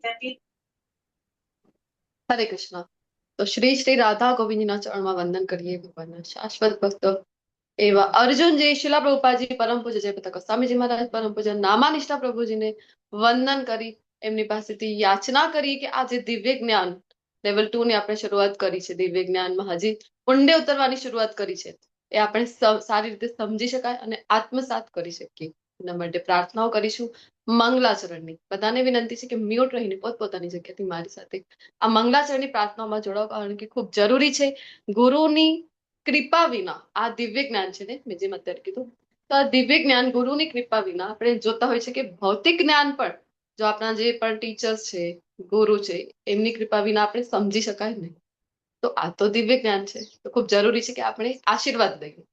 હરે કૃષ્ણ. તો શ્રી શ્રી રાધા ગોવિંદના ચરણમાં વંદન કરીએ. ભગવાનના શાશ્વત ભક્ત એવા અર્જુનજી, શિલા પ્રભુપાદજી, પરમ પૂજ્ય જયપ્રતાપ સ્વામીજી મહારાજ, પરમ પૂજ્ય નામાનિષ્ઠા પ્રભુજીને વંદન કરી એમની પાસેથી યાચના કરી કે આ જે દિવ્ય જ્ઞાન લેવલ 2 ની આપણે શરૂઆત કરી છે, દિવ્ય જ્ઞાનમાં હજી ઊંડે ઉતરવાની શરૂઆત કરી છે, એ આપણે સારી રીતે સમજી શકાય અને આત્મસાત કરી શકીએ એના માટે પ્રાર્થનાઓ કરીશું. મંગલાચરણની બધાને વિનંતી છે કે મ્યુટ રહીને પોતપોતાની જગ્યાથી મારી સાથે આ મંગલાચરણની પ્રાર્થનામાં જોડાવ, કારણ કે ખૂબ જરૂરી છે. ગુરુની કૃપા વિના આ દિવ્ય જ્ઞાન છે ને, મેં જેમ અત્યારે કીધું, તો આ દિવ્ય જ્ઞાન ગુરુની કૃપા વિના આપણે જોતા હોય છે કે ભૌતિક જ્ઞાન પણ જો આપણા જે પણ ટીચર્સ છે, ગુરુ છે, એમની કૃપા વિના આપણે સમજી શકાય નહીં. તો આ તો દિવ્ય જ્ઞાન છે, તો ખૂબ જરૂરી છે કે આપણે આશીર્વાદ લઈએ.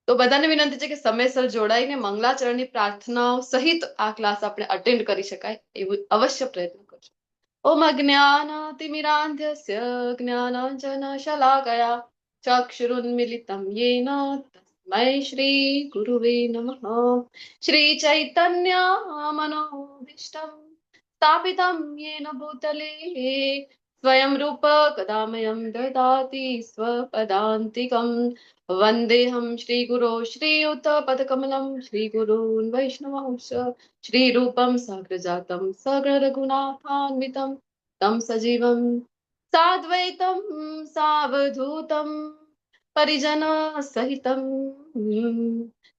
તો બધાને વિનંતી છે કે સમયસર જોડાઈને મંગલાચરણની પ્રાર્થનાઓ સહિત આ ક્લાસ આપણે અટેન્ડ કરી શકાય એવું અવશ્ય પ્રયત્ન કરજો. ઓમ અજ્ઞાનાતિમિરાન્ધસ્ય જ્ઞાનાંજનશલાકયા ચક્ષુરુન્મિલિतं येन તસ્मै શ્રી ગુરુવે નમઃ. શ્રી ચૈતન્ય મનોભીષ્ટં સ્થાપિतं येन भूतले स्वयं रूप कदामयं ददाति स्वपदान्तिकम्. वन्देऽहं श्रीगुरो श्रीयुतपदकमलं श्रीगुरून् वैष्णवांश्च श्रीरूपं साग्रजातं सगरघुनाथान्वितं तं सजीवं साद्वैतं सावधूतं परिजनसहितं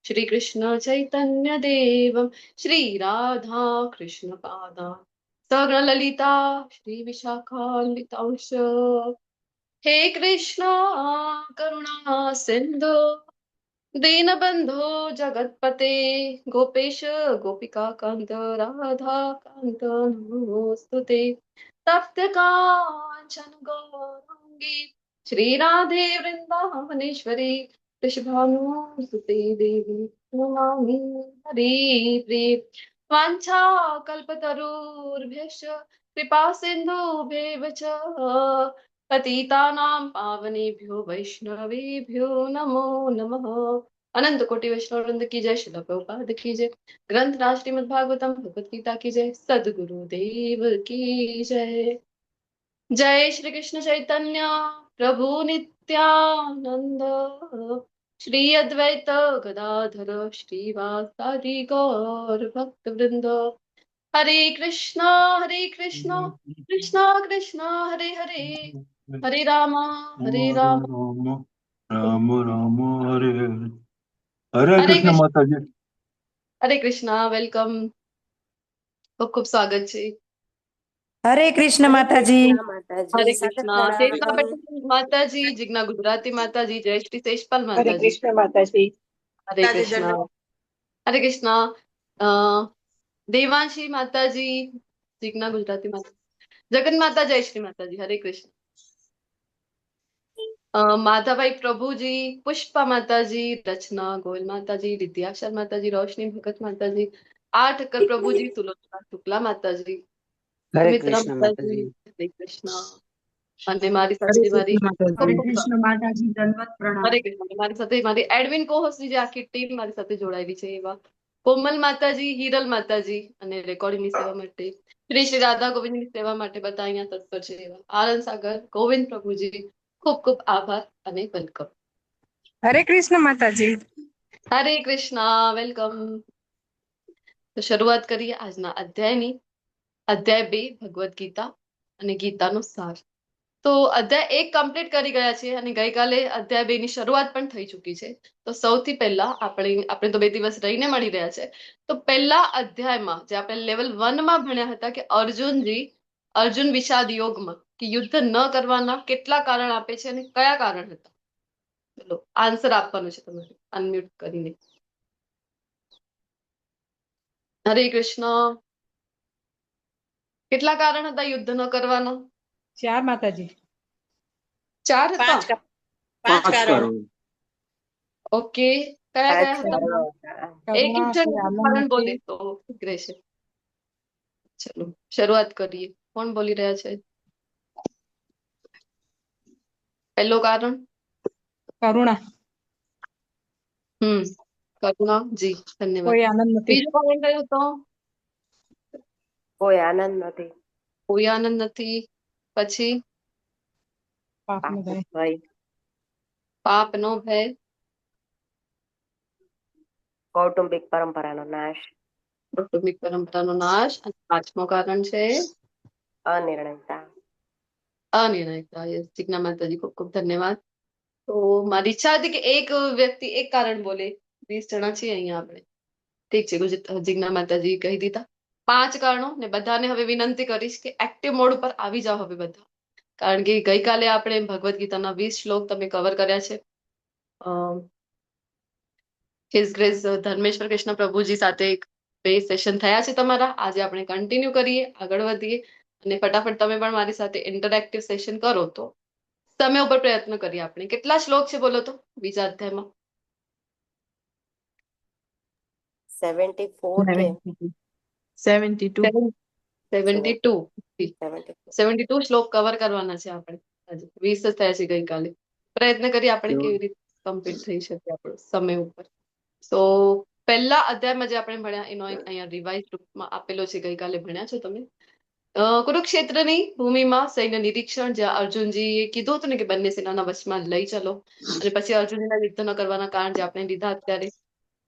श्रीकृष्ण चैतन्यदेवं श्रीराधाकृष्णपादा सगरललिता श्रीविशाखान्वितांश्च. हे कृष्ण करुणा सिंधु दीनबंधो जगत्पते गोपेश गोपिका कांत राधा कांत नमोस्तुते. तप्त कांचन गौरांगी श्री राधे वृंदावनेश्वरी वृषभानुसुते देवी नमामि हरिप्रिये. वाञ्छाकल्पतरुर्भ्यश्च कृपा सिन्धुभ्येव च पतितानां पावनेभ्यो वैष्णवेभ्यो नमो नमः. अनंत कोटि वैष्णव वृंद की जय, श्रील प्रभुपाद की जय, ग्रंथ राज श्रीमद् भागवतम भगवत गीता की जय, सद्गुरुदेव की जय. जय श्री कृष्ण चैतन्य प्रभु नित्यानंद श्री अद्वैत गदाधर श्रीवासादि गौर भक्त वृंद. हरे कृष्णा कृष्णा कृष्णा हरे हरे, हरे राम राम राम राम हरे हरे. हरे हरे कृष्ण कृष्ण. माताजी. हरे कृष्णा. वेलकम. खूब खूब स्वागत છે. હરે કૃષ્ણ માતાજી. હરે કૃષ્ણ. શેષા પટેલ માતાજી, જીજ્ઞા ગુજરાતી માતાજી, જય શ્રી શેષપાલ હરે માતાજી. કૃષ્ણ માતાજી. હરે કૃષ્ણ. હરે કૃષ્ણ. દેવાંશી માતાજી, જીજ્ઞા ગુજરાતી માતાજી, જગન માતા, જય શ્રી માતાજી. હરે કૃષ્ણ. માધાભાઈ પ્રભુજી, પુષ્પા માતાજી, રચના ગોયલ માતાજી, વિદ્યાશર માતાજી, રોશની ભગત માતાજી, આઠ અકર પ્રભુજી, સુલોચના શુક્લા માતાજી, હરે સુમિત્રા કૃષ્ણ માતાજી, માતાજી. હરે કૃષ્ણ. અને મારી સાથે મારી હરે કૃષ્ણ માતાજી, દંડવત પ્રણામ. હરે કૃષ્ણ. મારી સાથે મારી એડમિન કોહોસ્ટની જે આખી ટીમ મારી સાથે જોડાયેલી છે એવા કોમલ માતાજી, હિરલ માતાજી, અને રેકોર્ડિંગની સેવા માટે શ્રી શ્રી રાધા ગોવિંદની સેવા માટે બધા અહીંયા તત્પર છે એવા આનંદ સાગર, ગોવિંદ પ્રભુજી, ખૂબ ખૂબ આભાર અને વેલકમ. હરે કૃષ્ણ માતાજી. હરે કૃષ્ણ. વેલકમ. તો શરૂઆત કરીએ આજના અધ્યાયની. અધ્યાય 2 ભગવદ્ ગીતા અને ગીતાનો સાર. તો અધ્યાય 1 કમ્પ્લીટ કરી ગયા છે અને ગઈકાલે અધ્યાય 2 ની શરૂઆત પણ થઈ ચૂકી છે. તો સૌથી પહેલા આપણે તો 2 દિવસ રહીને મળી રહ્યા છે, તો પહેલા અધ્યાયમાં જે આપણે લેવલ 1 માં ભણ્યા હતા કે અર્જુન વિષાદ યોગમાં કે યુદ્ધ ન કરવાના કેટલા કારણ આપે છે અને કયા કારણ હતા. ચલો આન્સર આપવાનું છે તમારે અનમ્યુટ કરીને. હરે કૃષ્ણ. કેટલા કારણ હતા યુદ્ધ ન કરવાના? 4 માતાજી. 4 હતા. 5 કારણ. ઓકે. કયા કયા હતા? એક કરુણા, જણ કોઈ આનંદ કારણ નથી. બોલે તો ઠીક રહેશે. ચલો શરૂઆત કરીએ. કોણ બોલી રહ્યા છે? પહેલું કારણ કરુણા, કરુણા. જી, ધન્યવાદ. કોઈ આનંદ નથી. બીજું કોણ કયું હતો? કોઈ આનંદ નથી. કોઈ આનંદ નથી. પછી પાપનો ભય. ભય. પાપનો ભય. કૌટુંબિક પરંપરાનો નાશ. કૌટુંબિક પરંપરાનો નાશ. અને પાંચમું કારણ છે અનિર્ણયતા. અનિર્ણયતા. યસ, જીજ્ઞા માતાજી, ખૂબ ખૂબ ધન્યવાદ. તો મારી ઈચ્છા હતી કે એક વ્યક્તિ એક કારણ બોલે. 20 જણા છીએ અહીંયા આપણે. ઠીક છે, જીજ્ઞા માતાજી કહી દીધા 5 કારણો. ને બધાને હવે વિનંતી કરીશ કે એક્ટિવ મોડ ઉપર આવી જાઓ હવે બધા, કારણ કે ગઈકાલે આપણે ભગવદ્ ગીતાના 20 શ્લોક તમે કવર કર્યા છે. હિઝ ગ્રેસ ધર્મેશ્વર કૃષ્ણ પ્રભુજી સાથે 2 સેશન થયા છે તમારા. આજે આપણે કન્ટિન્યુ કરીએ, આગળ વધીએ અને ફટાફટ તમે પણ મારી સાથે ઇન્ટરેક્ટિવ સેશન કરો. તો સમય ઉપર પ્રયત્ન કરીએ આપણે. કેટલા શ્લોક છે બોલો તો બીજા અધ્યાયમાં? 74 કે 72. 72. 74. 72 શ્લોક કવર કરવાના છે આપણે. આજે 20 જ થયા છે ગઈકાલે. પ્રયત્ન કરીએ આપણે કેવી રીતે કમ્પ્લીટ થઈ શકે આપણો સમય ઉપર. તો પહેલા અધ્યાયમાં જે આપણે ભણ્યા એનો અહીંયા રિવાઇઝ રૂપમાં આપેલો છે. ગઈકાલે ભણ્યા છો તમે. કુરુક્ષેત્રની ભૂમિમાં સૈન્ય નિરીક્ષણ, જ્યાં અર્જુનજીએ કીધું હતું ને કે બંને સેનાના વશમાં લઈ ચલો, અને પછી અર્જુનજીના યુદ્ધ ન કરવાના કારણ જે આપણે લીધા અત્યારે.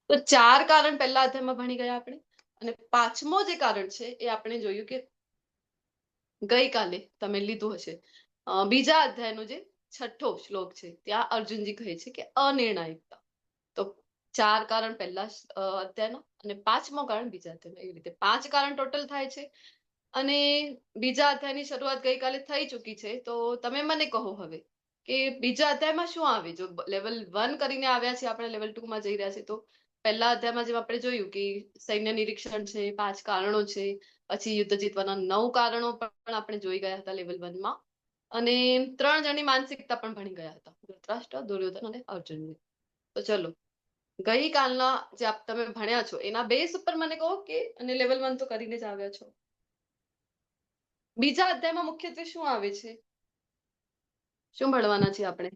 તો 4 કારણ પહેલા અધ્યાયમાં ભણી ગયા આપણે. અને 5મો જે કારણ છે એ આપણે જોયું કે ગઈકાલે તમે લીધું હશે. બીજા અધ્યાયનો જે 6થો શ્લોક છે ત્યાં અર્જુનજી કહે છે કે અનિર્ણાયકતા. તો 4 કારણ પહેલા અધ્યાયનો અને 5મો કારણ બીજા અધ્યાયનો. એવી રીતે 5 કારણ ટોટલ થાય છે. અને બીજા અધ્યાયની શરૂઆત ગઈકાલે થઈ ચૂકી છે. તો તમે મને કહો હવે કે બીજા અધ્યાયમાં શું આવે. જો લેવલ 1 કરીને આવ્યા છે આપણે લેવલ 2 માં જઈ રહ્યા છે. તો પહેલા અધ્યાયમાં જેમ આપણે જોયું કે સૈન્ય નિરીક્ષણ છે, 5 કારણો છે, પછી યુદ્ધ જીતવાના 9 કારણો પણ આપણે જોઈ ગયા હતા લેવલ 1 માં. અને 3 જણની માનસિકતા પણ ભણી ગયા હતા, ધૃતરાષ્ટ્ર, દુર્યોધન અને અર્જુન. તો ચલો ગઈકાલના જે તમે ભણ્યા છો એના બેઝ ઉપર મને કહો કે, અને લેવલ 1 તો કરીને જ આવ્યા છો, બીજા અધ્યાયમાં મુખ્યત્વે શું આવે છે, શું ભણવાના છે આપણે?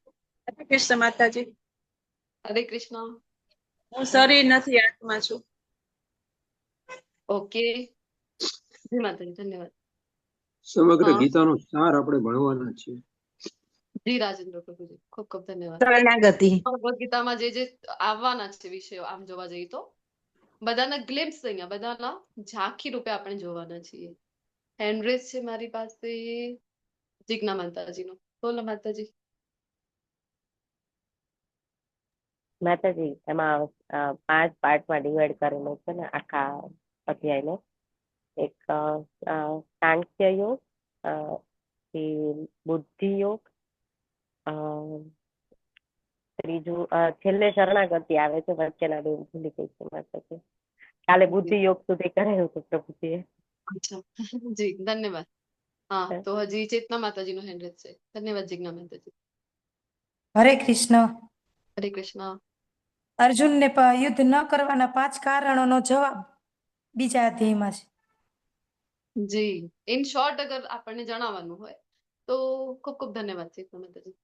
હરે કૃષ્ણ માતાજી. હરે કૃષ્ણ. હું શરીર નથી, આત્મા છું. ઓકે, જી માતાજી, ધન્યવાદ. સમગ્ર હા. ગીતાનો સાર આપણે ભણવાના છે. જી રાજેન્દ્ર પ્રભુજી, ખૂબ ખૂબ ધન્યવાદ. શરણાગતિ. ભગવદ ગીતામાં જે આવવાના છે વિષયો, આમ જોવા જઈએ તો બધાના ગ્લિમ્સ અહીંયા, બધાના ઝાંખી રૂપે આપણે જોવાના છીએ. હેન્ડરેસ છે મારી પાસે જીજ્ઞા માતાજીનો. બોલો માતાજી. માતાજી, એમાં 5 પાર્ટમાં ડિવાઈડ કરેલો છે ને આખા અધ્યાયને. એક સાંખ્ય યોગ, બુદ્ધિ યોગ, ત્રીજું છેલ્લે શરણાગતિ આવે છે. વચ્ચેના 2 ભૂલી ગઈ છે માતાજી. કાલે બુદ્ધિ યોગ સુધી કરેલું હતું પ્રભુજીએ. અચ્છા, જી ધન્યવાદ. હા, તો હજી ચેતના માતાજીનો હેન્ડરેસ છે. ધન્યવાદ જીજ્ઞા માતાજી. હરે કૃષ્ણ. હરે કૃષ્ણ. અર્જુનને યુદ્ધ ન કરવાના 5 કારણોનો જવાબ બીજા અધ્યાયમાં છે. જી, ઇન શોર્ટ અગર આપણને જણાવવાનું હોય તો ખૂબ ખૂબ ધન્યવાદ ચેતના માતાજી.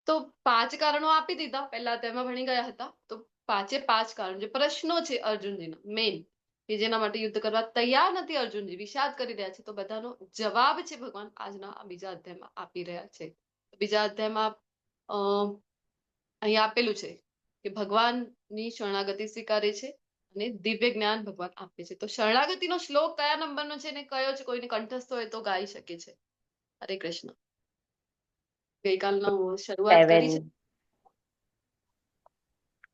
તો 5 કારણો આપી દીધા પહેલા તેમાં ભણી ગયા હતા. તો 5 કારણ જે પ્રશ્નો છે અર્જુનજીના મેઇન, કે જેના માટે યુદ્ધ કરવા તૈયાર નથી અર્જુનજી, વિષાદ કરી રહ્યા છે, તો બધાનો જવાબ છે ભગવાન આજના બીજા અધ્યાયમાં આપી રહ્યા છે. બીજા અધ્યાયમાં અહીંયા આપેલું છે કે ભગવાનની શરણાગતિ સ્વીકારે છે અને દિવ્ય જ્ઞાન ભગવાન આપે છે. તો શરણાગતિનો શ્લોક કયા નંબરનો છે ને કયો છે, કોઈને કંઠસ્થ હોય તો ગાઈ શકે છે. હરે કૃષ્ણ. ગઈકાલનો શરૂઆત કરી છે.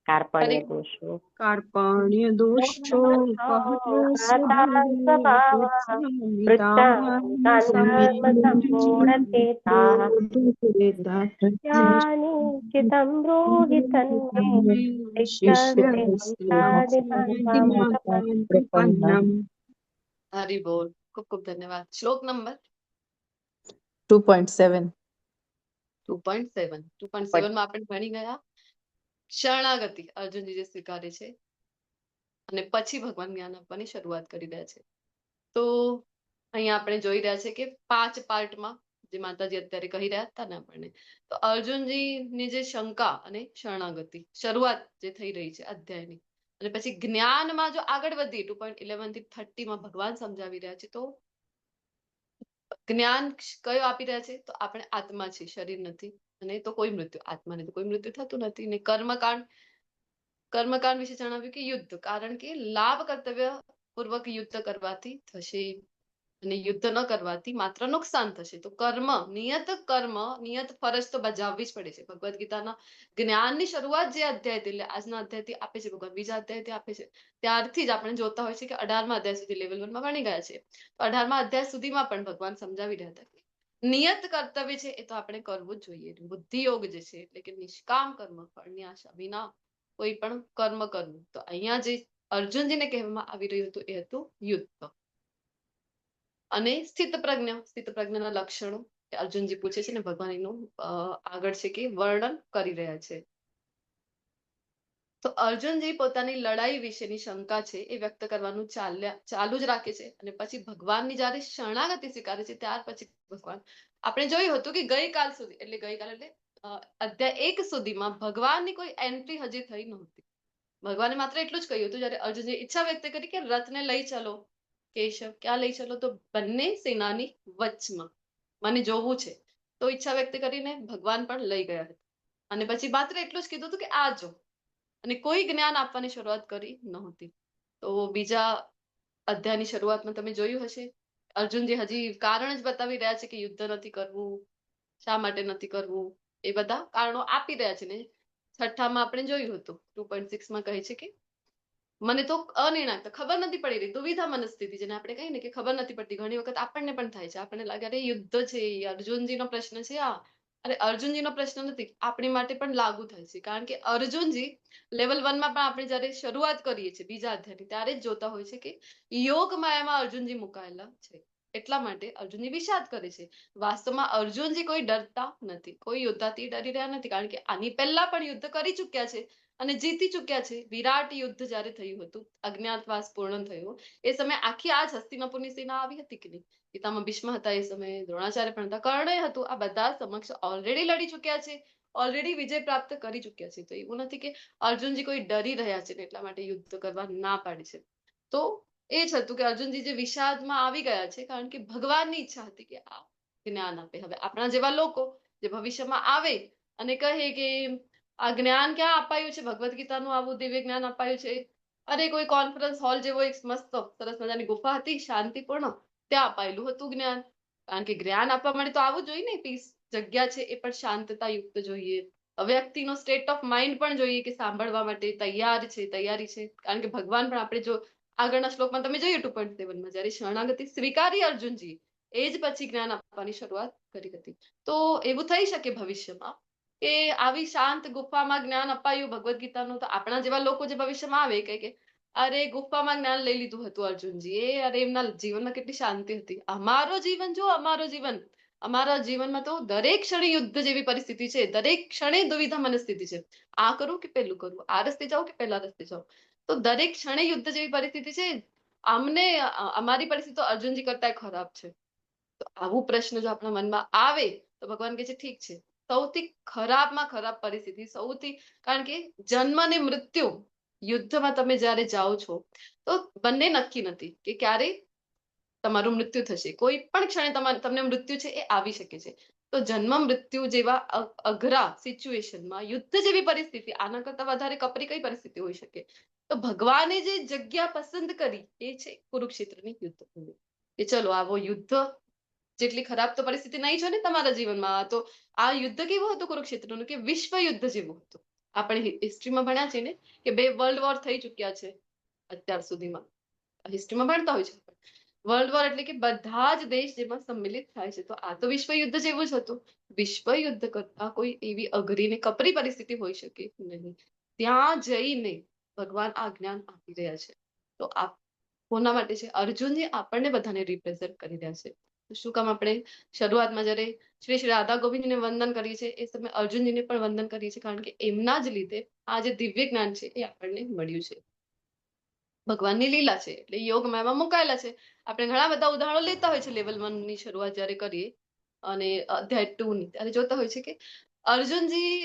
કાર્પણ્ય દોષો. કાર્પણ્ય દોષો હરી બોલ, ખૂબ ખૂબ ધન્યવાદ. શ્લોક નંબર 2.7. 2.7. 2.7 માં આપણે ભણી ગયા શરણાગતિ અર્જુનજી જે સ્વીકારે છે અને પછી ભગવાન જ્ઞાન આપવાની શરૂઆત કરી રહ્યા છે. તો અહીંયા આપણે જોઈ રહ્યા છે કે 5 પાર્ટમાં જે માતાજી અત્યારે કહી રહ્યા હતા ને આપણને, તો અર્જુનજીની જે શંકા અને શરણાગતિ શરૂઆત જે થઈ રહી છે અધ્યાયની, અને પછી જ્ઞાનમાં જો આગળ વધીએ 2.11 થી 30 માં ભગવાન સમજાવી રહ્યા છે તો જ્ઞાન કયો આપી રહ્યા છે તો આપણે આત્મા છે, શરીર નથી. અને તો કોઈ મૃત્યુ, આત્માને તો કોઈ મૃત્યુ થતું નથી. ને કર્મકાંડ વિશે જણાવ્યું કે યુદ્ધ, કારણ કે લાભ કર્તવ્ય પૂર્વક યુદ્ધ કરવાથી થશે અને યુદ્ધ ન કરવાથી માત્ર નુકસાન થશે. તો નિયત ફરજ તો બજાવવી જ પડે છે. ભગવદ્ ગીતાના જ્ઞાનની શરૂઆત જે અધ્યાયથી એટલે આજના અધ્યાયથી આપે છે ભગવાન, બીજા અધ્યાયથી આપે છે, ત્યારથી જ આપણે જોતા હોય છે કે 18મા અધ્યાય સુધી લેવલ 1 માં ભણી ગયા છે. તો 18મા અધ્યાય સુધીમાં પણ ભગવાન સમજાવી રહ્યા હતા કે નિયત કર્તવ્ય છે એ તો આપણે કરવું જ જોઈએ. બુદ્ધિ યોગ જે છે એટલે કે નિષ્કામ કર્મ, ફળની આશા વિના કોઈ પણ કર્મ કરવું. તો અહીંયા જે અર્જુનજીને કહેવામાં આવી રહ્યું હતું એ હતું યુદ્ધ. અને સ્થિત પ્રજ્ઞાના લક્ષણો અર્જુનજી પૂછે છે ને ભગવાન એનું આગળ છે કે વર્ણન કરી રહ્યા છે. તો અર્જુનજી પોતાની લડાઈ વિશેની શંકા છે એ વ્યક્ત કરવાનું ચાલુ જ રાખે છે. અને પછી ભગવાનની જયારે શરણાગતિ સ્વીકારે છે ત્યાર પછી ભગવાન, આપણે જોયું હતું કે ગઈકાલ એટલે અધ્યાય 1 સુધીમાં ભગવાનની કોઈ એન્ટ્રી હજી થઈ નહોતી. ભગવાને માત્ર એટલું જ કહ્યું હતું જયારે અર્જુનજીએ ઈચ્છા વ્યક્ત કરી કે રથને લઈ ચલો કેશવ, ક્યાં લઈ ચલો તો બંને સેનાની વચમાં મને જોવું છે. તો ઈચ્છા વ્યક્ત કરીને ભગવાન પણ લઈ ગયા હતા. અને પછી માત્ર એટલું જ કીધું હતું કે આ જો, અને કોઈ જ્ઞાન આપવાની શરૂઆત કરી નહોતી. તો બીજા અધ્યાયની શરૂઆતમાં તમે જોયું હશે અર્જુનજી હજી કારણ જ બતાવી રહ્યા છે કે યુદ્ધ નથી કરવું, શા માટે નથી કરવું, એ બધા કારણો આપી રહ્યા છે. ને 6માં આપણે જોયું હતું 2.6 માં કહે છે કે મને તો અનિર્ણાયક, ખબર નથી પડી રહી, દુવિધા મનસ્થિતિ, જેને આપણે કહીએ ને કે ખબર નથી પડતી. ઘણી વખત આપણને પણ થાય છે, આપણને લાગે અરે યુદ્ધ છે, અર્જુનજીનો પ્રશ્ન છે આ. અરે અર્જુનજીનો પ્રશ્ન નથી, આપણી માટે પણ લાગુ થાય છે. કારણ કે અર્જુનજી લેવલ 1 માં પણ આપણે જયારે શરૂઆત કરીએ છીએ બીજા અધ્યાયની ત્યારે જ જોતા હોય છે કે યોગ માયામાં અર્જુનજી મુકાયેલા છે. એટલા માટે અર્જુનજી વિષાદ કરે છે. વાસ્તવમાં અર્જુનજી કોઈ ડરતા નથી, કોઈ યોદ્ધાથી ડરી રહ્યા નથી. કારણ કે આની પહેલા પણ યુદ્ધ કરી ચુક્યા છે અને જીતી ચુક્યા છે. વિરાટ યુદ્ધ જયારે થયું હતું, અજ્ઞાતવાસ પૂર્ણ થયું, એ સમયે આખી આ જ હસ્તિનાપુરની સેના આવી હતી કે નહીં. પિતામહ ભીષ્મ હતા એ સમયે, દ્રોણાચાર્ય પણ હતા, કર્ણય હતું. આ બધા સમક્ષ ઓલરેડી લડી ચુક્યા છે, ઓલરેડી વિજય પ્રાપ્ત કરી ચુક્યા છે. તો એવું નથી કે અર્જુનજી કોઈ ડરી રહ્યા છે ને એટલા માટે યુદ્ધ કરવા ના પાડી છે. તો એ જ હતું કે અર્જુનજી જે વિષાદમાં આવી ગયા છે કારણ કે ભગવાનની ઈચ્છા હતી કે આ જ્ઞાન આપે. હવે આપણા જેવા લોકો જે ભવિષ્યમાં આવે અને કહે કે આ જ્ઞાન ક્યાં અપાયું છે, ભગવદ્ ગીતાનું આવું દિવ્ય જ્ઞાન અપાયું છે, અરે કોઈ કોન્ફરન્સ હોલ જેવો એક મસ્ત સરસ મજાની ગુફા હતી શાંતિપૂર્ણ, ત્યાં અપાયેલું હતું જ્ઞાન. કારણ કે જ્ઞાન આપવા માટે તો આવું જોઈએ ને, પીસ જગ્યા છે એ પણ શાંતતા યુક્ત જોઈએ, વ્યક્તિનો સ્ટેટ ઓફ માઇન્ડ પણ જોઈએ કે સાંભળવા માટે તૈયારી છે. કારણ કે ભગવાન પણ આપણે જો આગળના શ્લોકમાં તમે જોયું 2.7 માં જયારે શરણાગતિ સ્વીકારી અર્જુનજી, એ જ પછી જ્ઞાન આપવાની શરૂઆત કરી હતી. તો એવું થઈ શકે ભવિષ્યમાં કે આવી શાંત ગુફામાં જ્ઞાન અપાયું ભગવદ્ ગીતાનું, તો આપણા જેવા લોકો જે ભવિષ્યમાં આવે કે અરે ગુફામાં જ્ઞાન લઈ લીધું હતું અર્જુનજીએ, અરે એમના જીવનમાં કેટલી શાંતિ હતી. અમારો જીવન, અમારા જીવનમાં તો દરેક ક્ષણે યુદ્ધ જેવી પરિસ્થિતિ છે, દરેક ક્ષણે દુવિધા મનસ્થિતિ છે, આ કરું કે પેલું કરું, આ રસ્તે જાઉં કે પેલા રસ્તે જાઉં. તો દરેક ક્ષણે યુદ્ધ જેવી પરિસ્થિતિ છે. અમારી પરિસ્થિતિ તો અર્જુનજી કરતા ખરાબ છે. તો આવું પ્રશ્ન જો આપણા મનમાં આવે તો ભગવાન કહે છે ઠીક છે, સૌથી ખરાબમાં ખરાબ પરિસ્થિતિ, કારણ કે જન્મ અને મૃત્યુ યુદ્ધમાં તમે જયારે જાઓ છો તો બંને નક્કી નથી કે ક્યારે તમારું મૃત્યુ થશે. કોઈ પણ ક્ષણે તમને મૃત્યુ છે એ આવી શકે છે. તો જન્મ મૃત્યુ જેવા અઘરા સિચ્યુએશનમાં યુદ્ધ જેવી પરિસ્થિતિ, આના કરતા વધારે કપરી કઈ પરિસ્થિતિ હોઈ શકે. તો ભગવાને જે જગ્યા પસંદ કરી એ છે કુરુક્ષેત્રની યુદ્ધ ભૂમિ. કે ચલો આવો યુદ્ધ જેટલી ખરાબ તો પરિસ્થિતિ નહીં છે ને તમારા જીવનમાં, તો આ યુદ્ધ કેવું હતું કુરુક્ષેત્રનું કે વિશ્વ યુદ્ધ જેવું હતું. આપણે હિસ્ટ્રીમાં ભણ્યા છે ને કે 2 વર્લ્ડ વોર થઈ ચુક્યા છે અત્યાર સુધીમાં, હિસ્ટ્રીમાં ભણતા હોય છે. વર્લ્ડ વોર એટલે કે બધા જ દેશ જેમાં સંમિલિત થાય છે. તો આ તો વિશ્વ યુદ્ધ જેવું જ હતું. વિશ્વ યુદ્ધ કરતા કોઈ એવી અઘરી ને કપરી પરિસ્થિતિ હોઈ શકે નહીં. ત્યાં જઈને ભગવાન આ જ્ઞાન આપી રહ્યા છે. તો આ કોના માટે છે? અર્જુનજી આપણને બધાને રિપ્રેઝેન્ટ કરી રહ્યા છે. શું કામ આપણે શરૂઆતમાં જયારે શ્રી શ્રી રાધા ગોવિંદજીને વંદન કરીએ છીએ એ સમયે અર્જુનજીને પણ વંદન કરીએ છીએ, કારણ કે એમના જ લીધે આ જે દિવ્ય જ્ઞાન છે એ આપણને મળ્યું છે. ભગવાનની લીલા છે એટલે યોગ માયામાં મુકાયેલા છે. આપણે ઘણા બધા ઉદાહરણો લેતા હોય છે લેવલ 1 ની શરૂઆત જયારે કરીએ અને અધ્યાય 2 ની ત્યારે જોતા હોય છે કે અર્જુનજી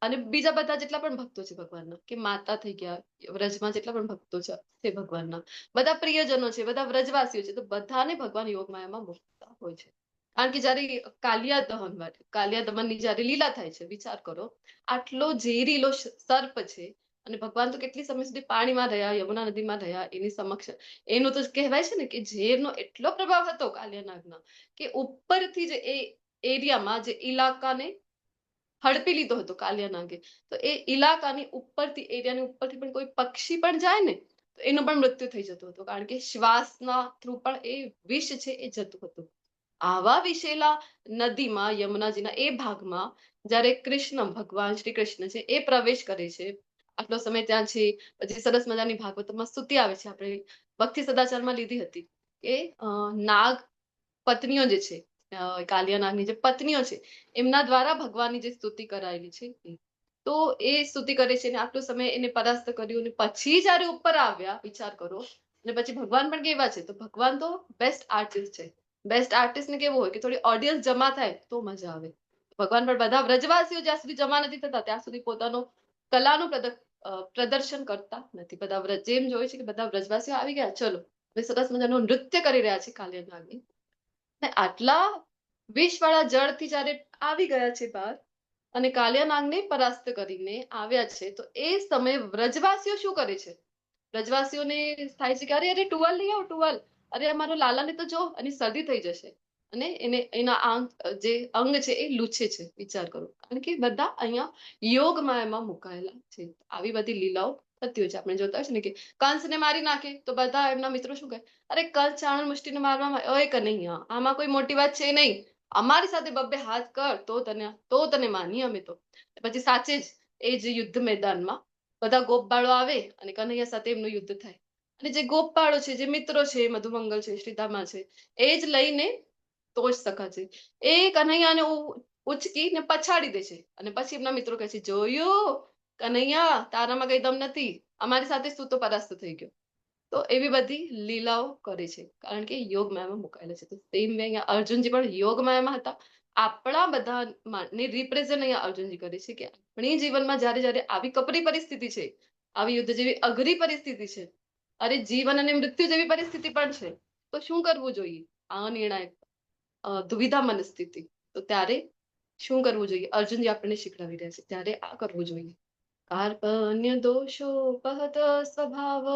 અને બીજા બધા જેટલા પણ ભક્તો છે ભગવાનના, કે માતા થઈ ગયા વ્રજમાં જેટલા પણ ભક્તો છે ભગવાનના, બધા પ્રિયજનો છે, બધા વ્રજવાસીઓ છે, તો બધાને ભગવાન યોગમાયામાં મૂકતા હોય છે. કારણ કે જયારે કાલિયા દમનની જયારે લીલા થાય છે, વિચાર કરો, આટલો ઝેરીલો સર્પ છે અને ભગવાન તો કેટલી સમય સુધી પાણીમાં રહ્યા, યમુના નદીમાં રહ્યા, એની સમક્ષ એનું તો કહેવાય છે ને કે ઝેરનો એટલો પ્રભાવ હતો કાલિયાનાગના કે ઉપરથી જ એ એરિયામાં જે ઇલાકાને હડપી લીધો હતો કાલિયાનાગે. તો એ ઇલાકાની ઉપરથી એરિયાની ઉપરથી પણ કોઈ પક્ષી પણ જાય ને તો એનું પણ મૃત્યુ થઈ જતું હતું, કારણ કે શ્વાસના થ્રુ પણ એ વિષ છે એ જતું હતું. આવા વિશેલા નદીમાં, યમુનાજીના એ ભાગમાં જ્યારે ભગવાન શ્રી કૃષ્ણ છે એ પ્રવેશ કરે છે, આટલો સમય ત્યાં છે, પછી સરસ મજાની ભાગવતમાં સ્તુતિ આવે છે, આપણે ભક્તિ સદાચારમાં લીધી હતી કે નાગ પત્નીઓ જે છે, કાલિયાનાગની જે પત્નીઓ છે, એમના દ્વારા ભગવાનની જે સ્તુતિ કરાયેલી છે તો એ સ્તુતિ કરે છે, અને આટલો સમય એને પરાસ્ત કર્યું, અને પછી જયારે ઉપર આવ્યા, વિચાર કરો, અને પછી ભગવાન પણ કેવા છે, તો ભગવાન તો બેસ્ટ આર્ટિસ્ટ છે. બેસ્ટ આર્ટિસ્ટ ને કેવું હોય કે થોડી ઓડિયન્સ જમા થાય તો મજા આવે. ભગવાન પણ બધા વ્રજવાસીઓ જ્યાં સુધી જમા નથી થતા ત્યાં સુધી પોતાનો કલાનું પ્રદર્શન કરતા નથી. બધા જેમ જોયું છે કે બધા વ્રજવાસીઓ આવી ગયા, ચલો હવે સરસ મજાનું નૃત્ય કરી રહ્યા છે કાલિયાનાગની, ને આટલા વિષવાળા જળથી જયારે આવી ગયા છે બહાર અને કાલિયાનાગને પરાસ્ત કરીને આવ્યા છે, તો એ સમયે વ્રજવાસીઓ શું કરે છે? વ્રજવાસીઓને થાય છે કે અરે અરે ટુવાલ લઈ આવો, ટુવાલ, અરે અમારો લાલાને તો જો અને શરદી થઈ જશે, અને એના જે અંગ છે એ લૂછે છે. વિચાર કરો, કારણ કે બધા અહીંયા યોગ માયામાં મુકાયેલા છે. આવી બધી લીલાઓ થતી હોય છે. આપણે જોતા હોય છે ને કે કંસને મારી નાખે તો બધા એમના મિત્રો શું કહે, અરે કંસ ચાણ મુષ્ટિને મારવામાં, ઓય કનૈયા આમાં કોઈ મોટી વાત છે નહીં, અમારી સાથે બબ્બે હાથ કર તો તને માની અમે તો. પછી સાચે જ એ જ યુદ્ધ મેદાનમાં બધા ગોપબાળો આવે અને કનૈયા સાથે એમનું યુદ્ધ થાય, અને જે ગોપબાળો છે, જે મિત્રો છે, મધુમંગલ છે, શ્રીધામા છે, એ જ લઈને તોષ સખા છે, એ કનૈયાને ઉચકીને પછાડી દે છે, અને પછી એમના મિત્રો કહે છે, જોયું કનૈયા, તારામાં કઈ દમ નથી, અમારી સાથે શું તો પરાસ્ત થઈ ગયો. તો એવી બધી લીલાઓ કરે છે, કારણ કે યોગ માયામાં મુકાયેલા છે. તો સેમ વે અહીંયા અર્જુનજી પણ યોગ માયામાં હતા. આપણા બધા રિપ્રેઝન્ટ અહીંયા અર્જુનજી કરે છે કે આપણી જીવનમાં જયારે જયારે આવી કપરી પરિસ્થિતિ છે, આવી યુદ્ધ જેવી અઘરી પરિસ્થિતિ છે, અરે જીવન અને મૃત્યુ જેવી પરિસ્થિતિ પણ છે, તો શું કરવું જોઈએ? અનિર્ણાયક દુવિધા મનસ્થિતિ, તો ત્યારે શું કરવું જોઈએ? અર્જુનજી આપણને શીખડાવી રહ્યા છે, ત્યારે આ કરવું જોઈએ. કાર્પણ્ય દોષોપહત સ્વભાવ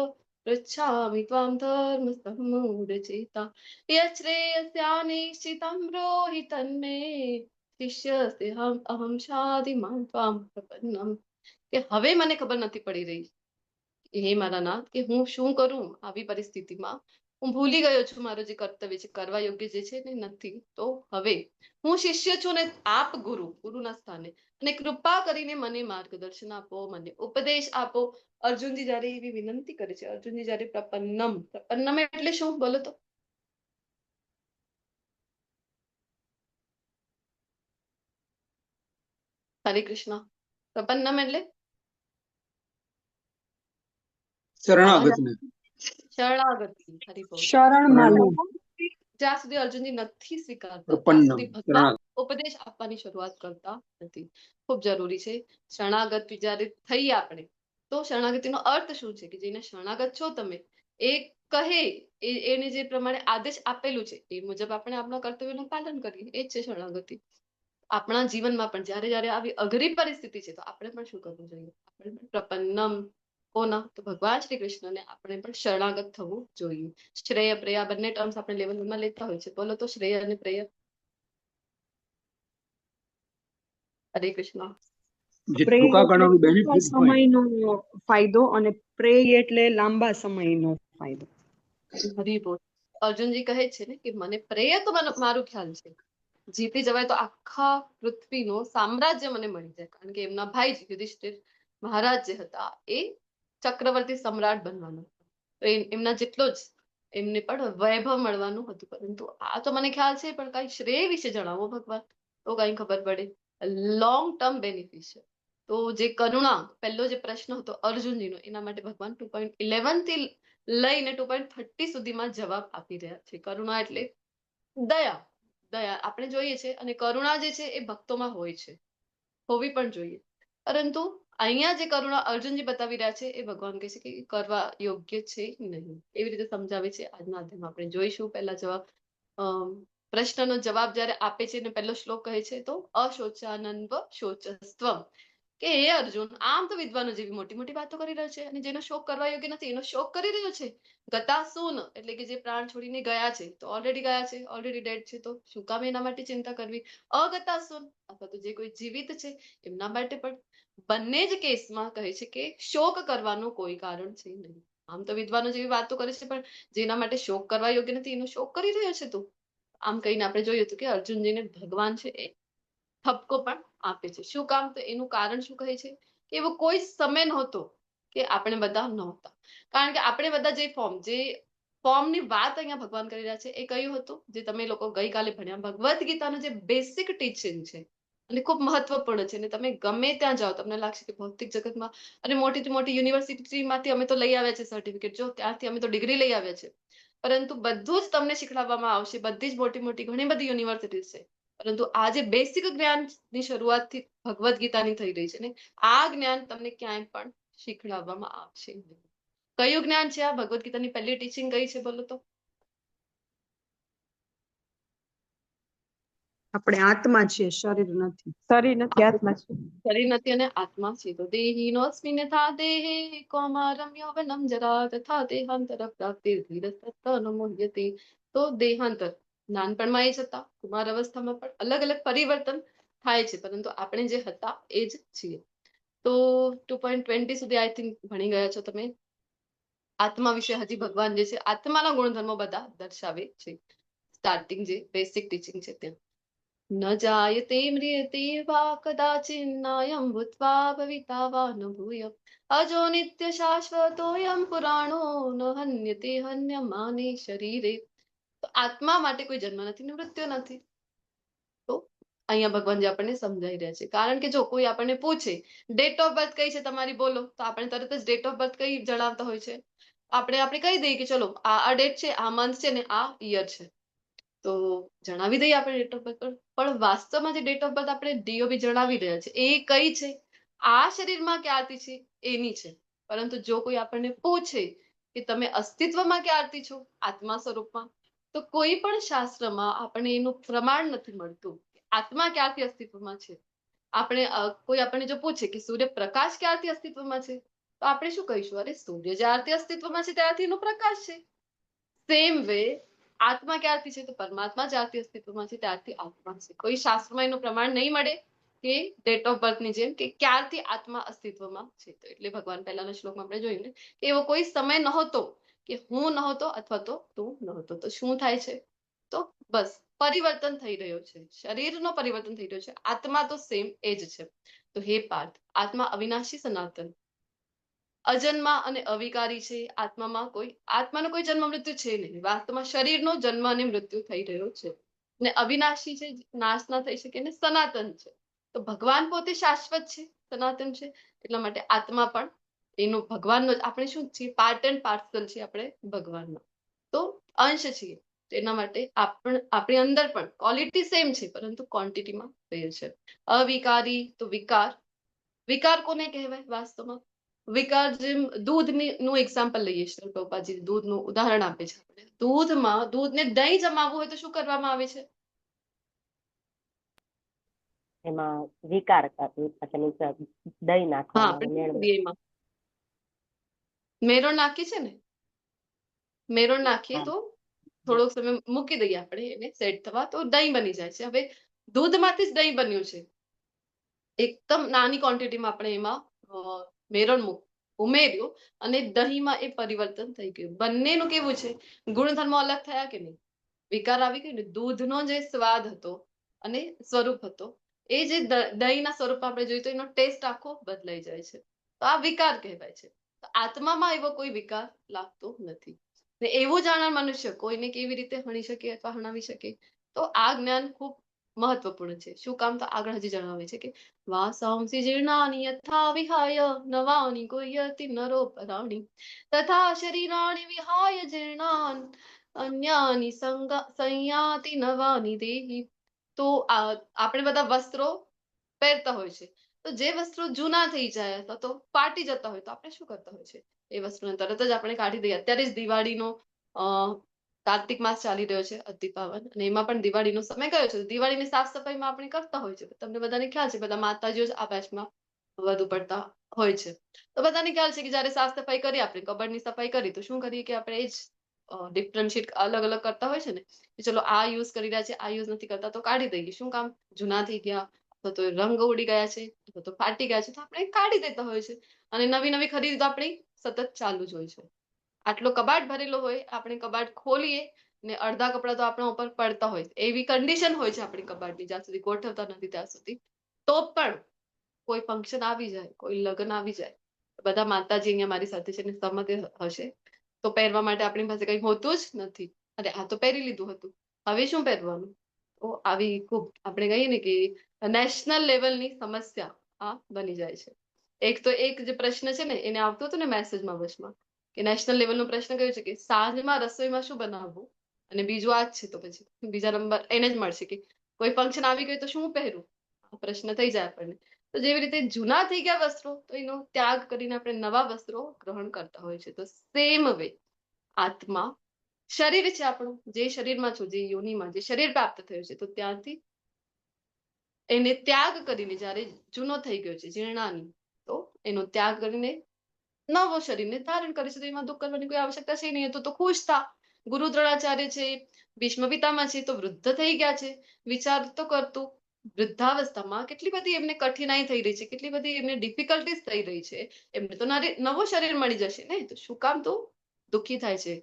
પૃચ્છામિ ત્વામ ધર્મ સમૂઢચેતા યશ્રેયસ્યાનિશ્ચિતં બ્રૂહિ તન્મે શિષ્યસ્તેહમ અહમ શાધિમાન ત્વામ પ્રપન્નમ. કે હવે મને ખબર નથી પડી રહી, હે મારા નાથ, કે હું શું કરું આવી પરિસ્થિતિમાં. હું ભૂલી ગયો છું મારો જે કર્તવ્ય છે, કરવા યોગ્ય જે છે ને નથી. તો હવે હું શિષ્ય છું ને આપ ગુરુના સ્થાને, અને કૃપા કરીને મને માર્ગદર્શન આપો, મને ઉપદેશ આપો. અર્જુનજી જયારે એવી વિનંતી કરે છે, અર્જુનજી જયારે પ્રપન્નમ એટલે શું બોલો તો? હરે કૃષ્ણ. પ્રપન્નમ એટલે શરણાગતને. શરણાગતિ. હરિભોલ. શરણમાં લો. જ્યાં સુધી અર્જુનજી નથી સ્વીકારતા ત્યાં પ્રપન્નમ, સુધી ભગવાન ઉપદેશ આપવાની શરૂઆત કરતા નથી. ખૂબ જરૂરી છે. શરણાગત જયારે થઈએ આપણે, તો શરણાગતિનો અર્થ શું છે? કે જેને શરણાગત છો તમે, એ કહે એને જે પ્રમાણે આદેશ આપેલું છે એ મુજબ આપણે આપણા કર્તવ્યનું પાલન કરીએ, એ જ છે શરણાગતિ. આપણા જીવનમાં પણ જયારે જયારે આવી અઘરી પરિસ્થિતિ છે, તો આપણે પણ શું કરવું જોઈએ? આપણે પણ પ્રપન્નમ કોના? તો ભગવાન શ્રી કૃષ્ણને આપણે પણ શરણાગત થવું જોઈએ. શ્રેય પ્રેય આ બંને ટર્મ્સ આપણે લેવલ 1 માં લેતા હોય છે. બોલો તો શ્રેય અને પ્રેય. હરે કૃષ્ણ. જે ટૂંકા ગાળાનું બેનિફિટ હોય. સમયનો ફાયદો અને પ્રેય એટલે લાંબા સમયનો ફાયદો. હરી બોલ. અર્જુનજી કહે છે ને કે મને પ્રેય તો મારું ખ્યાલ છે, જીતી જવાય તો આખા પૃથ્વીનો સામ્રાજ્ય મને મળી જાય, કારણ કે એમના ભાઈ યુધિષ્ઠિર મહારાજ જે હતા એ ચક્રવર્તી સમ્રાટ બનવાનો, તો એમના જેટલો જ એમને પણ વૈભવ મળવાનું હતું. પરંતુ આ તો મને ખ્યાલ છે, પણ કઈ શ્રેય વિશે જણાવો ભગવાન, તો કઈ ખબર પડે. લોંગ ટર્મ બેનિફિટ છે. તો જે કરુણા, પહેલો જે પ્રશ્ન હતો અર્જુનજીનો, એના માટે ભગવાન 2.11 થી લઈને 2.30 સુધીમાં જવાબ આપી રહ્યા છે. કરુણા એટલે દયા. દયા આપણે જોઈએ છે, અને કરુણા જે છે એ ભક્તોમાં હોય છે, હોવી પણ જોઈએ. પરંતુ અહીંયા જે કરુણા અર્જુનજી બતાવી રહ્યા છે એ ભગવાન કહે છે કે કરવા યોગ્ય છે નહીં. એવી રીતે સમજાવે છે આજના અધ્યાયમાં. આપણે જોઈશું પહેલા જવાબ પ્રશ્નનો જવાબ જ્યારે આપે છે ને પહેલો શ્લોક કહે છે તો અશોચાનંદ શોચસ્ત્વમ, કે હે અર્જુન, આમ તો વિદ્વાનો જેવી મોટી મોટી વાતો કરી રહ્યો છે અને જેનો શોક કરવા યોગ્ય નથી એનો શોક કરી રહ્યો છે. ગતાસૂન એટલે કે જે પ્રાણ છોડીને ગયા છે તો ઓલરેડી ગયા છે, ઓલરેડી ડેડ છે, તો શું કામ એના માટે ચિંતા કરવી. અગતાસૂન અથવા તો જે કોઈ જીવિત છે એમના માટે પણ બંને જ કેસમાં કહે છે કે શોક કરવાનું કોઈ કારણ છે નહીં. આમ તો વિદ્વાનો જેવી વાતો કરે છે પણ જેના માટે શોક કરવા યોગ્ય નથી એનો શોક કરી રહ્યો છે તું. આમ કહીને આપણે જોયું હતું કે અર્જુનજીને ભગવાન છે એ ઠપકો પણ આપે છે. શું કામ? તો એનું કારણ શું કહે છે કે એવો કોઈ સમય નહોતો કે આપણે બધા નહોતા. કારણ કે આપણે બધા જે ફોર્મની વાત અહીંયા ભગવાન કરી રહ્યા છે એ કયું હતું જે તમે લોકો ગઈકાલે ભણ્યા. ભગવદ્ ગીતાનું જે બેસિક ટીચિંગ છે અને ખૂબ મહત્વપૂર્ણ છે. અને તમે ગમે ત્યાં જાઓ તમને લાગશે કે ભૌતિક જગતમાં અને મોટી મોટી યુનિવર્સિટીમાંથી અમે તો લઈ આવ્યા છે સર્ટિફિકેટ, જો ત્યાંથી અમે તો ડિગ્રી લઈ આવ્યા છે, પરંતુ બધું જ તમને શીખવાડવામાં આવશે. બધી જ મોટી મોટી ઘણી બધી યુનિવર્સિટી છે, પરંતુ આ જે બેસિક જ્ઞાનની શરૂઆતથી ભગવદ્ ગીતાની થઈ રહી છે ને આ જ્ઞાન તમને ક્યાંય પણ શીખવાડવામાં આવશે નહીં. કયું જ્ઞાન છે આ? ભગવદ્ ગીતાની પહેલી ટીચિંગ કઈ છે બોલો તો? આપણે આત્મા છીએ, શરીર નથી. શરીર નથી, આત્મા છે. શરીર નથી અને આત્મા છે. તો દેહિનોસ્મિન થા દેહે કૌમારમ યૌવનમ જરા તથા દેહાંતર પ્રાપ્તિર ધીરસ્તત્તન મુહ્યતે. તો દેહાંતર નાનપણમાં એ જ હતા, કુમાર અવસ્થામાં પણ અલગ અલગ પરિવર્તન થાય છે, પરંતુ આપણે જે હતા એ જ છીએ. તો 2.20 સુધી આઈ થિંક ભણી ગયા છો તમે. આત્મા વિશે હજી ભગવાન જે છે આત્માના ગુણધર્મો બધા દર્શાવે છે. સ્ટાર્ટિંગ જે બેસિક ટીચિંગ છે ત્યાં ન જાયતે મ્રિયતે વા કદાચિન્નાયમ ભૂત્વા ભવિતા વા ન ભૂય અજો નિત્ય શાશ્વતોયમ પુરાણો ન હન્યતે હન્યમાને શરીરે. તો આત્મા માટે કોઈ જન્મ નથી ને મૃત્યુ નથી. તો અહીંયા ભગવાનજી આપણને સમજાઈ રહ્યા છે. કારણ કે જો કોઈ આપણને પૂછે ડેટ ઓફ બર્થ કઈ છે તમારી બોલો, તો આપણે તરત જ ડેટ ઓફ બર્થ કઈ જણાવતા હોય છે. આપણે કહી દઈએ કે ચલો આ ડેટ છે, આ મંથ છે ને આ યર છે, તો જણાવી દઈએ આપણે ડેટ ઓફ બર્થ. પણ વાસ્તવમાં જે ડેટ ઓફ બર્થ આપણે ડીઓબી જણાવી રહ્યા છે એ કઈ છે, આ શરીરમાં ક્યારથી છે એની છે. પરંતુ જો કોઈ આપણને પૂછે કે તમે અસ્તિત્વમાં ક્યારથી છો આત્મા સ્વરૂપમાં, તો કોઈ પણ શાસ્ત્રમાં આપણને એનું પ્રમાણ નથી મળતું આત્મા ક્યારથી અસ્તિત્વમાં છે. કોઈ આપણને જો પૂછે કે સૂર્યપ્રકાશ ક્યારથી અસ્તિત્વમાં છે, તો આપણે શું કહીશું? અરે સૂર્ય જ્યારથી અસ્તિત્વમાં છે ત્યારથી એનો પ્રકાશ છે. સેમ વે આત્મા ક્યારથી છે? તો પરમાત્મા જ્યારથી અસ્તિત્વમાં છે ત્યારથી આત્મા છે. કોઈ શાસ્ત્રમાં એનું પ્રમાણ નહીં મળે કે ડેટ ઓફ બર્થ ની જેમ કે ક્યારથી આત્મા અસ્તિત્વમાં છે. તો એટલે ભગવાન પહેલાના શ્લોકમાં આપણે જોયું ને કે એવો કોઈ સમય નહોતો કે હું નહોતો અથવા તો તું નહોતો. તો શું થાય છે? તો બસ પરિવર્તન થઈ રહ્યો છે, શરીરનો પરિવર્તન થઈ રહ્યો છે, આત્મા તો સેમ એ જ છે. તો હે પાર્થ, આત્મા અવિનાશી સનાતન અજન્મા અને અવિકારી છે. આત્માનો કોઈ જન્મ મૃત્યુ છે નહીં. વાસ્તવમાં શરીરનો જન્મ અને મૃત્યુ થઈ રહ્યો છે ને અવિનાશી છે, નાશ ના થઈ શકે ને સનાતન છે. તો ભગવાન પોતે શાશ્વત છે, સનાતન છે, એટલા માટે આત્મા પણ એનો ભગવાનનો જ આપણે શું છીએ? પાર્ટ એન્ડ પાર્સલ છે આપણે ભગવાનનો, તો અંશ છીએ. એના માટે આપણી અંદર પણ ક્વોલિટી સેમ છે પરંતુ ક્વોન્ટિટીમાં ફેર છે. અવિકારી તો વિકાર કોને કહેવાય વાસ્તવમાં? વિકાર જેમ દૂધનું એક્ઝામ્પલ લઈએ, શ્રી પ્રભુપાદજી દૂધનું ઉદાહરણ આપે છે. દૂધને દહીં જમાવવું હોય તો શું કરવામાં આવે છે? એમાં વિકાર દહીં નાખવામાં મેરોણ નાખીએ છે ને, મેરોણ નાખીએ તો થોડોક સમય મૂકી દઈએ આપણે એને સેટ થવા, તો દહીં બની જાય છે. હવે દૂધમાંથી જ દહીં બન્યું છે. એકદમ નાની ક્વોન્ટિટીમાં આપણે એમાં મેરોણ ઉમેર્યું અને દહીંમાં એ પરિવર્તન થઈ ગયું. બંનેનું કેવું છે? ગુણધર્મો અલગ થયા કે નહીં? વિકાર આવી ગયો ને. દૂધનો જે સ્વાદ હતો અને સ્વરૂપ હતો એ જે દહીંના સ્વરૂપમાં આપણે જોઈએ તો એનો ટેસ્ટ આખો બદલાઈ જાય છે. તો આ વિકાર કહેવાય છે. તો આત્મામાં એવો કોઈ વિકાર લાગતો નથી. ને એવું જાણનાર મનુષ્ય કોઈને કેવી રીતે હણી શકે અથવા હણાવી શકે? તો આ જ્ઞાન ખૂબ મહત્વપૂર્ણ છે. શું કામ? તો આગળ હજી જણાવે છે કે વાસાંસી જીર્ણાની યથા વિહાય નવાની ગુહ્યતિ નરોપરાણી તથા શરીરાણી વિહાય જીર્ણાન અન્યાની સંયાતિ નવાની દેહી. તો આપણે બધા વસ્ત્રો પહેરતા હોય છે, તો તો જે વસ્ત્રો જૂના થઈ જાય અથવા તો ફાટી જતા હોય તો આપણે શું કરતા હોય છે, એ વસ્તુને તરત જ આપણે કાઢી દઈએ. અત્યારે જ દિવાળીનો કાર્તિક માસ ચાલી રહ્યો છે, અતિ પાવન, અને એમાં પણ દિવાળીનો સમય કયો છે? દિવાળીની સાફ સફાઈમાં આપણે કરતા હોય છે. તમને બધાને ખ્યાલ છે, બધા માતાજીઓ જ આ બેચમાં વધુ પડતા હોય છે. તો બધાને ખ્યાલ છે કે જયારે સાફ સફાઈ કરી, આપણે કબરની સફાઈ કરી, તો શું કરીએ કે આપણે એ જ ડિફરન્શિએટ અલગ અલગ કરતા હોય છે ને, કે ચલો આ યુઝ કરી રહ્યા છે, આ યુઝ નથી કરતા, તો કાઢી દઈએ. શું કામ? જૂના થઈ ગયા, અથવા તો રંગ ઉડી ગયા છે, અથવા તો ફાટી ગયા છે, તો આપણે કાઢી દેતા હોય છે. અને નવી નવી ખરીદી તો આપણી સતત ચાલુ જ હોય છે. આટલો કબાટ ભરેલો હોય, આપણે કબાટ ખોલીએ ને અડધા કપડાં તો આપણા ઉપર પડતા હોય, એવી કન્ડિશન હોય છે આપણી કબાટની, જ્યાં સુધી ગોઠવતા નથી ત્યાં સુધી. તો પણ કોઈ ફંક્શન આવી જાય, કોઈ લગ્ન આવી જાય, બધા માતાજી અહીંયા મારી સાથે છે ને સહમત હશે, તો પહેરવા માટે આપણી પાસે કંઈ હોતું જ નથી. અરે આ તો પહેરી લીધું હતું, હવે શું પહેરવાનું? તો આવી ખૂબ આપણે કહીએ ને કે નેશનલ લેવલની સમસ્યા આ બની જાય છે. એક તો એક જે પ્રશ્ન છે ને એને આવતો હતો ને મેસેજમાં વચમાં, કે નેશનલ લેવલનો પ્રશ્ન કયો છે કે સાંજમાં રસોઈમાં શું બનાવવું, અને બીજું આ જ છે. તો પછી બીજા નંબર એને જ મળશે કે કોઈ ફંક્શન આવી ગયું તો શું પહેરવું, આ પ્રશ્ન થઈ જાય આપણને. તો જેવી રીતે જૂના થઈ ગયા વસ્ત્રો, તો એનો ત્યાગ કરીને આપણે નવા વસ્ત્રો ગ્રહણ કરતા હોય છે. તો સેમ વે આત્મા, શરીર છે આપણું, જે શરીરમાં છું, જે યોનિમાં જે શરીર પ્રાપ્ત થયું છે, તો ત્યાંથી એને ત્યાગ કરીને જયારે જૂનો થઈ ગયો છે, જીર્ણાની, તો એનો ત્યાગ કરીને નવો શરીરને ધારણ કરે છે. તો એમાં દુઃખ કરવાની કોઈ આવશ્યકતા છે નહીં. તો ખુશ થા. ગુરુ દ્રોણાચાર્ય છે, ભીષ્મ પિતામહ છે, તો વૃદ્ધ થઈ ગયા છે. વિચાર તો કરતું, વૃદ્ધાવસ્થામાં કેટલી બધી એમને કઠિનાઈ થઈ રહી છે, કેટલી બધી એમને ડિફિકલ્ટીઝ થઈ રહી છે. એમને તો નવો શરીર મળી જશે ને, તો શું કામ તો દુઃખી થાય છે?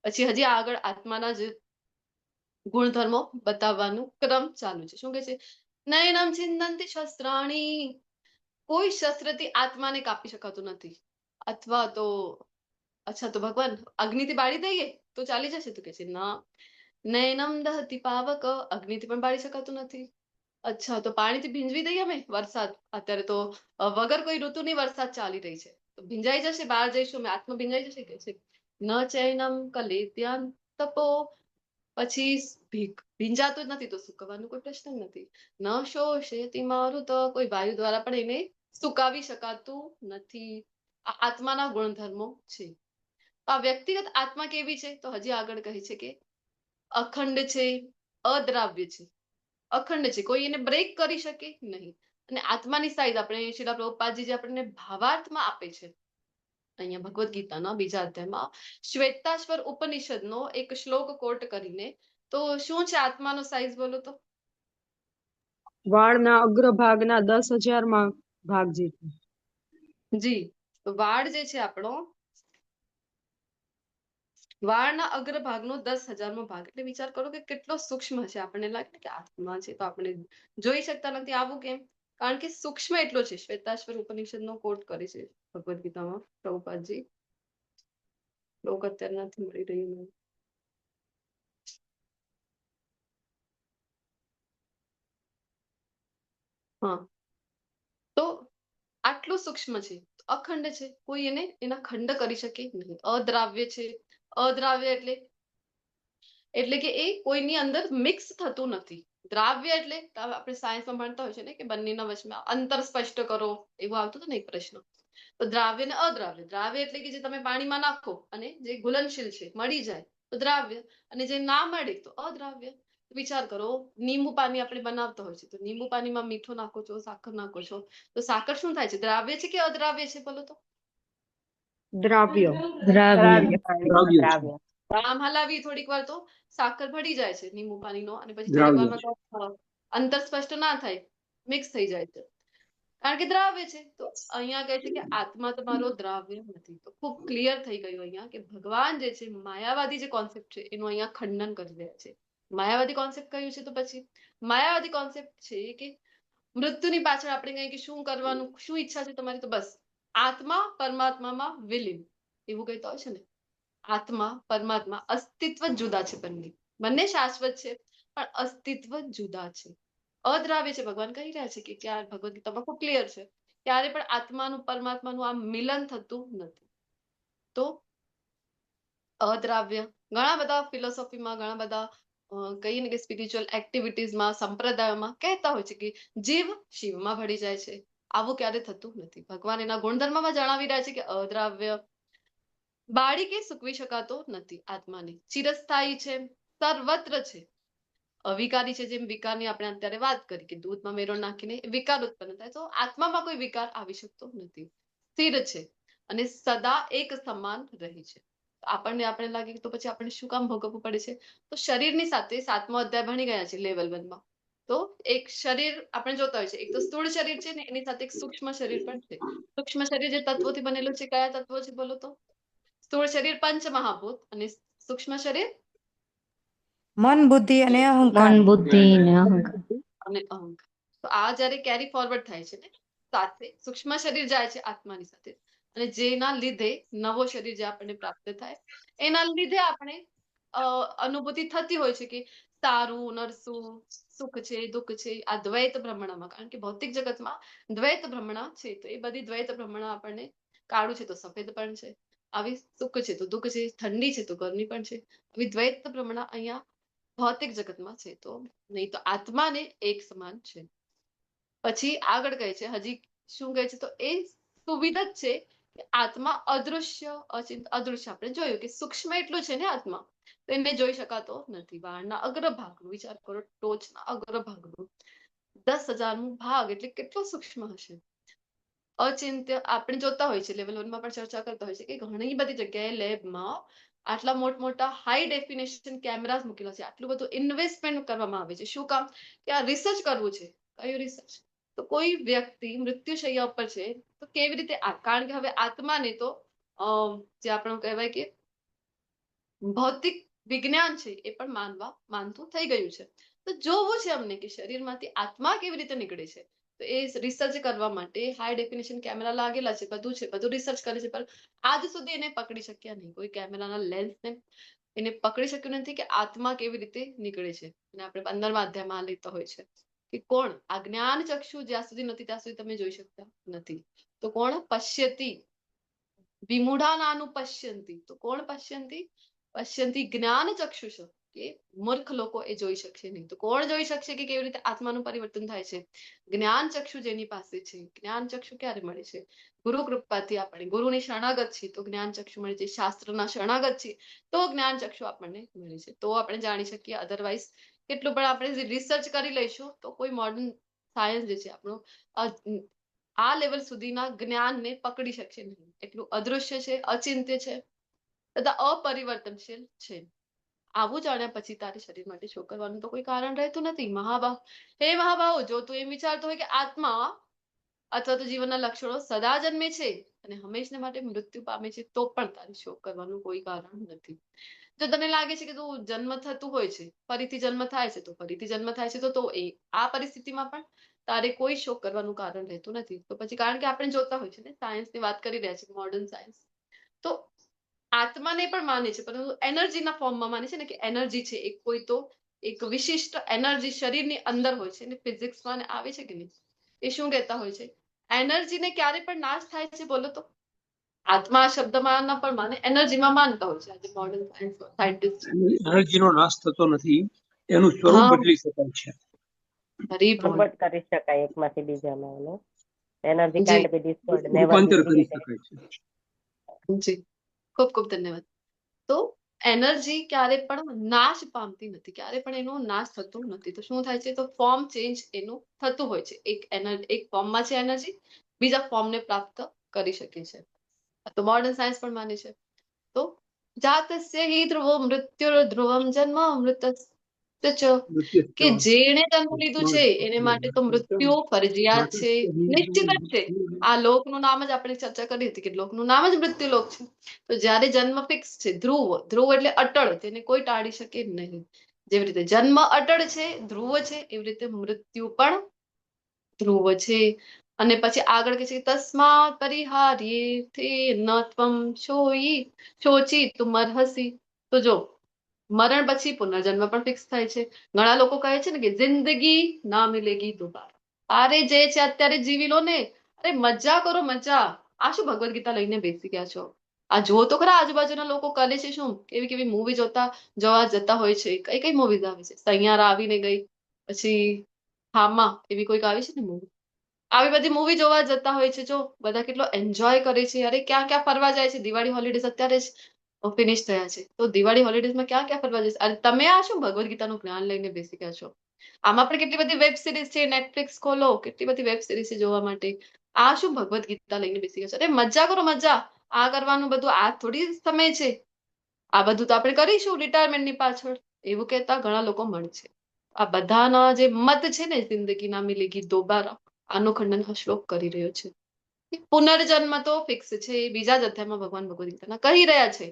પછી હજી આગળ આત્માના જ ગુણધર્મો બતાવવાનું ક્રમ ચાલુ છે. શું કે છે? નયનમ છિંદંતિ શસ્ત્રાણી, કોઈ શસ્ત્રથી આત્માને કાપી શકાતું નથી. અથવા તો અચ્છા, તો ભગવાન અગ્નિથી બાળી દઈએ તો ચાલી જશે? તો કે છે ના, નયનમ દહતિ પાવક, અગ્નિથી પણ બાળી શકાતું નથી. અચ્છા, તો પાણીથી ભીંજવી દઈએ અમે, વરસાદ અત્યારે તો વગર કોઈ ઋતુની વરસાદ ચાલી રહી છે, તો ભીંજાઈ જશે, બહાર જઈશું અમે, આત્મા ભીંજાઈ જશે? કે છે ન ચૈનમ કલેત્યાન તપો, પછી ભીંજાતું જ નથી તો સુકવવાનું કોઈ પ્રશ્ન નથી. ન શોષેતિ મારુત, કોઈ વાયુ દ્વારા પણ એને સુકાવી શકાતું નથી. આ આત્માના ગુણધર્મો છે. આ વ્યક્તિગત આત્મા કેવી છે? તો હજી આગળ કહે છે કે અખંડ છે, અદ્રાવ્ય છે. અખંડ છે, કોઈ એને બ્રેક કરી શકે નહીં. અને આત્માની સાઈઝ આપણે શ્રીલા પ્રભુપાદજી જે આપણને ભાવાર્થમાં આપે છે, અહીંયા ભગવદ્ ગીતાના બીજા અધ્યાયમાં શ્વેતાશ્વર ઉપનિષદનો એક શ્લોક કોટ કરીને, તો શું છે આત્માનો સાઈઝ? બોલો તો. વાળના અગ્રભાગના 10,000માં ભાગ જેટલું. જી, તો વાળ જે છે આપણો, વાળના અગ્રભાગનો 10,000મો ભાગ, એટલે વિચાર કરો કે કેટલો સૂક્ષ્મ છે. આપણને લાગે કે આત્મા છે તો આપણે જોઈ શકતા નથી. આવું કેમ? કારણ કે સૂક્ષ્મ એટલો છે. શ્વેતાશ્વર ઉપનિષદનો કોટ કરે છે ભગવદ્ ગીતામાં પ્રભુપાદજી. લોક અત્યારે નથી મળી રહ્યું મને. હા, તો આટલું સૂક્ષ્મ છે, અખંડ છે, કોઈ એને એના ખંડ કરી શકે નહીં. અદ્રાવ્ય છે. અદ્રાવ્ય એટલે કે એ કોઈની અંદર મિક્સ થતું નથી. દ્રાવ્ય એટલે આપણે સાયન્સમાં ભણતા હોય છે ને કે બંનેના વચમાં અંતર સ્પષ્ટ કરો, એવું આવતું હતું ને એક પ્રશ્ન. તો દ્રાવ્ય ને અદ્રાવ્ય. દ્રાવ્ય એટલે કે જે તમે પાણીમાં નાખો અને જે ઘુલનશીલ છે મળી જાય તો દ્રાવ્ય, અને જે ના મળે તો અદ્રાવ્ય. વિચાર કરો, લીંબુ પાણી આપણે બનાવતા હોય છે, તો લીંબુ પાણીમાં મીઠું નાખો છો, સાકર નાખો છો, તો સાકર શું થાય છે? દ્રાવ્ય છે કે અદ્રાવ્ય છે? બોલો તો. દ્રાવ્ય. દ્રાવ્ય પાણી, દ્રાવ્ય છે. દ્રાવ્ય. આમ હલાવી થોડીક વાર તો સાકર ભળી જાય છે લીંબુ પાણીનો, અને પછી થોડીક દ્રાવ્ય વારમાં તો અંતર સ્પષ્ટ ના થાય, મિક્સ થઈ જાય છે, કારણ કે દ્રાવ્ય છે. તો અહીંયા કહે છે કે આત્મા તમારો દ્રાવ્ય નથી. તો ખૂબ ક્લિયર થઈ ગયું અહીંયા કે ભગવાન જે છે, માયાવાદી જે કોન્સેપ્ટ છે એનું અહીંયા ખંડન કરી રહ્યા છે. માયાવાદી કોન્સેપ્ટ કયું છે? તો પછી માયાવાદી કોન્સેપ્ટ છે કે મૃત્યુની પાછળ આપણે કહીએ કે શું કરવાનું, શું ઈચ્છા છે તમારી, તો બસ આત્મા પરમાત્મામાં વિલીન, એવું કહેતા હોય છે ને. આત્મા પરમાત્મા અસ્તિત્વ જુદા છે. બંને શાશ્વત છે પણ અસ્તિત્વ જુદા છે. અદ્રાવ્ય છે. ભગવાન કહી રહ્યા છે કે ક્યારે ભગવદ ગીતામાં ખૂબ ક્લિયર છે, ક્યારે પણ આત્માનું પરમાત્માનું આ મિલન થતું નથી. તો અદ્રાવ્ય ઘણા બધા ફિલોસોફીમાં, ઘણા બધા કહીએ ને કે સ્પિરિચ્યુઅલ એક્ટિવિટીઝમાં, સંપ્રદાયોમાં કહેતા હોય છે કે જીવ શિવમાં ભળી જાય છે, આવું ક્યારે થતું નથી. ભગવાન એના ગુણધર્મમાં જણાવી રહ્યા છે કે અદ્રાવ્ય બાળીકે સૂકવી શકાતો નથી આત્માને, ચિરસ્થાયી છે, સર્વત્ર છે, અવિકારી છે. જેમ વિકારની આપણે અત્યારે વાત કરી કે દૂધમાં મેરો નાખીને વિકાર ઉત્પન્ન થાય, તો આત્મામાં કોઈ વિકાર આવી શકતો નથી, સ્થિર છે અને સદા એક સમાન રહી છે. આપણે લાગે કે તો પછી આપણે શું કામ ભોગવવું પડે છે? તો શરીરની સાથે 7મો અધ્યાય ભણી ગયા છે લેવલ 1માં. તો એક શરીર આપણે જોતા હોય છે, એક તો સ્થૂળ શરીર છે ને એની સાથે એક સૂક્ષ્મ શરીર પણ છે. સૂક્ષ્મ શરીર જે તત્વોથી બનેલું છે, કયા તત્વો છે બોલો તો? સ્થૂળ શરીર પંચ મહાભૂત અને સૂક્ષ્મ શરીર મન, બુદ્ધિ અને અહંકાર. મન, બુદ્ધિ ને અહંકાર. અને અહંકાર. તો આ જ્યારે કેરી ફોરવર્ડ થાય છે ને, સાથે સૂક્ષ્મ શરીર જાય છે આત્માની સાથે, અને જેના લીધે નવો શરીર જે આપણને પ્રાપ્ત થાય, એના લીધે આપણે અનુભૂતિ થતી હોય છે કે સારું નરસું, સુખ છે, દુઃખ છે, આ દ્વૈત ભ્રમણામાં. કારણ કે ભૌતિક જગતમાં દ્વૈત ભ્રમણા છે, તો એ બધી દ્વૈત ભ્રમણા આપણને કાળું છે તો સફેદ પણ છે, આવી સુખ છે તો દુઃખ છે, ઠંડી છે તો ગરમી પણ છે, આવી દ્વૈત ભ્રમણા અહીંયા ભૌતિક જગતમાં છે. તો નહીં તો આત્માને એક સમાન છે. પછી આગળ કહે છે, હજી શું કહે છે? તો એ સુવિધા જ છે કે આત્મા અદૃશ્ય, અચિંત. અદૃશ્ય આપણે જોયું કે સૂક્ષ્મ એટલું છે ને આત્મા, તો એને જોઈ શકાતો નથી. વાળના અગ્રભાગનું વિચાર કરો, ટોચના અગ્રભાગનું 10,000મો ભાગ એટલે કેટલો સૂક્ષ્મ હશે. અચિંત્ય આપણે જોતા હોય છે, લેવલ 1માં પણ ચર્ચા કરતા હોય છે કે ઘણી બધી જગ્યાએ લેબમાં આટલા મોટા હાઈ ડેફિનેશન કેમેરાસ મૂકેલા છે, આટલું બધું ઇન્વેસ્ટમેન્ટ કરવામાં આવે છે. શું કામ? કે આ રિસર્ચ કરવું છે. કયું રિસર્ચ? તો કોઈ વ્યક્તિ મૃત્યુશૈયા ઉપર છે તો કેવી રીતે, કારણ કે હવે આત્માને તો જે આપણું કહેવાય કે ભૌતિક વિજ્ઞાન છે એ પણ માનતું થઈ ગયું છે. તો જોવું છે અમને કે શરીરમાંથી આત્મા કેવી રીતે નીકળે છે. તો એ રિસર્ચ કરવા માટે હાઈ ડેફિનેશન કેમેરા લાગેલા છે, બધું રિસર્ચ કરે છે, પણ આજ સુધી એને પકડી શક્યા નહીં. કોઈ કેમેરાના લેન્સને એને પકડી શક્યું નથી કે આત્મા કેવી રીતે નીકળે છે. અને આપણે 15મા અધ્યાયમાં લેતા હોય છે કે કોણ આ જ્ઞાન ચક્ષુ જ્યાં સુધી નથી ત્યાં સુધી તમે જોઈ શકતા નથી. તો કોણ પશ્યતિ વિમૂઢાનાનું પશ્યંતી. તો કોણ પશ્યંતી? પશ્યંતી જ્ઞાન ચક્ષુષ, કે મૂર્ખ લોકો એ જોઈ શકશે નહીં. તો કોણ જોઈ શકશે કે કેવી રીતે આત્માનું પરિવર્તન થાય છે? જ્ઞાન ચક્ષુ જેની પાસે છે. જ્ઞાન ચક્ષુ ક્યારે મળે છે? ગુરુ કૃપાથી. આપણે ગુરુની શરણાગત છીએ તો જ્ઞાન ચક્ષુ મળે છે. શાસ્ત્રના શરણાગત છીએ તો જ્ઞાન ચક્ષુ આપણને મળે છે, તો આપણે જાણી શકીએ. અધરવાઇઝ કેટલું પણ આપણે રિસર્ચ કરી લઈશું તો કોઈ મોડર્ન સાયન્સ જે છે આપણું આ લેવલ સુધીના જ્ઞાનને પકડી શકશે નહીં. એટલું અદૃશ્ય છે, અચિંત્ય છે તથા અપરિવર્તનશીલ છે. આવું જાણ્યા પછી તારે શરીર માટે શોક કરવાનું તો કોઈ કારણ રહેતું નથી. હે મહાભાવ, જો તું એમ વિચારતો હોય કે આત્મા અથવા તો જીવનના લક્ષણો સદા જન્મે છે અને હંમેશને માટે મૃત્યુ પામે છે, તો પણ તારે શોક કરવાનું કોઈ કારણ નથી. જો તને લાગે છે કે તું જન્મ થતું હોય છે, ફરીથી જન્મ થાય છે, તો ફરીથી જન્મ થાય છે, તો એ આ પરિસ્થિતિમાં પણ તારે કોઈ શોક કરવાનું કારણ રહેતું નથી. તો પછી કારણ કે આપણે જોતા હોય છે ને, સાયન્સની વાત કરી રહ્યા છે, મોડર્ન સાયન્સ, તો આત્માને પણ માને છે પરંતુ એનર્જીના ફોર્મમાં માને છે ને, કે એનર્જી છે એક કોઈ તો એક વિશિષ્ટ એનર્જી શરીરની અંદર હોય છે. અને ફિઝિક્સમાં આવે છે કે નહીં, એ શું કહેતા હોય છે? એનર્જીને ક્યારે પણ નાશ થાય છે બોલો તો? આત્મા શબ્દમાં પણ માને, એનર્જીમાં માનતા હોય છે આજે મોડર્ન સાયન્ટિસ્ટ. એનર્જીનો નાશ થતો નથી, એનું સ્વરૂપ બદલી શકાય છે. કન્વર્ટ કરી શકાય એકમાંથી બીજામાં. એનર્જી જી. કાન્ટ બી ડિસ્ટોર્ડ, નેવર રૂપાંતર બી કરી શકાય છે. જી, ખૂબ ખૂબ ધન્યવાદ. તો એનર્જી ક્યારે પણ નાશ પામતી નથી, ક્યારે પણ એનો નાશ થતો નથી. તો શું થાય છે? તો ફોર્મ ચેન્જ એનું થતું હોય છે. એક ફોર્મમાં છે એનર્જી, બીજા ફોર્મને પ્રાપ્ત કરી શકે છે. તો મોડર્ન સાયન્સ પણ માને છે. તો જાતસ્ય હિ ધ્રુવો મૃત્યુર ધ્રુવમ જન્મ અમૃતસ્ય ચ, કે જેણે જન્મ લીધું છે એને માટે તો મૃત્યુ ફરજિયાત છે, નિશ્ચિત જ છે. આ લોકનું નામ જ આપણે ચર્ચા કરી હતી કે લોકનું નામ જ મૃત્યુલોક છે. તો જ્યારે જન્મ ફિક્સ છે, ધ્રુવ એટલે અટળ, તેને કોઈ ટાળી શકે નહીં. જેવી રીતે જન્મ અટળ છે, ધ્રુવ છે, એવી રીતે મૃત્યુ પણ ધ્રુવ છે. અને પછી આગળ કે છે તસ્માત પરિહાર્યે ન ત્વમ શોચી તુમર્હસી. તો જો મરણ પછી પુનર્જન્મ પણ ફિક્સ થાય છે. ઘણા લોકો કહે છે ને કે જિંદગી ના મિલેગી દોબારા. અરે જે છે અત્યારે જીવી લો ને, અરે મજા કરો મજા. આ શું ભગવદ ગીતા લઈને બેસી ગયા છો? આ જો તો ખરા આજુબાજુના લોકો કરે છે શું, કેવી કેવી મૂવી જોવા જતા હોય છે. કઈ કઈ મૂવીઝ આવે છે? સૈયારા આવીને ગઈ, પછી હામાં એવી કોઈક આવી છે ને મૂવી, આવી બધી મૂવી જોવા જતા હોય છે, જો બધા કેટલો એન્જોય કરે છે, અરે ક્યાં ક્યાં ફરવા જાય છે. દિવાળી હોલિડેઝ અત્યારે જ ફિનિશ થયા છે, તો દિવાળી હોલિડેઝમાં ક્યાં ક્યાં ફરવા જશે. અને તમે આ શું ભગવદ્ ગીતાનું જ્ઞાન લઈને બેસી ગયા છો? આમાં પણ કેટલી બધી વેબ સિરીઝ છે, નેટફ્લિક્સ ખોલો, કેટલી બધી વેબ સિરીઝ છે જોવા માટે. આ શું ભગવદ્ ગીતા લઈને બેસી ગયા છો? અરે મજા કરો, મજા. આ કરવાનું બધું આ થોડી સમય છે. આ બધું તો આપણે કરીશું રિટાયરમેન્ટની પાછળ, એવું કહેતા ઘણા લોકો મળે છે. આ બધાના જે મત છે ને, જિંદગી ના મિલેગી દોબારા, આનું ખંડન આ શ્લોક કરી રહ્યો છે. પુનર્જન્મ તો ફિક્સ છે, એ બીજા જ અધ્યાયમાં ભગવાન ભગવદ્ ગીતાના કહી રહ્યા છે.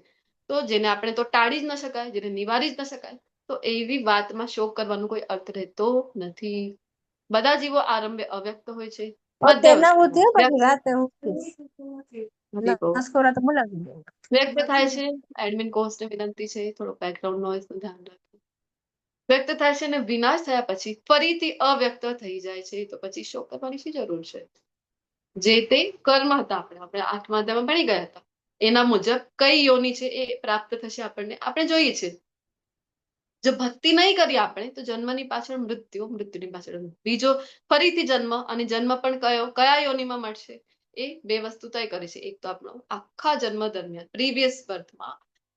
તો જેને આપણે તો ટાળી જ ન શકાય, જેને નિવારી જ ન શકાય, તો એવી વાતમાં શોક કરવાનો કોઈ અર્થ રહેતો નથી. બધા જીવો આરંભે અવ્યક્ત હોય છે, વ્યક્ત થાય છે. એડમિન કોર્સને વિનંતી છે, થોડો બેકગ્રાઉન્ડ નોઇઝ નું ધ્યાન રાખજો. વ્યક્ત થાય છે અને વિનાશ થયા પછી ફરીથી અવ્યક્ત થઈ જાય છે, તો પછી શોક કરવાની શી જરૂર છે? જે તે કર્મ હતા, આપણે 8મા અધ્યાયમાં ભણી ગયા હતા, એના મુજબ કઈ યોની છે એ પ્રાપ્ત થશે આપણને, આપણે જોઈએ છે. જો ભક્તિ નહીં કરી આપણે, તો જન્મની પાછળ મૃત્યુ, મૃત્યુની પાછળ બીજો ફરીથી જન્મ, અને જન્મ પણ કયા યોનિમાં મળશે, એ બે વસ્તુ તય કરે છે. એક તો આપણો આખા જન્મ દરમિયાન પ્રીવિયસ બર્થમાં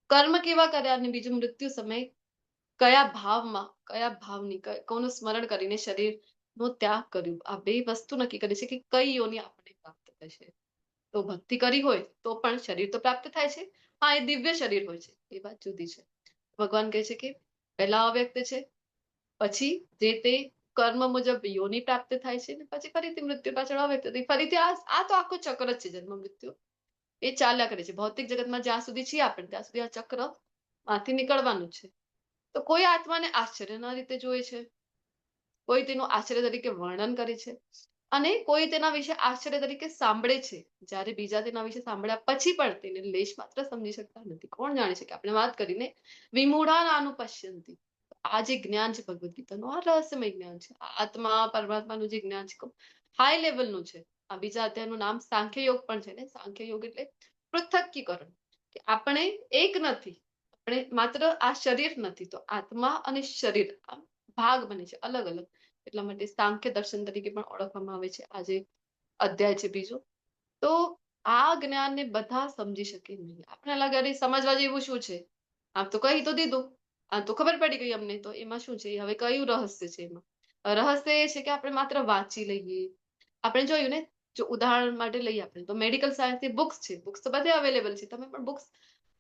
કર્મ કેવા કર્યા, અને બીજું મૃત્યુ સમય કયા ભાવની કોનું સ્મરણ કરીને શરીર નો ત્યાગ કર્યું. આ બે વસ્તુ નક્કી કરે છે કે કઈ યોની આપણે પ્રાપ્ત થશે. તો ભક્તિ કરી હોય તો પણ શરીર તો પ્રાપ્ત થાય છે. હા, એ દિવ્ય શરીર હોય છે, એ વાત જુદી છે. ભગવાન કહે છે કે પહેલા અવ્યક્ત છે, પછી જે તે કર્મ મુજબ યોની પ્રાપ્ત થાય છે, ને પછી ફરીથી મૃત્યુ પાછળ અવ્યક્ત, ફરીથી આ તો આખું ચક્ર જ છે. જન્મ મૃત્યુ એ ચાલ્યા કરે છે. ભૌતિક જગતમાં જ્યાં સુધી છીએ આપણે, ત્યાં સુધી આ ચક્ર માંથી નીકળવાનું છે. તો કોઈ આત્માને આશ્ચર્યના રીતે જોઈ છે, કોઈ તેનું આશ્ચર્ય તરીકે વર્ણન કરે છે, અને કોઈ તેના વિશે આશ્ચર્ય તરીકે સાંભળે છે. જ્યારે બીજા તેના વિશે સાંભળ્યા પછી પણ તેને લેશ માત્ર સમજી શકતા નથી. કોણ જાણે છે કે આપણે વાત કરીને વિમૂઢા નાનું પશ્યંતી. આ જે જ્ઞાન છે ભગવદ્ ગીતાનું, આ રહસ્યમય જ્ઞાન છે. આત્મા પરમાત્માનું જે જ્ઞાન છે હાઈ લેવલનું છે. આ બીજા અધ્યાયનું નામ સાંખ્ય યોગ પણ છે ને. સાંખ્ય યોગ એટલે પૃથક્કીકરણ, કે આપણે એક નથી, આપણે માત્ર આ શરીર નથી, તો આત્મા અને શરીર આમ ભાગ બને છે, અલગ અલગ. એટલા માટે સાંખ્ય દર્શન તરીકે પણ ઓળખવામાં આવે છે આ જે અધ્યાય છે બીજો. તો આ જ્ઞાનને બધા સમજી શકે નહીં. આપણે લાગે અરે સમજવા જેવું શું છે, આમ તો કહી તો દીધું, આમ તો ખબર પડી ગઈ અમને, તો એમાં શું છે? હવે કયું રહસ્ય છે એમાં? રહસ્ય એ છે કે આપણે માત્ર વાંચી લઈએ. આપણે જોયું ને, જો ઉદાહરણ માટે લઈએ આપણે, તો મેડિકલ સાયન્સની બુક્સ છે, બુક્સ તો બધે અવેલેબલ છે. તમે પણ બુક્સ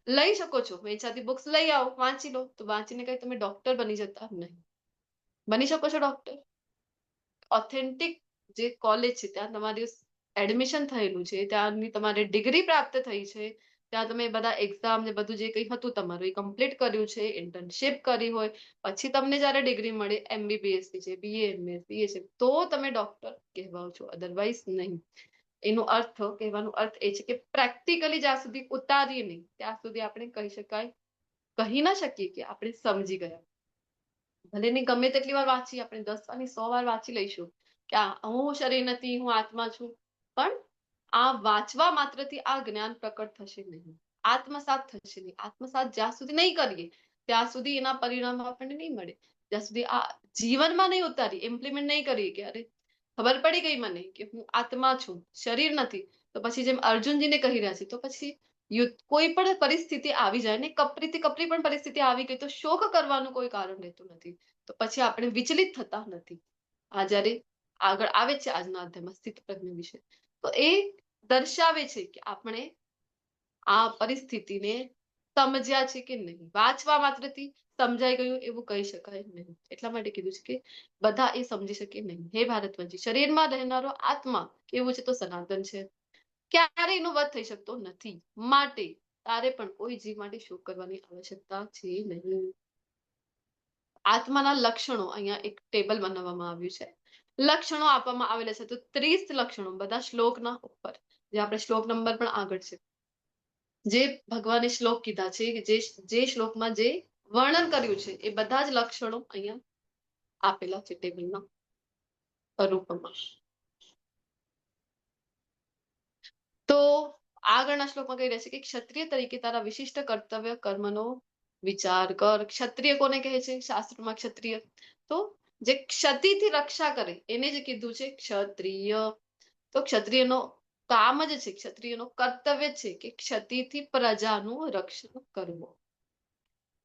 લઈ શકો છો, વેચાતી બુક્સ લઈ આવો, વાંચી લો. તો વાંચીને કઈ તમે ડોક્ટર બની જતા નહીં. બની શકો છો ડોક્ટર. ઓથેન્ટિક જે કોલેજ છે ત્યાં તમારી એડમિશન થયેલું છે, ત્યાંની તમારે ડિગ્રી પ્રાપ્ત થઈ છે, ત્યાં તમે બધા એક્ઝામ ને બધું જે કંઈ હતું તમારું એ કમ્પ્લીટ કર્યું છે, ઇન્ટર્નશિપ કરી હોય, પછી તમને જયારે ડિગ્રી મળે, MBBS ની છે, BA MS BA છે, તો તમે ડોક્ટર કહેવાઓ છો, અધરવાઇઝ નહીં. એનું અર્થ, કહેવાનો અર્થ એ છે કે પ્રેક્ટિકલી જ્યાં સુધી ઉતારીએ નહીં, ત્યાં સુધી આપણે કહી ના શકીએ કે આપણે સમજી ગયા. ભલે ને ગમે તેટલી વાર વાંચી, આપણે 10 વાર ની 100 વાર વાંચી લઈશું કે હું શરીર નથી, હું આત્મા છું, પણ આ વાંચવા માત્રથી આ જ્ઞાન પ્રકટ થશે નહીં, આત્મસાત થશે નહીં. આત્મસાત જ્યાં સુધી નહીં કરીએ, ત્યાં સુધી એના પરિણામ આપણને નહીં મળે. જ્યાં સુધી આ જીવનમાં નહીં ઉતારી, ઇમ્પ્લિમેન્ટ નહીં કરીએ કે અરે ખબર પડી ગઈ મને કે હું આત્મા છું, શરીર નથી, તો પછી જેમ અર્જુનજીને કહી રહ્યા છે, તો પછી કોઈ પણ પરિસ્થિતિ આવી જાય ને, કપરી પણ પરિસ્થિતિ આવી ગઈ, તો શોક કરવાનું કોઈ કારણ રહેતું નથી. તો પછી આપણે વિચલિત થતા નથી. આ જયારે આગળ આવે છે આજના અધ્યાયમાં સ્થિત પ્રજ્ઞ વિશે, તો એ દર્શાવે છે કે આપણે આ પરિસ્થિતિને સમજ્યા છે કે નહીં. વાંચવા માત્રથી સમજાઈ ગયું એવું કહી શકાય નહીં. એટલા માટે કીધું છે કે બધા એ સમજી શકે નહીં. હે ભારતવંશી, શરીરમાં રહેનારો આત્મા કેવું છે? તો સનાતન છે, ક્યારેય એનો વધ થઈ શકતો નથી. માટે તારે પણ કોઈ જીવ માટે શોક કરવાની આવશ્યકતા છે નહીં. આત્માના લક્ષણો અહીંયા એક ટેબલ બનાવવામાં આવ્યું છે. લક્ષણો આપવામાં આવેલા છે, તો 30 લક્ષણો બધા શ્લોકના ઉપર, જે આપણે શ્લોક નંબર પણ આગળ છે, જે ભગવાને શ્લોક કીધા છે, જે શ્લોકમાં જે વર્ણન કર્યું છે, એ બધા જ લક્ષણો અહીંયા આપેલા છે ટેબલના રૂપમાં. તો આગળના શ્લોકમાં કહી રહ્યા છે કે ક્ષત્રિય તરીકે તારા વિશિષ્ટ કર્તવ્ય કર્મનો વિચાર કર. ક્ષત્રિય કોને કહે છે શાસ્ત્રમાં? ક્ષત્રિય તો જે ક્ષતિથી રક્ષા કરે એને જ કીધું છે ક્ષત્રિય. તો ક્ષત્રિયનો કામ જ છે, ક્ષત્રિયનો કર્તવ્ય છે કે ક્ષતિથી પ્રજાનું રક્ષણ કરવું.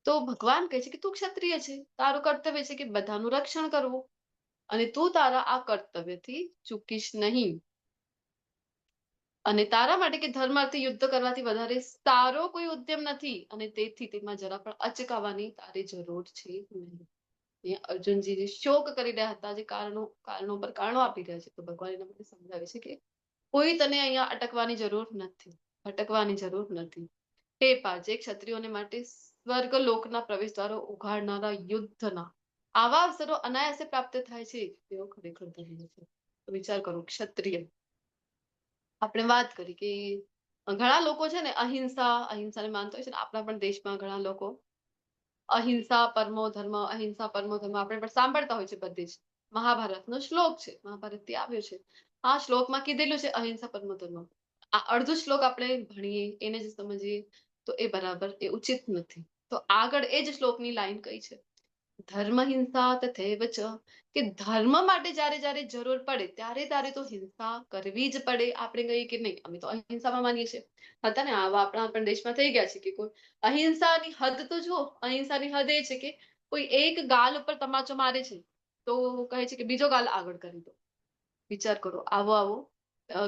તો ભગવાન કહે છે કે તું ક્ષત્રિય છે, તારું કર્તવ્ય છે કે બધાનું રક્ષણ કરવું, અને તું તારા આ કર્તવ્યથી ચૂકીશ નહીં. અને તારા માટે કે ધર્માર્થે યુદ્ધ કરવાથી વધારે સારો કોઈ ઉદ્યમ નથી, અને તેથી તેમાં જરા પણ અચકાવાની તારી જરૂર છે નહીં. અહીંયા અર્જુનજી જે શોક કરી રહ્યા હતા, જે કારણો પર કારણો આપી રહ્યા છે, તો ભગવાન એના માટે સમજાવે છે કે કોઈ તને અહીંયા અટકવાની જરૂર નથી, ભટકવાની જરૂર નથી. હે પાર્થ, જે ક્ષત્રિયોને માટે સ્વર્ગ લોકના પ્રવેશ દ્વારો ઉઘાડનારા યુદ્ધના આવા અવસરો અનાયાસે પ્રાપ્ત થાય છે, તેઓ ખરેખર ધન્ય છે. તો વિચાર કરો, ક્ષત્રિય, આપણે વાત કરી કે ઘણા લોકો છે ને અહિંસાને માનતા હોય છે ને. આપણા પણ દેશમાં ઘણા લોકો અહિંસા પરમો ધર્મ, અહિંસા પરમો ધર્મ આપણે પણ સાંભળતા હોય છે. બધી જ મહાભારતનો શ્લોક છે, મહાભારતથી આવ્યો છે. આ શ્લોકમાં કીધેલું છે અહિંસા પરમો ધર્મ. આ અડધો શ્લોક આપણે ભણીએ, એને જ સમજીએ તો એ બરાબર, એ ઉચિત નથી. તો આગળ એ જ શ્લોકની લાઈન કઈ છે, ધર્મ હિંસા તથૈવ ચ, કે ધર્મ માટે જ્યારે જ્યારે જરૂર પડે ત્યારે ત્યારે તો હિંસા કરવી જ પડે. આપણે કહીએ કે નહીં, અમે તો અહિંસામાં માનીએ છીએ. હતા ને આવા આપણા પણ દેશમાં થઈ ગયા છે કે કોઈ અહિંસાની હદ તો જુઓ. અહિંસાની હદ એ છે કે કોઈ એક ગાલ ઉપર તમાચો મારે છે તો કહે છે કે બીજો ગાલ આગળ કરી દો. વિચાર કરો, આવો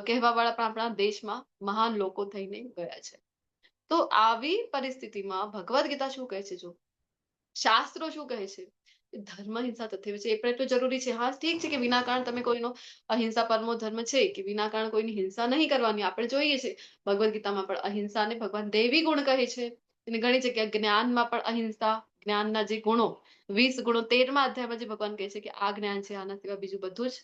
કહેવા વાળા પણ આપણા દેશમાં મહાન લોકો થઈને ગયા છે. તો આવી પરિસ્થિતિમાં ભગવદ ગીતા શું કહે છે, જો શાસ્ત્રો શું કહે છે, ધર્મ હિંસા તથૈવ છે, એ પણ એટલું જરૂરી છે. હા, ઠીક છે કે વિનાકારણ તમે કોઈનો અહિંસા પરમો ધર્મ છે કે વિનાકારણ કોઈની હિંસા નહીં કરવાની. આપણે જોઈએ છે ભગવદ ગીતામાં પણ અહિંસાને ભગવાન દૈવી ગુણ કહે છે. અને ઘણી જગ્યાએ જ્ઞાનમાં પણ અહિંસા, જ્ઞાનના જે ગુણો 20 ગુણો 13મા અધ્યાયમાં જે ભગવાન કહે છે કે આ જ્ઞાન છે, આના સિવાય બીજું બધું જ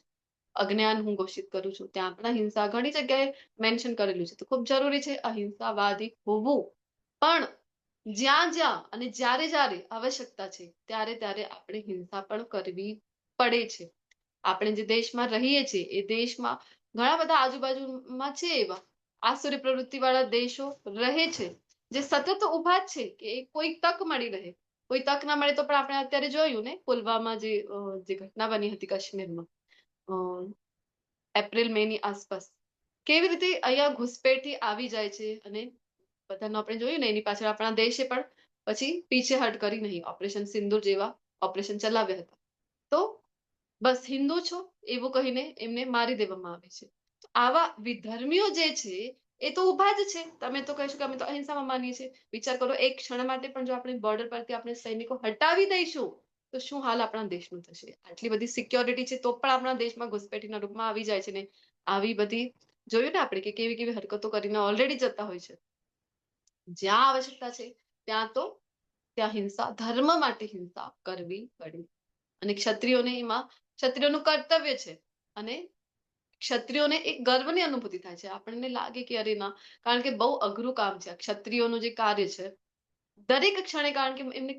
અજ્ઞાન હું ઘોષિત કરું છું. ત્યાં પણ અહિંસા ઘણી જગ્યાએ મેન્શન કરેલું છે. તો ખૂબ જરૂરી છે અહિંસાવાદી હોવું. પણ જ્યાં જ્યાં અને જ્યારે જ્યારે આવશ્યકતા છે ત્યારે ત્યારે આપણે હિંસા પણ કરવી પડે છે. આપણે જે દેશમાં રહીએ છીએ એ દેશમાં ઘણા બધા આજુબાજુમાં છે એવા આસુરી પ્રવૃત્તિ વાળા દેશો રહે છે, જે સતત ઉભા જ છે કે કોઈ તક મળી રહે. કોઈ તક ના મળે તો પણ આપણે અત્યારે જોયું ને, પુલવામા જે ઘટના બની હતી કાશ્મીરમાં એપ્રિલ મે ની આસપાસ, કેવી રીતે અહીંયા ઘુસપેઠથી આવી જાય છે. અને બધાનું આપણે જોયું ને, એની પાછળ આપણા દેશે પણ પછી પીછેહટ કરી નહીં. ઓપરેશન સિંદૂર જેવા ઓપરેશન ચલાવ્યા હતા. તો બસ હિન્દુ છો એવું કહીને એમને મારી દેવામાં આવે છે. આવા વિધર્મીઓ જે છે એ તો ઉભા જ છે. તમે તો કહીશું કે અમે તો અહિંસામાં માનીએ છીએ. વિચાર કરો, એક ક્ષણ માટે પણ જો આપણે બોર્ડર પરથી આપણે સૈનિકો હટાવી દઈશું તો શું હાલ આપણા દેશનું થશે. આટલી બધી સિક્યોરિટી છે તો પણ આપણા દેશમાં ઘુસપેઠીના રૂપમાં આવી જાય છે ને. આવી બધી જોયું ને આપણે કે કેવી કેવી હરકતો કરીને ઓલરેડી જતા હોય છે. જ્યાં આવશ્યકતા છે ત્યાં હિંસા, ધર્મ માટે હિંસા કરવી પડે. અને ક્ષત્રિયોને એમાં ક્ષત્રિયોનું કર્તવ્ય છે. અને ક્ષત્રિયોને એક ગર્વની અનુભૂતિ થાય છે. આપણને લાગે કે અરે ના, કારણ કે બહુ અઘરું કામ છે આ ક્ષત્રિયોનું જે કાર્ય છે. દરેક ક્ષણે, કારણ કે એમને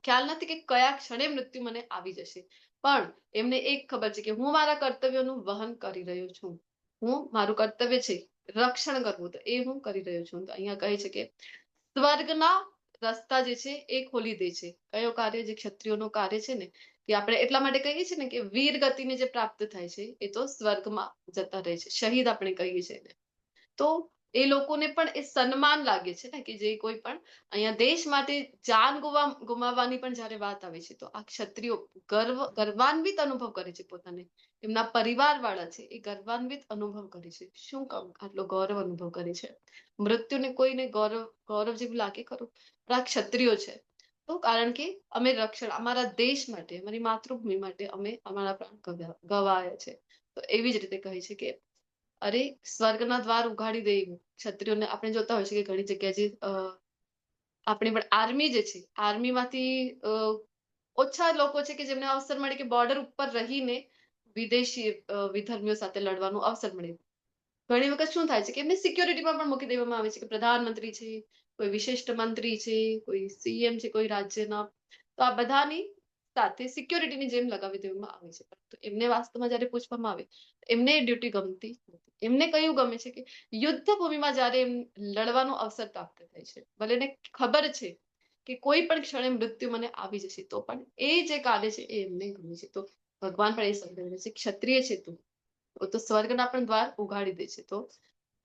ખ્યાલ નથી કે કયા ક્ષણે મૃત્યુ મને આવી જશે, પણ એમને એક ખબર છે કે હું મારા કર્તવ્યોનું વહન કરી રહ્યો છું. મારું કર્તવ્ય છે રક્ષણ કરવું, તો એ હું કરી રહ્યો છું. તો અહીંયા કહે છે કે સ્વર્ગના રસ્તા જે છે એ ખોલી દે છે. કયો કાર્ય? જે ક્ષત્રિયોનું કાર્ય છે ને, કે આપણે એટલા માટે કહીએ છીએ ને કે વીર ગતિને જે પ્રાપ્ત થાય છે એ તો સ્વર્ગમાં જતા રહે છે, શહીદ આપણે કહીએ છીએ. તો એ લોકોને પણ એ સન્માન લાગે છે ને, કે જે કોઈ પણ અહીંયા દેશ માટે જાન ગુમાવવાની પણ જયારે વાત આવે છે તો આ ક્ષત્રિયો ગર્વાન્વિત અનુભવ કરે છે. પોતાને, એમના પરિવાર વાળા છે એ ગર્વાન્વિત અનુભવ કરે છે. શું કામ આટલો ગૌરવ અનુભવ કરે છે? મૃત્યુને કોઈને ગૌરવ જેવું લાગે ખરું? પણ આ ક્ષત્રિયો છે તો કારણ કે અમે રક્ષણ અમારા દેશ માટે, અમારી માતૃભૂમિ માટે અમે અમારા પ્રાણ ગવાયા છે. તો એવી જ રીતે કહે છે કે અરે સ્વર્ગના દ્વાર ઉઘાડી દે ક્ષત્રિયોને. આપણે જોતા હોય છે કે ઘણી જગ્યાએ જે આપણી પણ આર્મી જે છે, આર્મીમાંથી ઓછા લોકો છે કે જેમને અવસર મળે કે બોર્ડર ઉપર રહીને વિદેશી વિધર્મીઓ સાથે લડવાનો અવસર મળે. ઘણી વખત શું થાય છે કે એમને સિક્યોરિટીમાં પણ મૂકી દેવામાં આવે છે કે પ્રધાનમંત્રી છે, કોઈ વિશિષ્ટ મંત્રી છે, કોઈ સીએમ છે કોઈ રાજ્યના, તો આ બધાની સાથે સિક્યોરિટીની જેમ લગાવી દેવામાં આવે છે. તો એમને વાસ્તવમાં જયારે પૂછવામાં આવે એમને ડ્યુટી ગમતી નથી. એમને કયું ગમે છે કે યુદ્ધ ભૂમિમાં જયારે એમ લડવાનો અવસર પ્રાપ્ત થાય છે, ભલે એને ખબર છે કે કોઈ પણ ક્ષણે મૃત્યુ મને આવી જશે, તો પણ એ જે કાર્ય છે એ એમને ગમે છે. તો ભગવાન પણ એ સમજાવે છે, ક્ષત્રિય છે તું, તો સ્વર્ગના પણ દ્વાર ઉઘાડી દે છે. તો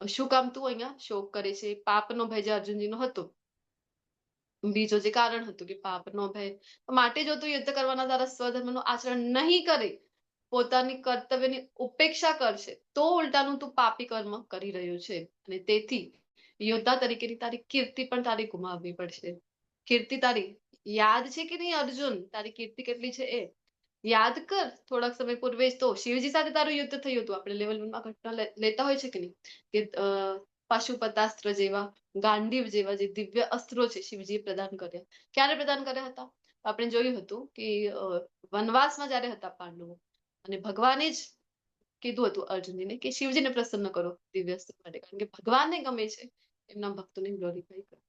શું કામ તું અહીંયા શોક કરે છે? પાપનો ભય જે અર્જુનજીનો હતો, બીજો જે કારણ હતું કે પાપનો ભય માટે જો તું યુદ્ધ કરવાના તારા સ્વધર્મનું આચરણ નહીં કરે, પોતાની કર્તવ્યની ઉપેક્ષા કરશે, તો ઉલટાનું તું પાપી કર્મ કરી રહ્યું છે. અને તેથી યોદ્ધા તરીકેની તારી કીર્તિ પણ તારી ગુમાવવી પડશે. કીર્તિ તારી યાદ છે કે નહીં અર્જુન? તારી કીર્તિ કેટલી છે એ યાદ કર. થોડાક સમય પૂર્વે જ તો શિવજી સાથે તારું યુદ્ધ થયું હતું. આપણે લેવલ 1 માં ઘટના લેતા હોય છે કે નહીં, કે પાશુપતાસ્ત્ર જેવા, ગાંડીવ જેવા જે દિવ્ય અસ્ત્રો છે શિવજીએ પ્રદાન કર્યા. ક્યારે પ્રદાન કર્યા હતા? આપણે જોયું હતું કે વનવાસમાં જયારે હતા પાંડવો, અને ભગવાને જ કીધું હતું અર્જુનજીને કે શિવજીને પ્રસન્ન કરો દિવ્ય અસ્ત્ર માટે, કારણ કે ભગવાનને ગમે છે એમના ભક્તોને ગ્લોરીફાઈ કરો.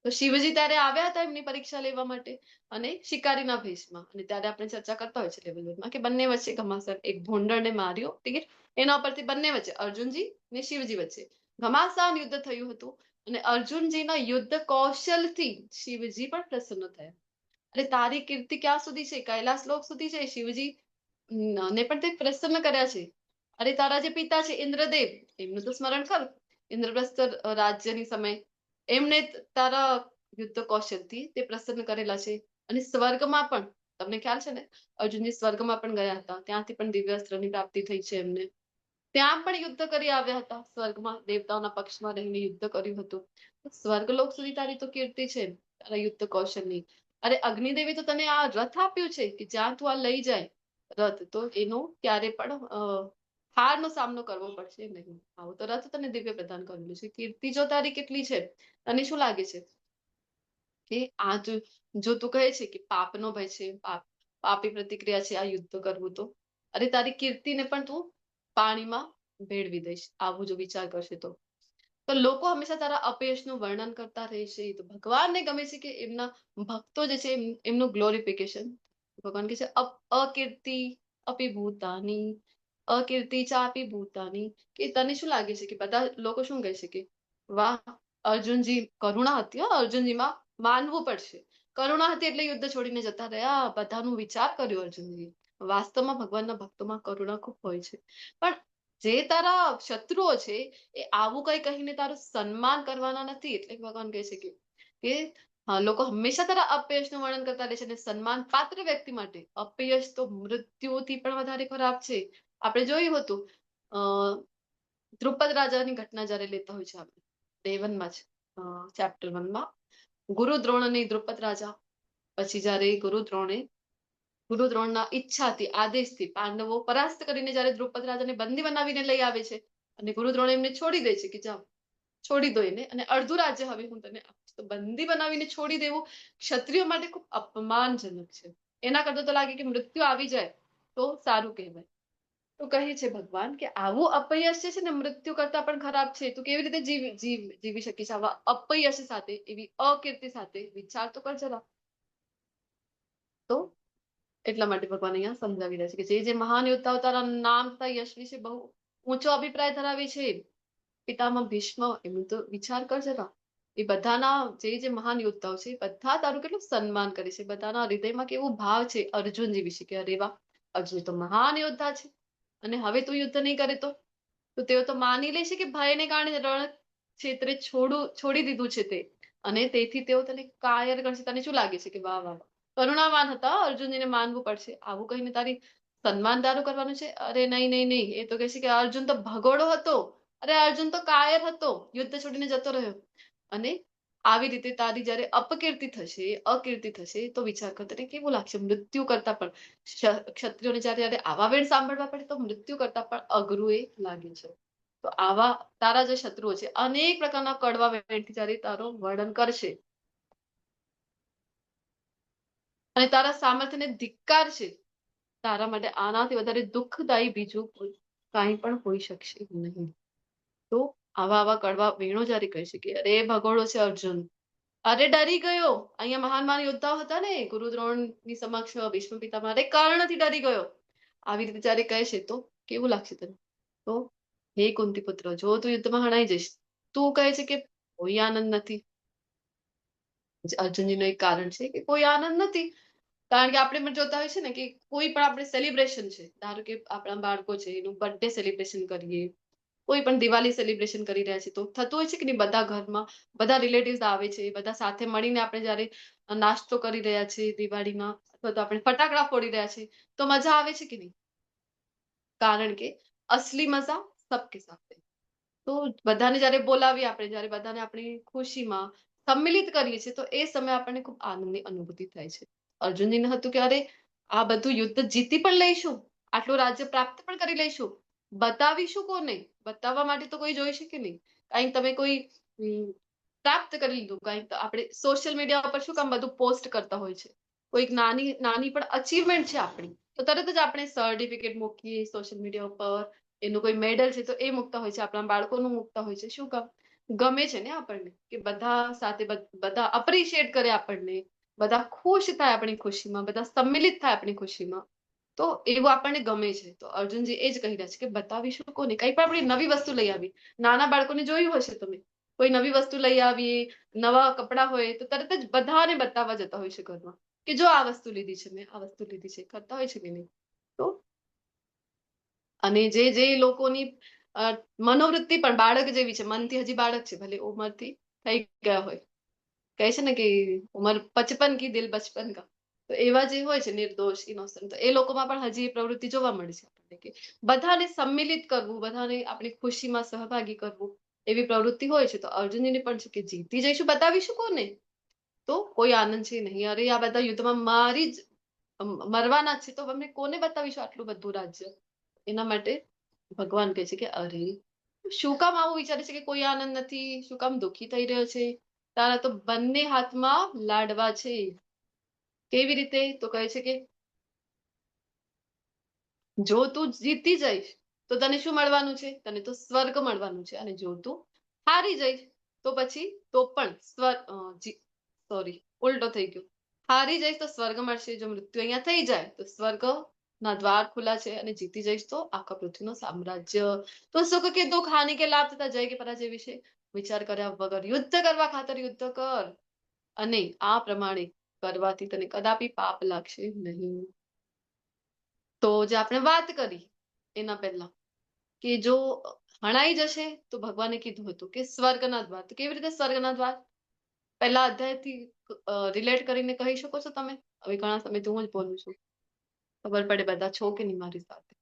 તો શિવજી ત્યારે આવ્યા હતા એમની પરીક્ષા લેવા માટે, અને શિકારીના ભેષમાં. અને ત્યારે આપણે ચર્ચા કરતા હોય છે લેવલ 1 માં કે બંને વચ્ચે ઘમાસાન, એક ભોંડરને માર્યો, ઠીક છે, એના પરથી બંને વચ્ચે અર્જુનજી ને શિવજી વચ્ચે ઘમાસાન યુદ્ધ થયું હતું. અને અર્જુનજીના યુદ્ધ કૌશલથી શિવજી પણ પ્રસન્ન થયા. અને તારી કીર્તિ ક્યાં સુધી છે? કૈલાસ લોક સુધી છે. શિવજી ને પણ તે પ્રસન્ન કર્યા છે. અરે તારા જે પિતા છે ઇન્દ્રદેવ, એમનું તો સ્મરણ કર. ઇન્દ્રપ્રસ્થ રાજ્યની સમય એમને તારા યુદ્ધ કૌશલથી તે પ્રસન્ન કરેલા છે. અને સ્વર્ગમાં પણ તમને ખ્યાલ છે ને, અર્જુનજી સ્વર્ગમાં પણ ગયા હતા, ત્યાંથી પણ દિવ્યાસ્ત્રની પ્રાપ્તિ થઈ છે એમને. ત્યાં પણ યુદ્ધ કરી આવ્યા હતા, સ્વર્ગમાં દેવતાઓના પક્ષમાં રહીને યુદ્ધ કર્યું હતું. સ્વર્ગલોક સુધી તારી તો કીર્તિ છે તારા યુદ્ધ કૌશલની. અરે અગ્નિદેવી તો તને આ રથ આપ્યું છે કે જ્યાં તું આ લઈ જાય રથ, તો એનો ક્યારે પણ હારનો સામનો કરવો પડશે નહીં. આવું તો રથ તને દિવ્ય પ્રદાન કરેલું છે. કીર્તિ જો તારી કેટલી છે, તને શું લાગે છે કે આ જો તું કહે છે કે પાપનો ભય છે, પાપી પ્રતિક્રિયા છે આ યુદ્ધ કરવું, તો અરે તારી કીર્તિને પણ તું પાણીમાં ભેળવી દઈશ આવું જો વિચાર કરશે તો. તો લોકો હંમેશા તારા અપયશનું વર્ણન કરતા રહેશે. તો ભગવાનને ગમે છે કે એમના ભક્તો જે છે એમનું ગ્લોરિફિકેશન. ભગવાન કહે છે અકીર્તિ અપી ભૂતાની, અકીર્તિ ચાપી ભૂતાની. કે તને શું લાગે છે કે બધા લોકો શું કહે છે કે વાહ અર્જુનજી, કરુણા હતી, અર્જુનજીમાં માનવું પડશે. કરુણા હતી એટલે યુદ્ધ છોડીને જતા રહ્યા. બધાનું વિચાર કર્યો અર્જુનજી. વાસ્તવમાં ભગવાનના ભક્તોમાં કરુણા ખૂબ હોય છે. પણ જે તારા શત્રુઓ છે એ આવું કઈ કહીને તારું સન્માન કરવાના નથી. એટલે ભગવાન કહે છે કે લોકો હંમેશા તારા અપયશનું વર્ણન કરતા રહે છે. અને સન્માન પાત્ર વ્યક્તિ માટે અપયશ તો મૃત્યુથી પણ વધારે ખરાબ છે. આપણે જોયું હતું દ્રુપદ રાજાની ઘટના જયારે લેતા હોય છે આપણે ડે 1 માં જ, ચેપ્ટર 1 માં, ગુરુ દ્રોણ અને દ્રુપદ રાજા. પછી જયારે ગુરુ દ્રોણના ઈચ્છાથી, આદેશથી પાંડવો પરાસ્ત કરીને જયારે દ્રુપદ રાજાને બંદી બનાવીને લઈ આવે છે, અને ગુરુ દ્રોણ એમને છોડી દે છે કે જાઓ છોડી દો એને, અને અડધું રાજ્ય હવે હું તને આપીશ. તો બંદી બનાવીને છોડી દેવું ક્ષત્રિયો માટે ખૂબ અપમાનજનક છે. એના કરતા તો લાગે કે મૃત્યુ આવી જાય તો સારું કહેવાય. તો કહે છે ભગવાન કે આવું અપયશ છે ને મૃત્યુ કરતા પણ ખરાબ છે. તું કેવી રીતે જીવી શકીશ આવા અપયશ સાથે, એવી અકીર્તિ સાથે? વિચાર તો કર જરા. તો એટલા માટે ભગવાન અહીંયા સમજાવી રહ્યા છે કે જે મહાન યોદ્ધાઓ તારા નામ તથા યશ વિશે બહુ ઊંચો અભિપ્રાય ધરાવે છે, પિતામહ ભીષ્મ, એમનું તો વિચાર કર જરા. એ બધાના જે મહાન યોદ્ધાઓ છે બધા તારું કેટલું સન્માન કરે છે. બધાના હૃદયમાં કેવો ભાવ છે અર્જુનજી વિશે કે અરે વાહ, અર્જુન તો મહાન યોદ્ધા છે. અને હવે તું યુદ્ધ નહીં કરે તો તેઓ તો માની લેશે કે ભયને કારણે રણ ક્ષેત્રે છોડી દીધું છે તે, અને તેથી તેઓ તને કાયર કરશે. તને શું લાગે છે કે વાહ વાહ કરુણાવાન હતા, અર્જુનજીને માનવું પડશે, આવું કહીને તારી સન્માન તારું કરવાનું છે? અરે નહીં નહીં નહીં. એ તો કહે છે કે અર્જુન તો ભગોડો હતો. અરે અર્જુન તો કાયર હતો, યુદ્ધ છોડીને જતો રહ્યો. અને આવી રીતે તારી જયારે અપકીર્તિ થશે, અકીર્તિ થશે, તો વિચાર કર તને કેવું લાગશે? મૃત્યુ કરતા પણ ક્ષત્રિયોને જયારે આવા વેણ સાંભળવા પડે તો મૃત્યુ કરતા પણ અઘરું એ લાગે છે. તો આવા તારા જે શત્રુઓ છે અનેક પ્રકારના કડવા વેણથી જયારે તારું વર્ણન કરશે અને તારા સામર્થ્યને ધિક્કારશે, તારા માટે આનાથી વધારે દુઃખદાયી બીજું કાંઈ પણ હોઈ શકશે નહીં. તો આવા કડવા વેણો જયારે કહી શકે અરે ભગોડો છે અર્જુન, અરે ડરી ગયો. અહીંયા મહાન યોદ્ધાઓ હતા ને ગુરુ દ્રોણની સમક્ષ, ભીષ્મ પિતામહ, અરે કારણથી ડરી ગયો. આવી રીતે જયારે કહે છે તો કેવું લાગશે તને? તો હે કુંતી પુત્ર, જો તું યુદ્ધમાં હણાઈ જઈશ, તું કહે છે કે કોઈ આનંદ નથી. અર્જુનજીનું એક કારણ છે કે કોઈ આનંદ નથી. કારણ કે આપણે પણ જોતા હોય છે ને કે કોઈ પણ આપણે સેલિબ્રેશન છે, ધારો કે આપણા બાળકો છે એનું બર્થડે સેલિબ્રેશન કરીએ, કોઈ પણ દિવાળી સેલિબ્રેશન કરી રહ્યા છે, તો થતું હોય છે કે નહીં, બધા ઘરમાં બધા રિલેટિવ્સ આવે છે, બધા સાથે મળીને આપણે જ્યારે નાસ્તો કરી રહ્યા છીએ દિવાળીમાં, અથવા તો આપણે ફટાકડા ફોડી રહ્યા છીએ, તો મજા આવે છે કે નહીં? કારણ કે અસલી મજા સબકે સાથ હૈ. તો બધાને જ્યારે બોલાવીએ આપણે, જ્યારે બધાને આપણી ખુશીમાં સંમિલિત કરીએ છીએ, તો એ સમયે આપણને ખૂબ આનંદની અનુભૂતિ થાય છે. અર્જુનજીને હતું કે અરે આ બધું યુદ્ધ જીતી પણ લઈશું, આટલું રાજ્ય પ્રાપ્ત પણ કરી લઈશું, બતાવીશું કોને? બતાવવા માટે તો કોઈ જોઈશે કે નહીં? કાંઈક તમે કોઈ પ્રાપ્ત કરી લીધું, કાંઈક આપણે સોશિયલ મીડિયા પર શું કામ બધું પોસ્ટ કરતા હોય છે, કોઈક નાની નાની પણ અચીવમેન્ટ છે આપણી, તો તરત જ આપણે સર્ટિફિકેટ મૂકીએ સોશિયલ મીડિયા ઉપર, એનું કોઈ મેડલ છે તો એ મૂકતા હોય છે, આપણા બાળકોનું મૂકતા હોય છે. શું કામ? ગમે છે ને આપણને કે બધા સાથે બધા અપ્રિશિએટ કરે આપણને, બધા ખુશ થાય આપણી ખુશીમાં, બધા સંમિલિત થાય આપણી ખુશીમાં, તો એવું આપણને ગમે છે. તો અર્જુનજી એ જ કહી રહ્યા છે કે બતાવીશું કોને? કંઈ પણ આપણે નવી વસ્તુ લઈ આવી, નાના બાળકોને જોયું હશે તમે, કોઈ નવી વસ્તુ લઈ આવી, નવા કપડાં હોય તો તરત જ બધાને બતાવવા જતા હોય છે ઘરમાં કે જો આ વસ્તુ લીધી છે, મેં આ વસ્તુ લીધી છે, કરતા હોય છે કે નહીં? તો અને જે લોકોની મનોવૃત્તિ પણ બાળક જેવી છે, મનથી હજી બાળક છે, ભલે ઉંમરથી થઈ ગયા હોય, કહે છે ને કે ઉંમર 55 કી દિલ બચપન કા, તો એવા જે હોય છે નિર્દોષ, ઇનોસન્ટ, તો એ લોકોમાં પણ હજી એ પ્રવૃત્તિ જોવા મળે છે આપણને કે બધાને સંમિલિત કરવું, બધાને આપણી ખુશીમાં સહભાગી કરવું, એવી પ્રવૃત્તિ હોય છે. તો અર્જુનજીને પણ છે કે જીતી જઈશું, બતાવીશું કોને? તો કોઈ આનંદ છે નહીં. અરે આ બધા યુદ્ધમાં મારી જ મરવાના છે, તો અમે કોને બતાવીશું આટલું બધું રાજ્ય? એના માટે ભગવાન કહે છે કે અરે શું કામ આવું વિચારે છે કે કોઈ આનંદ નથી, શું કામ દુઃખી થઈ રહ્યો છે? તારા તો બંને હાથમાં લાડવા છે. કેવી રીતે? તો કહે છે કે જો તું જીતી જઈશ તો તને શું મળવાનું છે? તને તો સ્વર્ગ મળવાનું છે. અને જો તું હારી જઈશ તો પછી તો પણ સોરી, ઉલટો થઈ ગયો. હારી જઈશ તો સ્વર્ગ મળશે, જો મૃત્યુ અહીંયા થઈ જાય તો સ્વર્ગ ના દ્વાર ખુલ્લા છે, અને જીતી જઈશ તો આખા પૃથ્વીનું સામ્રાજ્ય. તો સુખ કે દુઃખ, હાનિ કે લાભ તથા જય કે પરાજય વિશે વિચાર કર્યા વગર યુદ્ધ કરવા ખાતર યુદ્ધ કર, અને આ પ્રમાણે કરવાથી તને કદાપી પાપ લાગશે નહીં. તો જે આપણે વાત કરી એના પહેલા કે જો હણાઈ જશે તો ભગવાને કીધું હતું કે સ્વર્ગના દ્વાર. તો કેવી રીતે સ્વર્ગના દ્વાર? પહેલા અધ્યાયથી રિલેટ કરીને કહી શકો છો તમે? હવે ઘણા સમયથી હું જ બોલું છું, ખબર પડે બધા છો કે નહીં મારી સાથે.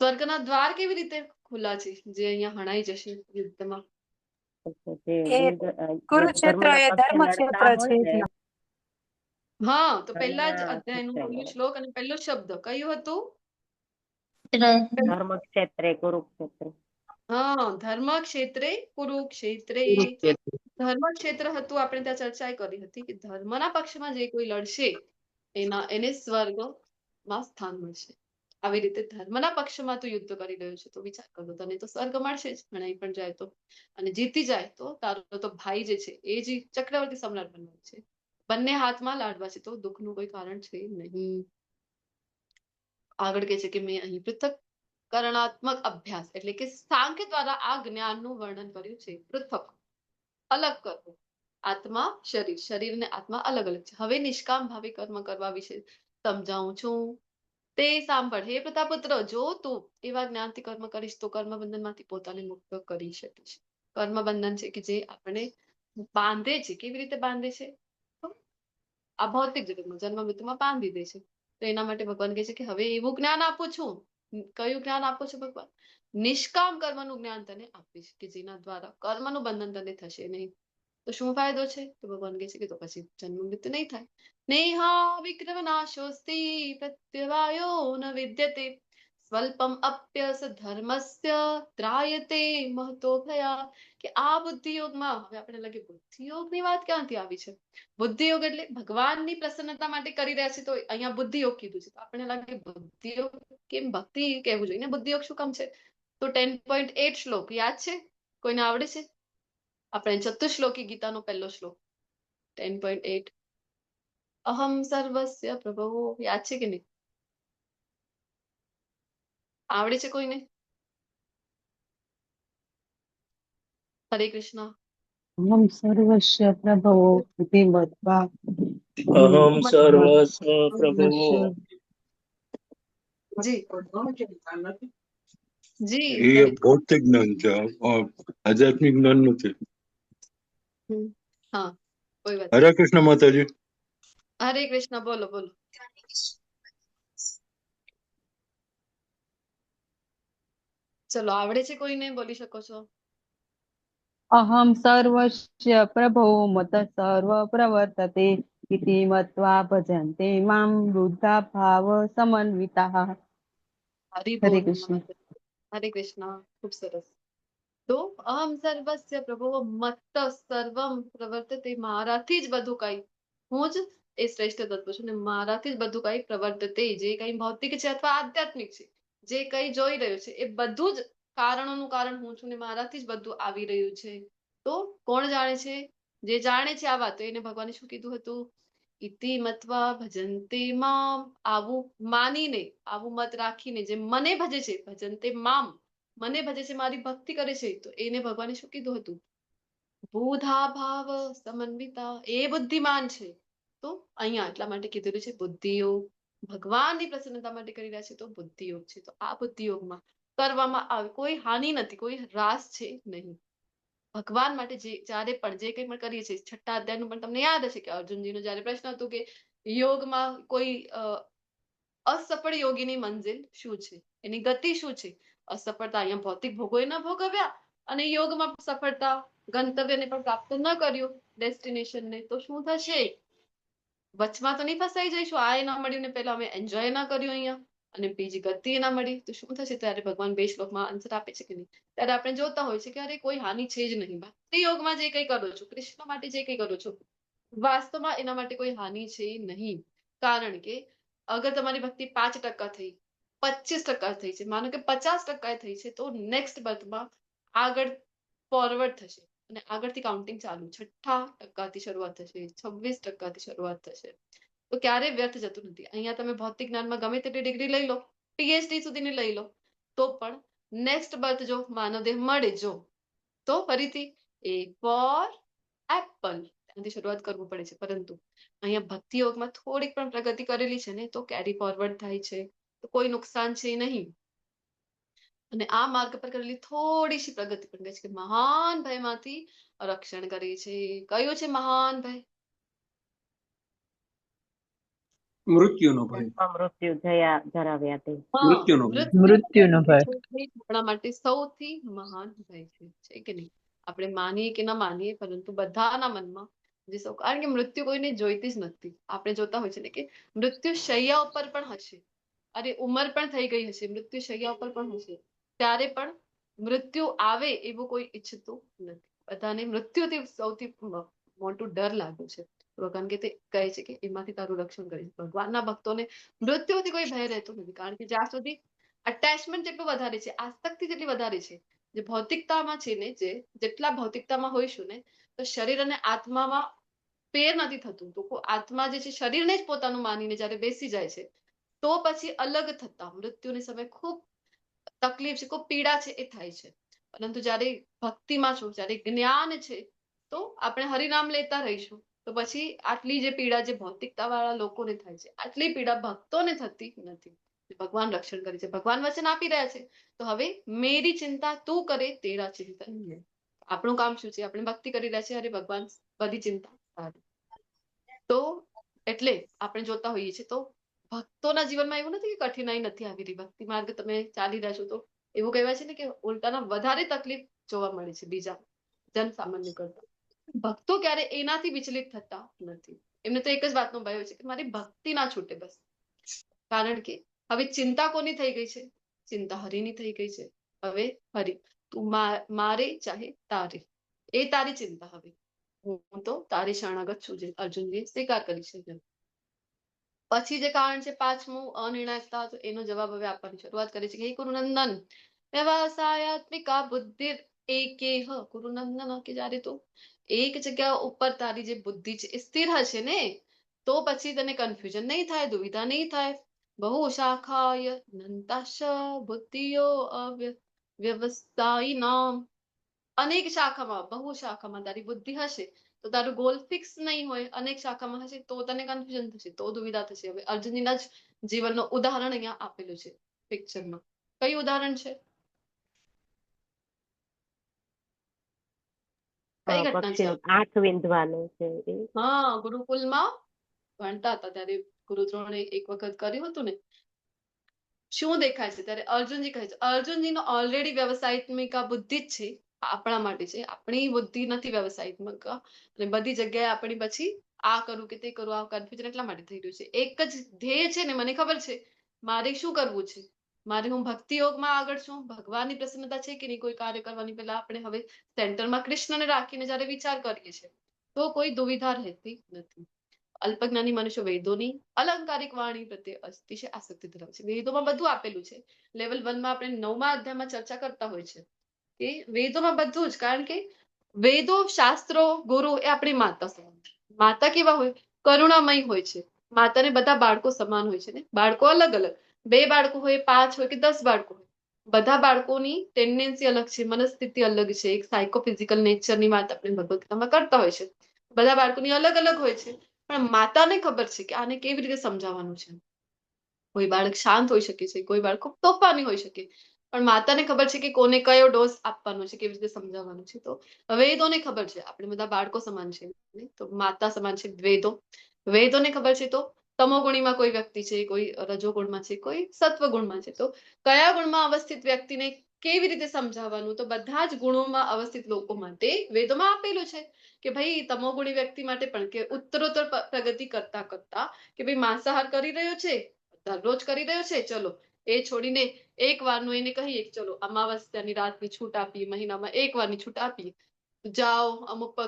સ્વર્ગના દ્વાર કેવી રીતે ખુલ્લા છે જે અહીંયા હણાઈ જશે યુદ્ધમાં? જે એ કુરુક્ષેત્ર ધર્મના એ પક્ષે ધર્મક્ષેત્ર લડતા છે હોય ને, એટલે. હા, તો પહેલા જ ધર્મના અધ્યાયનું પહેલું ક્ષેત્રે શ્લોક અને પહેલો શબ્દ કયું હતું? ધર્મ ક્ષેત્રે કુરુક્ષેત્ર. હા, ધર્મ ક્ષેત્રે કુરુક્ષેત્રે. કુરુક્ષેત્ર. ધર્મ ક્ષેત્ર હતું, આપણે ત્યાં ચર્ચા કરી હતી કે ધર્મના પક્ષમાં જે કોઈ લડશે એને સ્વર્ગમાં સ્થાન મળશે. આવી રીતે ધર્મના પક્ષમાં તું યુદ્ધ કરી રહ્યો છે, તો વિચાર કરો તને તો સ્વર્ગ મળશે જ, ભણાઈ પણ જાય તો. અને જીતી જાય તો તારો તો ભાઈ જે છે એ જ ચક્રવર્તી સમ્રાટ બનવાનો છે. બંને હાથમાં લાડવા છે, તો દુઃખનું કોઈ કારણ છે નહીં. આગળ કહે છે કે મેં અહીં પૃથક્કરણાત્મક અભ્યાસ એટલે કે સાંખ્ય દ્વારા આ જ્ઞાનનું વર્ણન કર્યું છે. પૃથક, અલગ કરવું. આત્મા, શરીર, શરીર અને આત્મા અલગ અલગ છે. હવે નિષ્કામ ભાવે કર્મ કરવા વિશે સમજાવું છું. તે સાંભળ, હે પ્રતાપુત્ર, જો તું એવા જ્ઞાનથી કર્મ કરીશ તો કર્મ બંધનમાંથી પોતાને મુક્ત કરી શકીશ. કર્મ બંધન છે કે જે આપણે બાંધે છે. કેવી રીતે બાંધે છે? આ ભૌતિક જગતમાં જન્મ મૃત્યુમાં બાંધી દે છે. તો એના માટે ભગવાન કહે છે કે હવે એવું જ્ઞાન આપું છું. કયું જ્ઞાન આપું છું ભગવાન? નિષ્કામ કર્મનું જ્ઞાન તને આપીશ કે જેના દ્વારા કર્મનું બંધન તને થશે નહીં. તો શું ફાયદો છે? તો ભગવાન કહે છે કે તો પછી જન્મ મૃત્યુ નહીં થાય. નેહા વિક્રમ નાશોસ્તિ પ્રત્યવાયો ન વિદ્યતે સ્વલ્પમ અપ્યસ ધર્મસ્ય ત્રાયતે મહતો ભયા. કે આ બુદ્ધિયોગમાં, હવે આપણે લાગે બુદ્ધિયોગની વાત ક્યાંથી આવી છે? બુદ્ધિયોગ એટલે ભગવાનની પ્રસન્નતા માટે કરી રહ્યા છે, તો અહીંયા બુદ્ધિયોગ કીધું છે. તો આપણને લાગે બુદ્ધિયોગ કેમ ભક્તિ કહેવું જોઈએ ને? બુદ્ધિયોગ શું કામ છે? તો 10.8 શ્લોક યાદ છે? કોઈને આવડે છે? આપણે ચતુશ્લોકી ગીતાનો પહેલો શ્લોક 10.8, અહમ સર્વસ્ય પ્રભવો. યાદ છે કે નહીં? આવડે છે કોઈને? હરે કૃષ્ણ. અહમ સર્વસ્ય પ્રભવો બુદ્ધિમત્તા अहम सर्वस्व प्रभुः જી જી એ ભૌતિક જ્ઞાન છે, આધ્યાત્મિક જ્ઞાન નથી. હા કોઈ વાત હરે કૃષ્ણ માતાજી. હરે કૃષ્ણ. બોલો બોલો. ચલો આવડે છે કોઈને? બોલી શકો છો. अहं सर्वस्य प्रभो मत सर्व प्रवर्तते इति मत्वा भजन्ते मां बुद्धा भाव समन्विताः. હરી હરે બોલ. કૃષ્ણ. હરે કૃષ્ણ. ખૂબ સરસ. તો અહમ સર્વસ્ય પ્રભો મત્ત સર્વમ પ્રવર્તતે, મારાથી જ બધું કઈ, હું જ એ શ્રેષ્ઠ તત્વ છું ને મારાથી જ બધું કઈ પ્રવર્તતે, જે કઈ ભૌતિક છે અથવા આધ્યાત્મિક છે, જે કઈ જોઈ રહ્યું છે એ બધું જ કારણોનું કારણ હું છું ને મારાથી જ બધું આવી રહ્યું છે. તો કોણ જાણે છે? જે જાણે છે આ વાત, તો એને ભગવાને શું કીધું હતું? ઇતિ મત્વા ભજન્તે મામ, આવું માનીને, આવું મત રાખીને જે મને ભજે છે, ભજન્તે મામ, મને ભજે છે, મારી ભક્તિ કરે છે, તો એને ભગવાને શું કીધું હતું? બુધા ભાવ સમન્વિતા, એ બુદ્ધિમાન છે. તો અહીંયા એટલા માટે કીધેલું છે બુદ્ધિયોગ. ભગવાનની પ્રસન્નતા માટે કરી રહ્યા છે તો બુદ્ધિયોગ છે. તો આ બુદ્ધિયોગમાં કરવામાં આવે કોઈ હાનિ નથી, કોઈ હ્રાસ છે નહીં. ભગવાન માટે જે જ્યારે પણ જે કંઈ પણ કરીએ છીએ, છઠ્ઠા અધ્યાયનું પણ તમને યાદ હશે કે અર્જુનજીનો જ્યારે પ્રશ્ન હતો કે યોગમાં કોઈ અસફળ યોગીની મંજિલ શું છે, એની ગતિ શું છે? અસફળતા અહીંયા ભૌતિક ભોગોએ ન ભોગવ્યા અને યોગમાં સફળતા ગંતવ્યને પણ પ્રાપ્ત ન કર્યું, ડેસ્ટિનેશનને, તો શું થશે? વચમાં તો નહીં ફસાઈ જઈશું. આ ના મળ્યું ને પેલા અમે એન્જોય ના કર્યું અહીંયા, અને બીજી ગતિ ના મળી તો શું થશે? ત્યારે ભગવાન બે શ્લોકમાં આન્સર આપે છે કે નહીં? ત્યારે આપણે જોતા હોય છે કે અરે કોઈ હાનિ છે જ નહીં. ભક્તિ યોગમાં જે કંઈ કરો છો, કૃષ્ણ માટે જે કંઈ કરો છો, વાસ્તવમાં એના માટે કોઈ હાનિ છે નહીં. કારણ કે અગર તમારી ભક્તિ 5% થઈ, 25% થઈ છે, માનો કે 50% થઈ છે, તો નેક્સ્ટ બર્થમાં આગળ ફોરવર્ડ થશે અને આગળથી કાઉન્ટિંગ ચાલુ. 6% શરૂઆત થશે, 26% શરૂઆત થશે. તો ક્યારેય વ્યર્થ જતું નથી. અહીંયા તમે ભૌતિક જ્ઞાનમાં ગમે તેટલી ડિગ્રી લઈ લો, PhD સુધીની લઈ લો, તો પણ નેક્સ્ટ બર્થ જો માનવદેહ મળે જો, તો ફરીથી એ ફોર એપલ ત્યાંથી શરૂઆત કરવું પડે છે. પરંતુ અહીંયા ભક્તિ યોગમાં થોડીક પણ પ્રગતિ કરેલી છે ને તો કેરી ફોરવર્ડ થાય છે, તો કોઈ નુકસાન છે નહીં. અને આ માર્ગ પર કરેલી થોડી સી પ્રગતિ પણ કહે છે કે મહાન ભયમાંથી રક્ષણ કરે છે. કયું છે મહાન ભય? મૃત્યુનો ભય. મૃત્યુ જયા ધરાવ્યા તે. મૃત્યુનો ભય. મૃત્યુનો ભય. આપણા માટે સૌથી મહાન ભય છે કે નહીં? આપણે માનીએ કે ના માનીએ, પરંતુ બધાના મનમાં જે સૌ, કારણ કે મૃત્યુ કોઈને જોઈતી જ નથી. આપણે જોતા હોય છે ને કે મૃત્યુ શૈયા ઉપર પણ હશે, અરે ઉંમર પણ થઈ ગઈ હશે, મૃત્યુ શૈયા ઉપર પણ હશે, ત્યારે પણ મૃત્યુ આવે એવું કોઈ ઈચ્છતું નથી. બધાને મૃત્યુથી સૌથી મોટું ડર લાગ્યું છે. ભગવાન કે તે કહે છે કે એમાંથી તારું રક્ષણ કરીશ. ભગવાનના ભક્તોને મૃત્યુથી કોઈ ભય રહેતો નથી, કારણ કે જ્યાં સુધી અટેચમેન્ટ જેટલું વધારે છે, આસક્તિ જેટલી વધારે છે, જે ભૌતિકતામાં છે ને, જેટલા ભૌતિકતામાં હોઈશું ને, તો શરીર અને આત્મામાં ફેર નથી થતું. તો આત્મા જે છે શરીરને જ પોતાનું માનીને જ્યારે બેસી જાય છે, તો પછી અલગ થતા મૃત્યુની સમય ખૂબ તકલીફ છે, ખૂબ પીડા છે એ થાય છે. પરંતુ જ્યારે ભક્તિમાં છો, જ્યારે જ્ઞાન છે, તો આપણે હરિનામ લેતા રહીશું, તો પછી આટલી જે પીડા જે ભૌતિકતા વાળા લોકોને થાય છે, આટલી પીડા ભક્તોને થતી નથી. ભગવાન રક્ષણ કરે છે. ભગવાન વચન આપી રહ્યા છે, તો હવે મેરી ચિંતા તું કરે, તેરા ચિંતા નહીં. આપણું કામ શું છે? આપણે ભક્તિ કરી રહ્યા છીએ, અરે ભગવાન બધી ચિંતા સારી. તો એટલે આપણે જોતા હોઈએ છીએ, તો ભક્તોના જીવનમાં એવું નથી કે કઠિનાઈ નથી આવી રહી. ભક્તિ માર્ગ તમે ચાલી રહ્યા છો તો એવું કહેવાય છે ને કે ઉલટાના વધારે તકલીફ જોવા મળે છે બીજા જન સામાન્ય કરતા. ભક્તો ક્યારે એનાથી વિચલિત થતા નથી. એમને તો એક જ વાતનો ભય હોય છે કે મારી ભક્તિ ના છૂટે બસ. કારણ કે હવે ચિંતા કોની થઈ ગઈ છે? ચિંતા હરિની થઈ ગઈ છે. હવે હરિ તું મારે ચાહે તારે, એ તારી ચિંતા. હવે હું તો તારી શરણાગત છું, જે અર્જુનજીએ સ્વીકાર કરી છે. પછી જે કારણ છે પાંચમું, અનિર્ણાયકતા, તો એનો જવાબ હવે આપવાની શરૂઆત કરી છે કે હે કુરુનંદન, વ્યવસાયાત્મિકા બુદ્ધિ એકેહ. કુરુનંદન, કે જ્યારે તું એક જગ્યા ઉપર તારી જે બુદ્ધિ છે એ સ્થિર હશે ને, તો પછી તને કન્ફ્યુઝન નહીં થાય, દુવિધા નહીં થાય. બહુ શાખાય નંતાશ બુદ્ધિયો વ્યવસાયી નામ. અનેક શાખામાં, બહુ શાખામાં તારી બુદ્ધિ હશે, તો તો તારું ગોલ ફિક્સ નહીં હોય, અનેક શાખામાં હશે તો તને કન્ફ્યુઝન થશે, તો દુવિધા થશે. હવે અર્જુનજીના જ જીવનનું ઉદાહરણ અહીંયા આપેલું છે પિક્ચરમાં. કયું ઉદાહરણ છે? કઈ ઘટના છે? પક્ષીનો આંખ વીંધવાનો છે એ. હા, ગુરુકુલમાં ભણતા હતા ત્યારે ગુરુદ્રોણે એક વખત કર્યું હતું ને. શું દેખાય છે ત્યારે અર્જુનજી કહે છે, અર્જુનજીનો ઓલરેડી વ્યવસાયિક આ બુદ્ધિ જ છે, આપણા માટે છે. આપણી બુદ્ધિ નથી વ્યવસાયિક, અને બધી જગ્યાએ આપણી પછી આ કરું કે તે કરું, આ કન્ફ્યુઝન એટલા માટે થઈ રહ્યું છે. એક જ ધ્યેય છે ને, મને ખબર છે મારે શું કરવું છે. મારે હું ભક્તિ યોગમાં આગળ છું, ભગવાનની પ્રસન્નતા છે કે નહીં કોઈ કાર્ય કરવાની પહેલા આપણે હવે સેન્ટરમાં કૃષ્ણને રાખીને જયારે વિચાર કરીએ છીએ તો કોઈ દુવિધા રહેતી નથી. અલ્પજ્ઞાની મનુષ્ય વેદોની અલંકારિક વાણી પ્રત્યે અતિશય આસક્તિ ધરાવે છે. વેદોમાં બધું આપેલું છે. લેવલ 1 માં આપણે 9મા અધ્યાયમાં ચર્ચા કરતા હોય છે કે વેદોમાં બધું જ, કારણ કે વેદો, શાસ્ત્રો, ગુરુ એ આપણી માતા સમાન છે. માતા કેવા હોય? કરુણામય હોય છે. માતાને બધા બાળકો સમાન હોય છે ને, બાળકો અલગ અલગ, 2 બાળકો હોય, 5 હોય કે 10 બાળકો હોય, બધા બાળકોની ટેન્ડન્સી અલગ છે, મનસ્થિતિ અલગ છે. એક સાયકોફિઝિકલ નેચરની વાત આપણે ભગવદ ગીતામાં કરતા હોય છે. બધા બાળકોની અલગ અલગ હોય છે, પણ માતાને ખબર છે કે આને કેવી રીતે સમજાવવાનું છે. કોઈ બાળક શાંત હોઈ શકે છે, કોઈ બાળક ખૂબ તોફાની હોઈ શકે, પણ માતાને ખબર છે કે કોને કયો ડોઝ આપવાનો છે, કેવી રીતે સમજાવવાનું છે. તો વેદોને ખબર છે આપણે બધા બાળકો સમાન છે, તો માતા સમાન છે વેદો. વેદોને ખબર છે તો તમોગુણીમાં કોઈ વ્યક્તિ છે, કોઈ રજોગુણમાં છે, કોઈ સત્વગુણમાં છે, તો કયા ગુણમાં અવસ્થિત વ્યક્તિને કેવી રીતે સમજાવવાનું, તો બધા જ ગુણોમાં અવસ્થિત લોકો માટે વેદોમાં આપેલું છે કે ભાઈ તમોગુણી વ્યક્તિ માટે પણ કે ઉત્તરોત્તર પ્રગતિ કરતા કરતા કે ભાઈ માંસાહાર કરી રહ્યો છે, દરરોજ કરી રહ્યો છે, ચલો એ છોડીને એક વારનું એને કહીએ કે ચલો અમાવસ્યાની રાતની છૂટ આપીએ, મહિનામાં એક વારની છૂટ આપીએ, જાઓ અમુક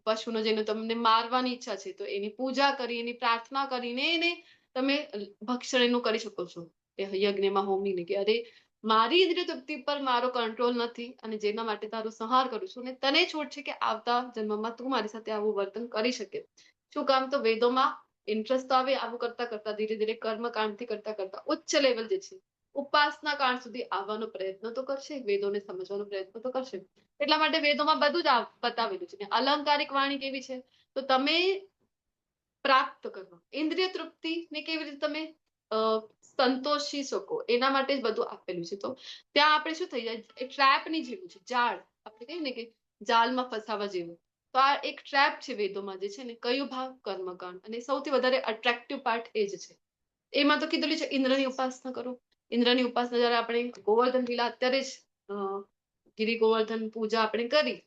પશુનો જેને તમને મારવાની ઈચ્છા છે તો એની પૂજા કરી, એની પ્રાર્થના કરીને એને તમે ભક્ષણ એનું કરી શકો છો યજ્ઞમાં હોમીને, કે અરે મારી ઇન્દ્રિય તૃપ્તિ પર મારો કંટ્રોલ નથી અને જેના માટે તારો સંહાર કરું છું, અને તને છૂટ છે કે આવતા જન્મમાં તું મારી સાથે આવું વર્તન કરી શકે. શું કામ? તો વેદોમાં ઇન્ટરેસ્ટ આવે, આવું કરતા કરતા ધીરે ધીરે કર્મકાંડથી કરતા કરતા ઉચ્ચ લેવલ જે છે ઉપાસના કાંડ સુધી આવવાનો પ્રયત્ન તો કરશે, વેદોને સમજવાનો પ્રયત્ન તો કરશે. એટલા માટે વેદોમાં બધું જ બતાવેલું છે. અલંકારિક વાણી કેવી છે? તો તમે પ્રાપ્ત કરવા ઇન્દ્રિય તૃપ્તિ ને કેવી રીતે તમે સંતોષી શકો એના માટે જ બધું આપેલું છે. તો ત્યાં આપણે શું થઈ જાય, એ ટ્રેપની જેવું છે, જાળ. આપણે કહીએ ને કે જાળમાં ફસાવા જેવું. તો આ એક ટ્રેપ છે વેદોમાં જે છે ને. કયું ભાગ? કર્મકાંડ. અને સૌથી વધારે અટ્રેક્ટિવ પાર્ટ એ જ છે. એમાં તો કીધેલું છે ઇન્દ્રની ઉપાસના કરો. ઇન્દ્રની ઉપાસના જયારે આપણે ગોવર્ધન લીલા અત્યારે જ ગિરી ગોવર્ધન પૂજા આપણે કરી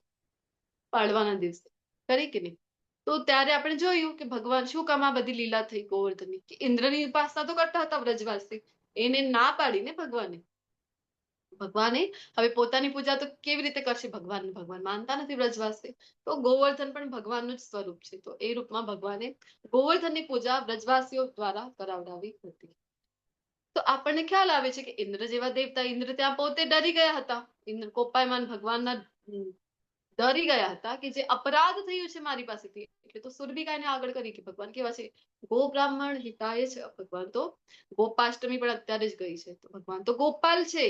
પાડવાના દિવસે, કરી કે નહીં? તો ત્યારે આપણે જોયું કે ભગવાન શું કામ આ બધી લીલા થઈ ગોવર્ધનની, કે ઇન્દ્રની ઉપાસના તો કરતા હતા વ્રજવાસી, એને ના પાડીને ભગવાને હવે પોતાની પૂજા તો કેવી રીતે કરશે? ભગવાન માનતા નથી વ્રજવાસી, તો ગોવર્ધન પણ ભગવાનનું જ સ્વરૂપ છે. તો એ રૂપમાં ભગવાને ગોવર્ધનની પૂજા વ્રજવાસીઓ દ્વારા કરાવડાવી હતી. તો આપણને ખ્યાલ આવે છે કે ઇન્દ્ર જેવા દેવતા, ઇન્દ્ર ત્યાં પોતે ડરી ગયા હતા. ઇન્દ્ર કોપાયમાન ભગવાનના ડરી ગયા હતા કે જે અપરાધ થયું છે મારી પાસેથી, એટલે તો સુરભિકાને આગળ કરી કે ભગવાન કેવા છે, ગો બ્રાહ્મણ હિતાય છે. ભગવાન તો ગોપાષ્ટમી પણ અત્યારે જ ગઈ છે, તો ભગવાન તો ગોપાલ છે,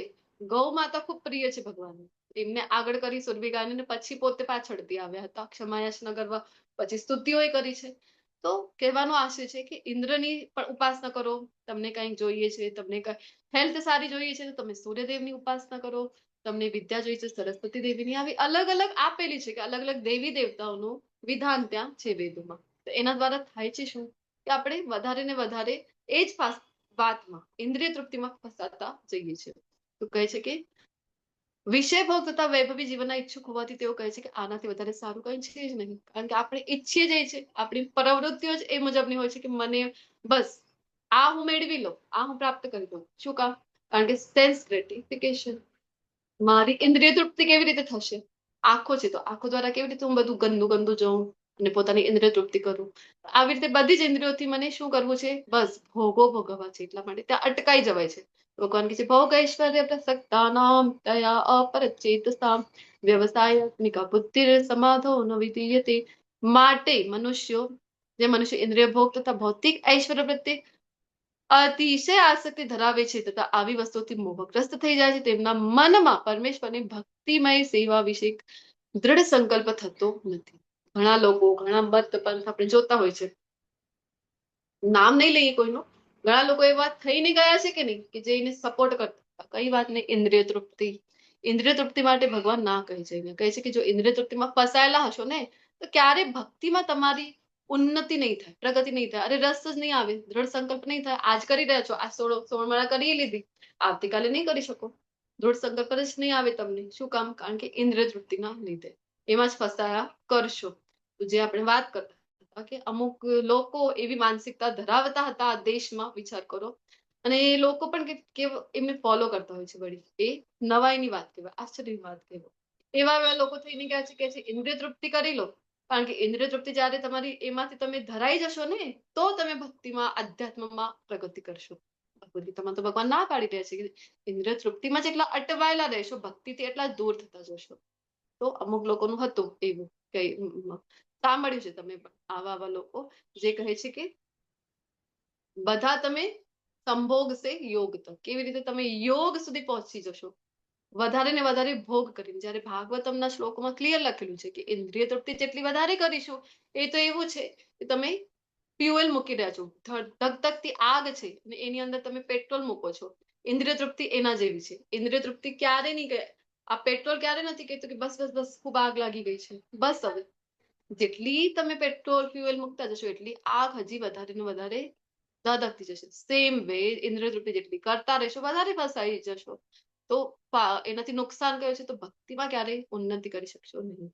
ગૌ માતા ખૂબ પ્રિય છે ભગવાન. એમને આગળ કરી સુરભિકાને, પછી પોતે પાછળથી આવ્યા હતા ક્ષમાયાચના કરવા, પછી સ્તુતિઓ કરી છે. તો કહેવાનો આશય છે કે ઇન્દ્રની પણ ઉપાસના કરો. તમને કંઈક જોઈએ છે, તમને કઈ હેલ્થ સારી જોઈએ છે તો તમે સૂર્યદેવની ઉપાસના કરો. તમને વિદ્યા જોઈએ છે, સરસ્વતી દેવીની. આવી અલગ અલગ આપેલી છે કે અલગ અલગ દેવી દેવતાઓનું વિધાન ત્યાં છે વેદોમાં. તો એના દ્વારા થાય છે શું કે આપણે વધારે ને વધારે એ જ વાતમાં ઇન્દ્રિય તૃપ્તિમાં ફસાતા જઈએ છીએ. તો કહે છે કે વિષય ભોગ તથા વૈભવી જીવનના ઈચ્છુક હોવાથી તેઓ કહે છે કે આનાથી વધારે સારું કંઈ છે જ નહીં. કારણ કે આપણે ઈચ્છીએ જ છે, આપણી પ્રવૃત્તિઓ જ એ મુજબની હોય છે કે મને બસ આ હું મેળવી લઉં, આ હું પ્રાપ્ત કરી લઉં. શું કામ? કારણ કે સેન્સ ગ્રેટિફિકેશન. મારી ઇન્દ્રિય તૃપ્તિ કેવી રીતે થશે? આંખો છે તો આંખો દ્વારા કેવી રીતે હું બધું ગંદુ ગંદુ જોઉં અને પોતાની ઇન્દ્રિય તૃપ્તિ કરું? આવી રીતે બધી જ ઇન્દ્રિયોથી મને શું કરવું છે? બસ ભોગો ભોગવવા છે. એટલા માટે ત્યાં અટકાઈ જવાય છે. ભગવાન કહે છે ભોગ ઐશ્વર્ય પ્રસક્તાનામ તયા અપરચેતસામ વ્યવસાયિકા બુદ્ધિર સમાધો ન વિધીયતે. માટે જે મનુષ્ય ઇન્દ્રિય ભોગ તથા ભૌતિક ઐશ્વર્ય પ્રત્યે અતિશય આસક્તિ ધરાવે છે તથા આવી વસ્તુથી મોહગ્રસ્ત થઈ જાય છે, તેમના મનમાં પરમેશ્વરની ભક્તિમય સેવા વિશે દ્રઢ સંકલ્પ થતો નથી. ઘણા લોકો ઘણા મત પંથ આપણે જોતા હોય છે, નામ નહીં લઈએ કોઈનું, ઘણા લોકો એવા થઈને ગયા છે કે નહીં કે જે એને સપોર્ટ કરતા. કઈ વાત નહીં, ઇન્દ્રિય તૃપ્તિ. ઇન્દ્રિય તૃપ્તિ માટે ભગવાન ના કહે છે, કહે છે કે જો ઇન્દ્રિય તૃપ્તિમાં ફસાયેલા હશો ને તો ક્યારે ભક્તિમાં તમારી ઉન્નતિ નહીં થાય, પ્રગતિ નહીં થાય. અરે રસ જ નહીં આવે, દ્રઢ સંકલ્પ નહીં થાય. આજ કરી રહ્યા છો, આ 16 માળા કરી લીધી, આવતીકાલે નહીં કરી શકો. દ્રઢ સંકલ્પ જ નહીં આવે તમને. શું કામ? કારણ કે ઇન્દ્રિય તૃપ્તિના લીધે એમાં જ ફસાયા કરશો. તો જે આપણે વાત કરતા કે અમુક લોકો એવી માનસિકતા ધરાવતા હતા આ દેશમાં, વિચાર કરો. અને એ લોકો પણ એમને ફોલો કરતા હોય છે. વળી એ નવાઈની વાત કહેવાય, આશ્ચર્યની વાત કહેવાય. એવા લોકો થઈને ગયા છે કે ઇન્દ્રિય તૃપ્તિ કરી લો, કારણ કે ઇન્દ્રિય તૃપ્તિ જયારે તમારી એમાંથી તમે ધરાઈ જશો ને તો તમે ભક્તિમાં આધ્યાત્મમાં પ્રગતિ કરશો. ભગવદ ગીતામાં તો ભગવાન ના પાડી રહ્યા છે કે ઇન્દ્રિય તૃપ્તિમાં જેટલા અટવાયેલા રહેશો ભક્તિથી એટલા દૂર થતા જશો. તો અમુક લોકોનું હતું એવું કઈ સાંભળ્યું છે તમે પણ, આવા લોકો જે કહે છે કે બધા તમે સંભોગ સે યોગ તક, કેવી રીતે તમે યોગ સુધી પહોંચી જશો વધારે ને વધારે ભોગ કરીને. જયારે ભાગવતમના શ્લોકોમાં ક્લિયર લખેલું છે કે ઇન્દ્રિય તૃપ્તિ જેટલી વધારે કરીશું એ તો એવું છે કે તમે ફ્યુએલ મૂકી રહ્યા છો, ધગધગતી આગ છે અને એની અંદર તમે પેટ્રોલ મૂકો છો. ઇન્દ્રિય તૃપ્તિ એના જેવી છે. ઇન્દ્રિય તૃપ્તિ ક્યારે નહીં કહે, આ પેટ્રોલ ક્યારે નથી કહેતું કે બસ બસ બસ ખૂબ આગ લાગી ગઈ છે, બસ હવે. જેટલી તમે પેટ્રોલ ફ્યુએલ મૂકતા જશો એટલી આગ હજી વધારે ને વધારે ધધકતી જશે. સેમ વે ઇન્દ્રિય તૃપ્તિ જેટલી કરતા રહેશો વધારે ફસાઈ જશો. તો એનાથી નુકસાન કયું છે? તો ભક્તિમાં ક્યારેય ઉન્નતિ કરી શકશો નહીં.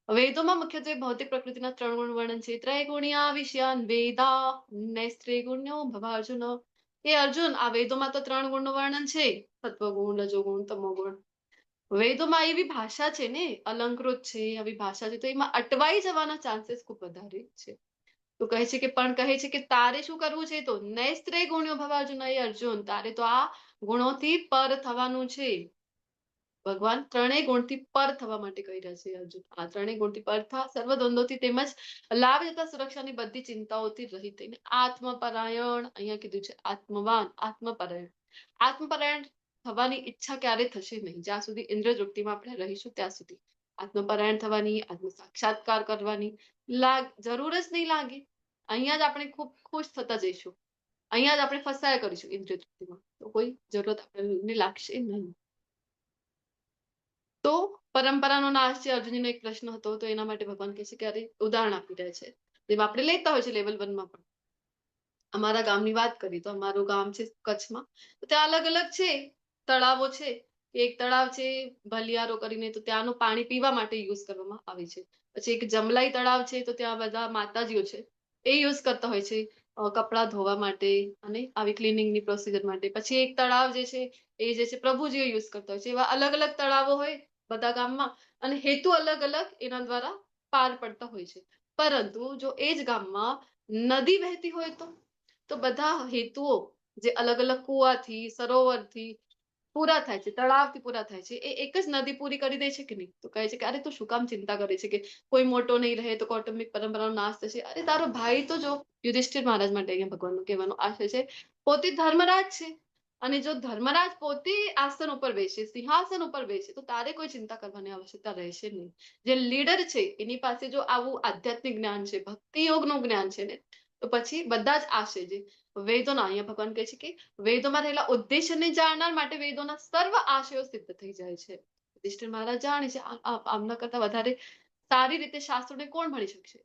વેદોમાં મુખ્યત્વે ભૌતિક પ્રકૃતિના 3 ગુણ વર્ણન છે. ત્રૈગુણ્યા વિષયાન વેદા નૈસ્ત્રૈગુણ્યો ભવાર્જુન. એ અર્જુન, આ વેદોમાં તો 3 ગુણનું વર્ણન છે, સત્વગુણ, રજોગુણ, તમોગુણ. વેદોમાં એવી ભાષા છે ને, અલંકૃત છે, આવી ભાષા છે, તો એમાં અટવાઈ જવાના ચાન્સીસ ખૂબ વધારે છે. તો કહે છે કે પણ કહે છે કે તારે શું કરવું છે? તો નૈસ્ત્રૈ ગુણ્યો ભવાર્જુન. એ અર્જુન, તારે તો આ ગુણોથી પર થવાનું છે. ભગવાન 3 ગુણથી પર થવા માટે કહી રહ્યા છે અર્જુન. આ 3 ગુણથી પર થા, સર્વ દ્વંદ્વોથી તેમજ લાભ જતા સુરક્ષાની બધી ચિંતાઓથી રહિત થઈને આત્મપરાયણ, અહીંયા કીધું છે આત્મવાન, આત્મપરાયણ. આત્મપરાયણ થવાની ઈચ્છા ક્યારે થશે નહીં જ્યાં સુધી ઇન્દ્રિય તૃપ્તિમાં આપણે રહીશું ત્યાં સુધી. આત્મપરાયણ થવાની, આત્મ સાક્ષાત્કાર કરવાની જરૂર જ નહીં લાગે. અહીંયા જ આપણે ખૂબ ખુશ થતા જઈશું, અહીંયા જ આપણે ફસાયા કરીશું ઇન્દ્રિય તૃપ્તિમાં, તો કોઈ જરૂરત આપણને લાગશે નહીં. તો પરંપરાનો નાશ છે, અર્જુનનો એક પ્રશ્ન હતો, તો એના માટે ભગવાન કહે છે કે અરે ઉદાહરણ આપી રહ્યા છે જેમ આપણે લેતા હોય છે લેવલ 1 માં પણ. અમારા ગામની વાત કરી તો અમારું ગામ છે કચ્છમાં, તો ત્યાં અલગ અલગ છે તળાવો છે. એક તળાવ છે ભલિયારો કરીને, તો ત્યાંનું પાણી પીવા માટે યુઝ કરવામાં આવે છે. પછી એક જમલાઈ તળાવ છે, તો ત્યાં બધા માતાજીઓ છે એ યુઝ કરતા હોય છે કપડાં ધોવા માટે અને આવી ક્લિનિંગની પ્રોસિજર માટે. પછી એક તળાવ જે છે એ જે છે પ્રભુજીઓ યુઝ કરતા હોય છે. એવા અલગ અલગ તળાવો હોય બધા ગામમાં અને હેતુ અલગ અલગ એના દ્વારા પાર પડતા હોય છે. પરંતુ જો એ જ ગામમાં નદી વહેતી હોય તો બધા હેતુઓ જે અલગ અલગ કુવાથી, સરોવરથી પૂરા થાય છે, તળાવથી પૂરા થાય છે, એ એક જ નદી પૂરી કરી દે છે કે નહીં? તો કહે છે કે અરે તું શું કામ ચિંતા કરે છે કે કોઈ મોટો નહીં રહે તો કૌટુંબિક પરંપરાનો નાશ થશે. અરે તારો ભાઈ તો જો યુધિષ્ઠિર મહારાજ માટે અહીંયા ભગવાનનું કહેવાનો આશય છે, પોતે ધર્મરાજ છે. અને જો ધર્મરાજ પોતે આસન ઉપર બેસે, સિંહાસન ઉપર બેસે, તો તારે કોઈ ચિંતા કરવાની આવશ્યકતા રહેશે નહીં. જે લીડર છે એની પાસે જો આવું આધ્યાત્મિક જ્ઞાન છે, ભક્તિ યોગનું જ્ઞાન છે ને, તો પછી બધા જ આશય જે વેદોના, અહીંયા ભગવાન કહે છે કે વેદોમાં રહેલા ઉદ્દેશ્યને જાણનાર માટે વેદોના સર્વ આશયો સિદ્ધ થઈ જાય છે. યુધિષ્ઠિર મહારાજ જાણે છે આમના કરતા વધારે સારી રીતે શાસ્ત્રોને કોણ ભણી શકશે,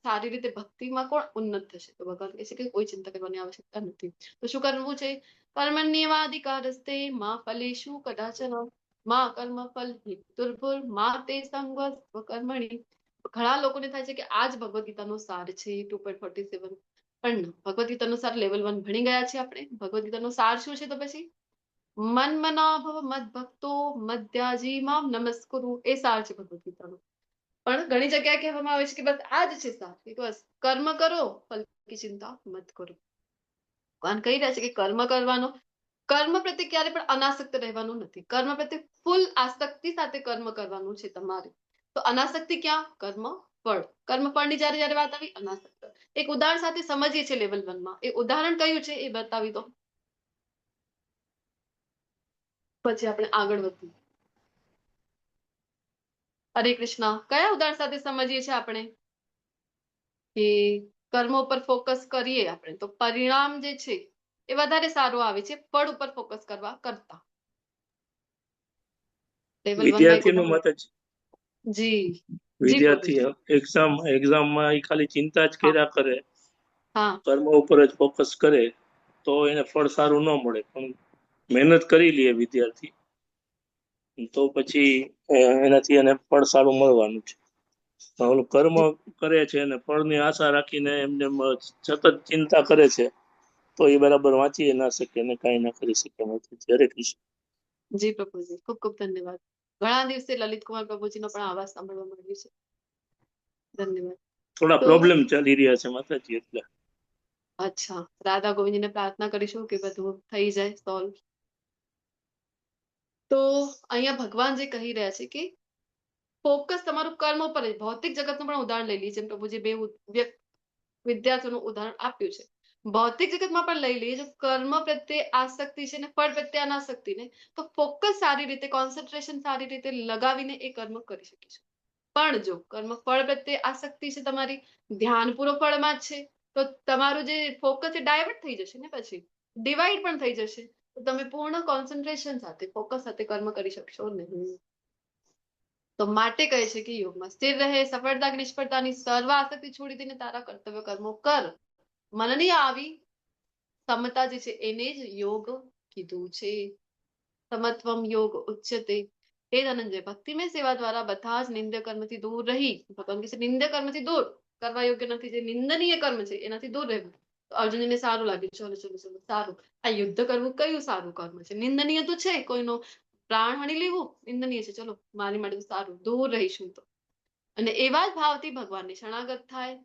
સારી રીતે ભક્તિમાં કોણ ઉન્નત થશે? તો ભગવાન કહે છે કે કોઈ ચિંતા કરવાની આવશ્યકતા નથી. તો શું કરવું છે? કર્મણ્યેવાધિકારસ્તે મા ફલેષુ કદાચન મા કર્મ ફલ હેતુર્ભુર મા તે સંગસ્વ કર્મણિ. ઘણા લોકોને થાય છે કે આ જ ભગવદ ગીતાનો સાર છે 2.47, પણ ભગવદ ગીતાનો સાર લેવલ 1 ભણી ગયા છે આપણે. ભગવદ ગીતાનો સાર શું છે? તો પછી મન મના ભવ મદ ભક્તો મધ્યાજી મામ નમસ્કુરુ, એ સાર છે ભગવદ ગીતાનો. પણ ઘણી જગ્યાએ કહેવામાં આવે છે કે બસ આ જ છે સાર, કે બસ કર્મ કરો, ફલ કી ચિંતા મત કરો. ભગવાન કહી રહ્યા છે કે કર્મ કરવાનો, કર્મ પ્રત્યે ક્યારે પણ અનાસક્ત રહેવાનું નથી. કર્મ પ્રત્યે ફૂલ આસક્તિ સાથે કર્મ કરવાનું છે તમારે. તો અનાસક્તિ ક્યાં? કર્મ ફળ. કર્મ ફળની જયારે જયારે વાત આવી, અનાસક્ત. એક ઉદાહરણ સાથે સમજીએ છીએ લેવલ 1 માં. એ ઉદાહરણ કયું છે એ બતાવી દો, પછી આપણે આગળ વધીએ. હરે કૃષ્ણ. કયા ઉદાહરણ સાથે સમજીએ છીએ આપણે? કે કર્મો પર ફોકસ કરીએ આપણે તો પરિણામ જે છે એ વધારે સારું આવે છે ફળ ઉપર ફોકસ કરવા કરતા. લેવલ 1 વિદ્યાર્થીનું માતાજી, જી વિદ્યાર્થી એક્ઝામમાં એ ખાલી ચિંતા જ કર્યા કરે, હા કર્મ ઉપર જ ફોકસ કરે તો એને ફળ સારું ન મળે. પણ મહેનત કરી લે વિદ્યાર્થી તો પછી એનાથી એને ફળ સારું મળવાનું છે. ઓલું કર્મ કરે છે અને ફળની આશા રાખીને એમને સતત ચિંતા કરે છે તો એ બરાબર વાંચી ના શકે ને કાંઈ ના કરી શકે. માતાજી હરે કૃષ્ણ. જી પ્રભુજી, ખૂબ ખૂબ ધન્યવાદ. ઘણા દિવસે લલિત કુમાર પ્રભુજીનો પણ આવાજ સાંભળવા મળ્યું છે. ધન્યવાદ. થોડા તો પ્રોબ્લેમ ચાલી રહ્યા છે માતાજી એટલે. અચ્છા, રાધા ગોવિંદને પ્રાર્થના કરીશું કે બધું થઈ જાય સોલ્વ. તો અહીંયા ભગવાન જે કહી રહ્યા છે કે ફોકસ તમારું કર્મ પર જ. ભૌતિક જગતનું પણ ઉદાહરણ લઈ લઈએ, જેમ પ્રભુજી બે વિદ્યાર્થીઓનું ઉદાહરણ આપ્યું છે. ભૌતિક જગતમાં પણ લઈ લઈએ, જો કર્મ પ્રત્યે આસક્તિ છે ને ફળ પ્રત્યે અનાસક્તિ ને, તો ફોકસ સારી રીતે, કોન્સન્ટ્રેશન સારી રીતે લગાવીને એ કર્મ કરી શકીશું. પણ જો કર્મ ફળ પ્રત્યે આસક્તિ છે તમારી, ધ્યાન પૂરો ફળમાં જ છે, તો તમારું જે ફોકસ છે ડાયવર્ટ થઈ જશે ને, પછી ડિવાઈડ પણ થઈ જશે. તો તમે પૂર્ણ કોન્સન્ટ્રેશન સાથે, ફોકસ સાથે કર્મ કરી શકશો નહીં. તો માટે કહે છે કે યોગમાં સ્થિર રહે, સફળતા કે નિષ્ફળતાની સર્વ આસક્તિ છોડી દઈને તારા કર્તવ્ય કર્મો કર. મનની આવી સમતા જે છે એને જ યોગ કીધું છે. સમત્વમ યોગ ઉચ્યતે. હે ધનંજય, ભક્તિમય સેવા દ્વારા બધા જ નિંદ્ય કર્મથી દૂર રહી. ભગવાન કહે છે નિંદ્ય કર્મથી દૂર કરવા યોગ્ય નથી, જે નિંદનીય કર્મ છે એનાથી દૂર રહેવું. તો અર્જુનને સારું લાગ્યું, ચલો ચલો ચલો સારું, આ યુદ્ધ કરવું કયું સારું કર્મ છે? નિંદનીય તો છે, કોઈનો પ્રાણ હણી લેવું નિંદનીય છે, ચલો મારી માટે તો સારું, દૂર રહીશું. તો અને એવા જ ભાવથી ભગવાનને શરણાગત થાય.